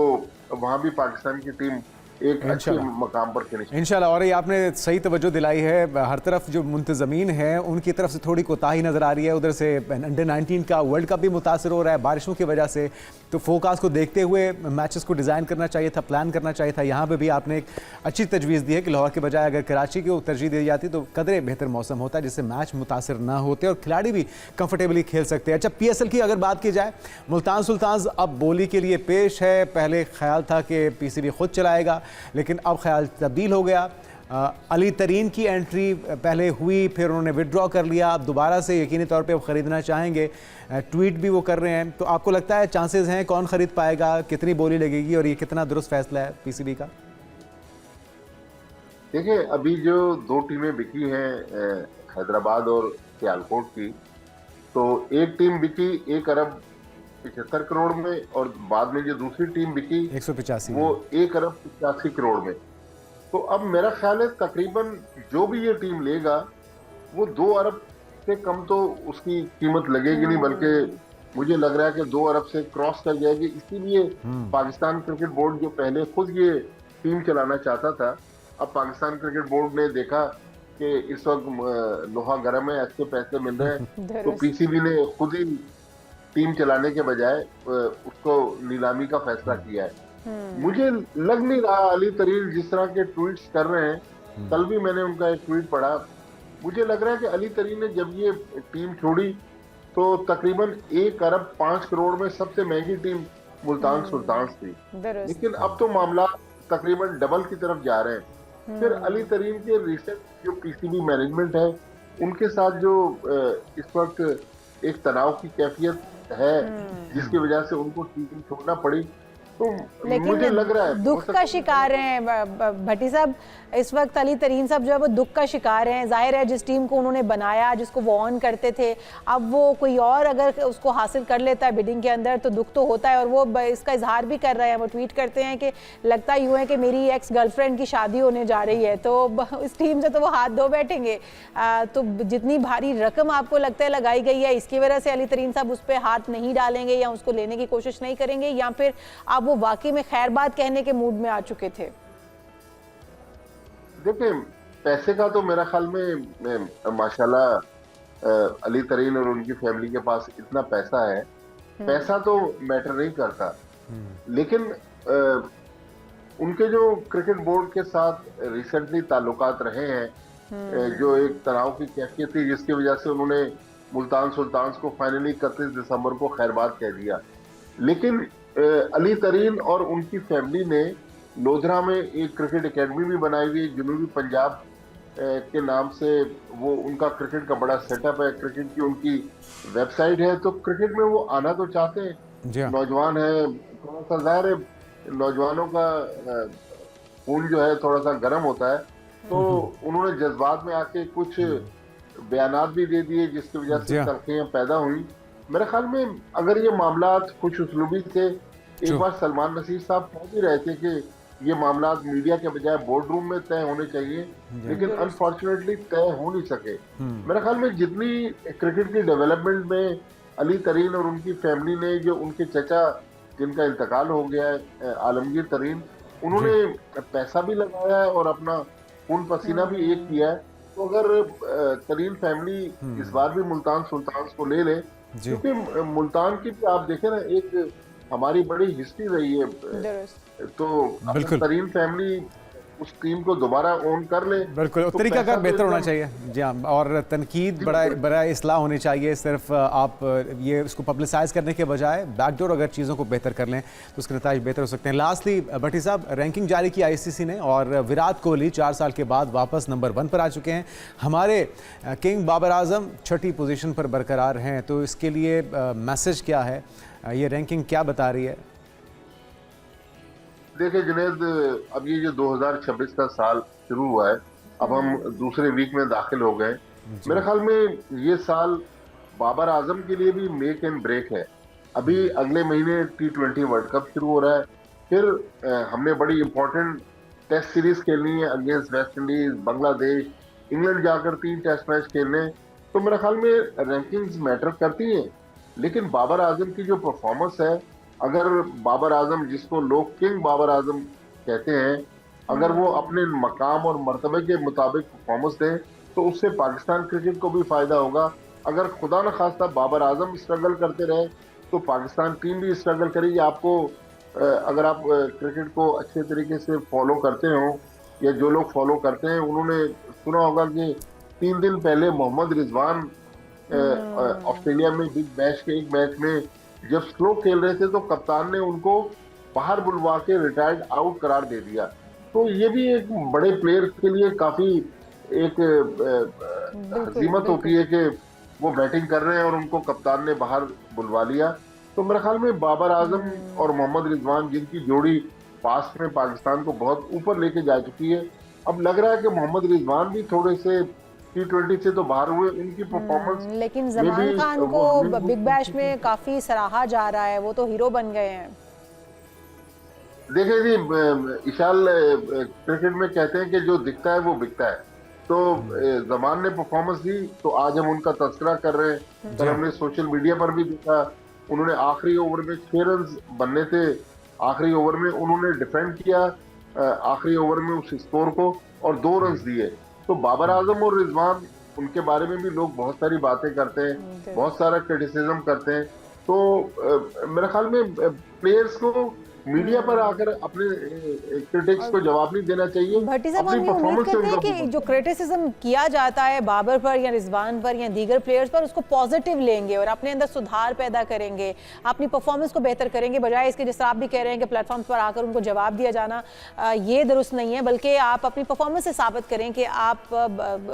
वहाँ भी पाकिस्तान की टीम एक अच्छे मकाम पर फिनिश इंशाल्लाह। और ये आपने सही तवज्जो दिलाई है, हर तरफ जो मुंतजमीन है उनकी तरफ से थोड़ी कोताही नज़र आ रही है। उधर से अंडर 19 का वर्ल्ड कप भी मुतासर हो रहा है बारिशों की वजह से, तो फोकास को देखते हुए मैचेस को डिज़ाइन करना चाहिए था, प्लान करना चाहिए था। यहाँ पे भी आपने एक अच्छी तजवीज़ दी है कि लाहौर के बजाय अगर कराची को तरजीह दी जाती तो कदरे बेहतर मौसम होता है, जिससे मैच मुतासर ना होते और खिलाड़ी भी कंफर्टेबली खेल सकते हैं। अच्छा, PSL की अगर बात की जाए, मुल्तान सुल्तान्स अब बोली के लिए पेश है। पहले ख्याल था कि PCB खुद चलाएगा, लेकिन अब ख्याल तब्दील हो गया। अली तरीन की एंट्री पहले हुई, फिर उन्होंने विड्रॉ कर लिया, अब दोबारा से यकीनी तौर पे वो ख़रीदना चाहेंगे, ट्वीट भी वो कर रहे हैं। तो आपको लगता है चांसेस हैं, कौन ख़रीद पाएगा, कितनी बोली लगेगी और ये कितना दुरुस्त फैसला है PCB का? देखिए, अभी जो 2 टीमें बिकी हैं हैदराबाद और सियालकोट की, तो एक टीम बिकी 1 अरब 75 करोड़ में और बाद में जो दूसरी टीम बिकी 185 वो 1 अरब 85 करोड़ में। तो अब मेरा ख्याल है तकरीबन जो भी ये टीम लेगा वो 2 अरब से कम तो उसकी कीमत लगेगी नहीं, बल्कि मुझे लग रहा है कि 2 अरब से क्रॉस कर जाएगी। इसीलिए पाकिस्तान क्रिकेट बोर्ड जो पहले खुद ये टीम चलाना चाहता था, अब पाकिस्तान क्रिकेट बोर्ड ने देखा कि इस वक्त लोहा गर्म है, अच्छे पैसे मिल रहे हैं, तो PCB ने खुद ही टीम चलाने के बजाय उसको नीलामी का फैसला किया है। मुझे लग नहीं रहा अली तरीन जिस तरह के ट्वीट्स कर रहे हैं, कल भी मैंने उनका एक ट्वीट पढ़ा, मुझे लग रहा है कि अली तरीन ने जब ये टीम छोड़ी तो तकरीबन 1 अरब 5 करोड़ में सबसे महंगी टीम मुल्तान सुल्तान्स थी, लेकिन अब तो मामला तकरीबन डबल की तरफ जा रहे हैं। फिर अली तरीन के रिसेंट जो PCB मैनेजमेंट है उनके साथ जो इस वक्त एक तनाव की कैफियत है जिसकी वजह से उनको टीम छोड़ना पड़ी, तो मुझे लग रहा है दुख का शिकार हैं भट्टी साहब इस वक्त। अली तरीन साहब जो है वो दुख का शिकार हैं। जाहिर है जिस टीम को उन्होंने बनाया, जिसको वो ऑन करते थे, अब वो कोई और अगर उसको हासिल कर लेता है बिडिंग के अंदर तो दुख तो होता है, और वो इसका इजहार भी कर रहे हैं। वो ट्वीट करते हैं कि लगता यूँ है कि मेरी एक्स गर्लफ्रेंड की शादी होने जा रही है, तो इस टीम से तो वो हाथ धो बैठेंगे। तो जितनी भारी रकम आपको लगता है लगाई गई है, इसकी वजह से अली तरीन साहब उस पर हाथ नहीं डालेंगे या उसको लेने की कोशिश नहीं करेंगे, या फिर आप वो वाकई में खैर बात कहने के मूड में आ चुके थे? देखिए, पैसे का तो मेरा ख्याल में माशाल्लाह अली तरीन और उनकी फैमिली के पास इतना पैसा है, पैसा तो मैटर नहीं करता, लेकिन उनके जो क्रिकेट बोर्ड के साथ रिसेंटली ताल्लुकात रहे हैं, जो एक तनाव की कैफियत थी जिसकी वजह से उन्होंने मुल्तान सुल्तान्स को फाइनली 31 दिसंबर को खैरबाद कह दिया। लेकिन अली तरीन और उनकी फैमिली ने लोधरा में एक क्रिकेट एकेडमी भी बनाई हुई, जनूबी पंजाब के नाम से वो उनका क्रिकेट का बड़ा सेटअप है, क्रिकेट की उनकी वेबसाइट है, तो क्रिकेट में वो आना तो चाहते हैं, नौजवान है, थोड़ा सा ज़ाहिर है नौजवानों का खून जो है थोड़ा सा गर्म होता है, तो उन्होंने जज्बात में आके कुछ बयानात भी दे दिए जिसकी वजह से तलखियाँ पैदा हुई। मेरे ख्याल में अगर ये मामला कुछ उसलूबी थे, एक बार सलमान नसीर साहब कह भी रहे थे कि ये मामला मीडिया के बजाय बोर्ड रूम में तय होने चाहिए, लेकिन अनफॉर्चुनेटली तय हो नहीं सके। मेरे ख्याल में जितनी क्रिकेट की डेवलपमेंट में अली तरीन और उनकी फैमिली ने, जो उनके चचा जिनका इंतकाल हो गया है आलमगीर तरीन, उन्होंने पैसा भी लगाया है और अपना खून पसीना भी एक किया है, तो अगर तरीन फैमिली इस बार भी मुल्तान सुल्तान्स को ले ले, क्योंकि मुल्तान की भी आप देखें ना, एक हमारी बड़ी हिस्ट्री रही है, तो तरीन फैमिली उस टीम को दोबारा ओन कर ले। बिल्कुल, तो तरीकाकार बेहतर होना चाहिए जी हाँ, और तनकीद बड़ा इस्लाह होनी चाहिए। सिर्फ आप ये इसको पब्लिसाइज करने के बजाय बैकडोर अगर चीज़ों को बेहतर कर लें तो उसके नतीजे बेहतर हो सकते हैं। लास्टली भट्टी साहब, रैंकिंग जारी की आईसीसी ने और विराट कोहली 4 साल के बाद वापस नंबर 1 पर आ चुके हैं। हमारे किंग बाबर आजम 6ठी पोजीशन पर बरकरार हैं, तो इसके लिए मैसेज क्या है, ये रैंकिंग क्या बता रही है? देखिए जुनैद, अब ये जो 2026 का साल शुरू हुआ है, अब हम दूसरे वीक में दाखिल हो गए। मेरे ख्याल में ये साल बाबर आजम के लिए भी मेक एंड ब्रेक है। अभी अगले महीने T20 वर्ल्ड कप शुरू हो रहा है, फिर हमने बड़ी इंपॉर्टेंट टेस्ट सीरीज खेलनी है against West Indies, Bangladesh, England जाकर 3 टेस्ट मैच खेलने। तो मेरे ख्याल में रैंकिंग्स मैटर करती हैं, लेकिन बाबर आजम की जो परफॉर्मेंस है, अगर बाबर आजम, जिसको लोग किंग बाबर आजम कहते हैं, अगर वो अपने मकाम और मर्तबे के मुताबिक परफॉर्मेंस दें तो उससे पाकिस्तान क्रिकेट को भी फायदा होगा। अगर खुदा न खास्ता बाबर आजम स्ट्रगल करते रहे तो पाकिस्तान टीम भी स्ट्रगल करेगी। आपको अगर आप क्रिकेट को अच्छे तरीके से फॉलो करते हो, या जो लोग फॉलो करते हैं उन्होंने सुना होगा कि 3 दिन पहले मोहम्मद रिजवान ऑस्ट्रेलिया में बिग बैश के एक मैच में जब स्लो खेल रहे थे तो कप्तान ने उनको बाहर बुलवा के रिटायर्ड आउट करार दे दिया। तो ये भी एक बड़े प्लेयर के लिए काफी एक हजीमत होती है कि वो बैटिंग कर रहे हैं और उनको कप्तान ने बाहर बुलवा लिया। तो मेरे ख्याल में बाबर आजम और मोहम्मद रिजवान, जिनकी जोड़ी पास्ट में पाकिस्तान को बहुत ऊपर लेके जा चुकी है, अब लग रहा है कि मोहम्मद रिजवान भी थोड़े से T20 से तो बाहर हुए, उनकी परफॉर्मेंस। लेकिन जमान खान को बिग बैश में काफी सराहा जा रहा है, वो तो हीरो बन गए हैं। देखिए जी, इशाल क्रिकेट में कहते हैं कि जो दिखता है वो बिकता है। तो जमान ने परफॉर्मेंस दी तो आज हम उनका तस्करा कर रहे हैं। कल हमने सोशल मीडिया पर भी देखा, उन्होंने आखिरी ओवर में 6 रन बनने थे, आखिरी ओवर में उन्होंने डिफेंड किया आखिरी ओवर में उस स्कोर को और 2 रन दिए। तो बाबर आजम और रिजवान, उनके बारे में भी लोग बहुत सारी बातें करते हैं, बहुत सारा क्रिटिसिज्म करते हैं। तो मेरे ख्याल में प्लेयर्स को मीडिया पर आकर अपने क्रिटिक्स को जवाब नहीं देना चाहिए। भट्टी साहब, हम ये उम्मीद करते हैं कि जो क्रिटिसिज्म किया जाता है बाबर पर या रिजवान पर या दीगर प्लेयर्स पर, उसको पॉजिटिव लेंगे और अपने अंदर सुधार पैदा करेंगे, अपनी परफॉर्मेंस को बेहतर करेंगे, बजाय इसके जिस आप भी कह रहे हैं कि प्लेटफॉर्म्स पर आकर उनको जवाब दिया जाना ये दुरुस्त नहीं है। बल्कि आप अपनी परफॉर्मेंस से साबित करें कि आप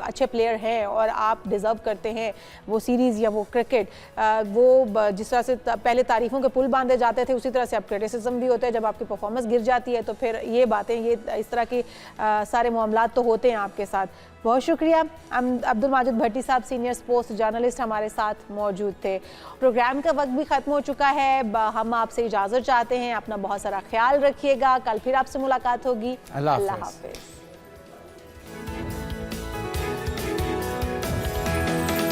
अच्छे प्लेयर हैं और आप डिज़र्व करते हैं वो सीरीज़ या वो क्रिकेट। वो जिस तरह से पहले तारीफों के पुल बांधे जाते थे, उसी तरह से अब क्रिटिसिज्म भी होता है। जब आपकी परफॉर्मेंस गिर जाती है तो फिर ये बातें, ये इस तरह के सारे मामलात तो होते हैं आपके साथ। बहुत शुक्रिया। अब्दुल माजिद भट्टी साहब, सीनियर स्पोर्ट्स जर्नलिस्ट, हमारे साथ मौजूद थे। प्रोग्राम का वक्त भी ख़त्म हो चुका है, हम आपसे इजाज़त चाहते हैं। अपना बहुत सारा ख्याल रखिएगा, कल फिर आपसे मुलाकात होगी। अल्लाह हाफ़िज़।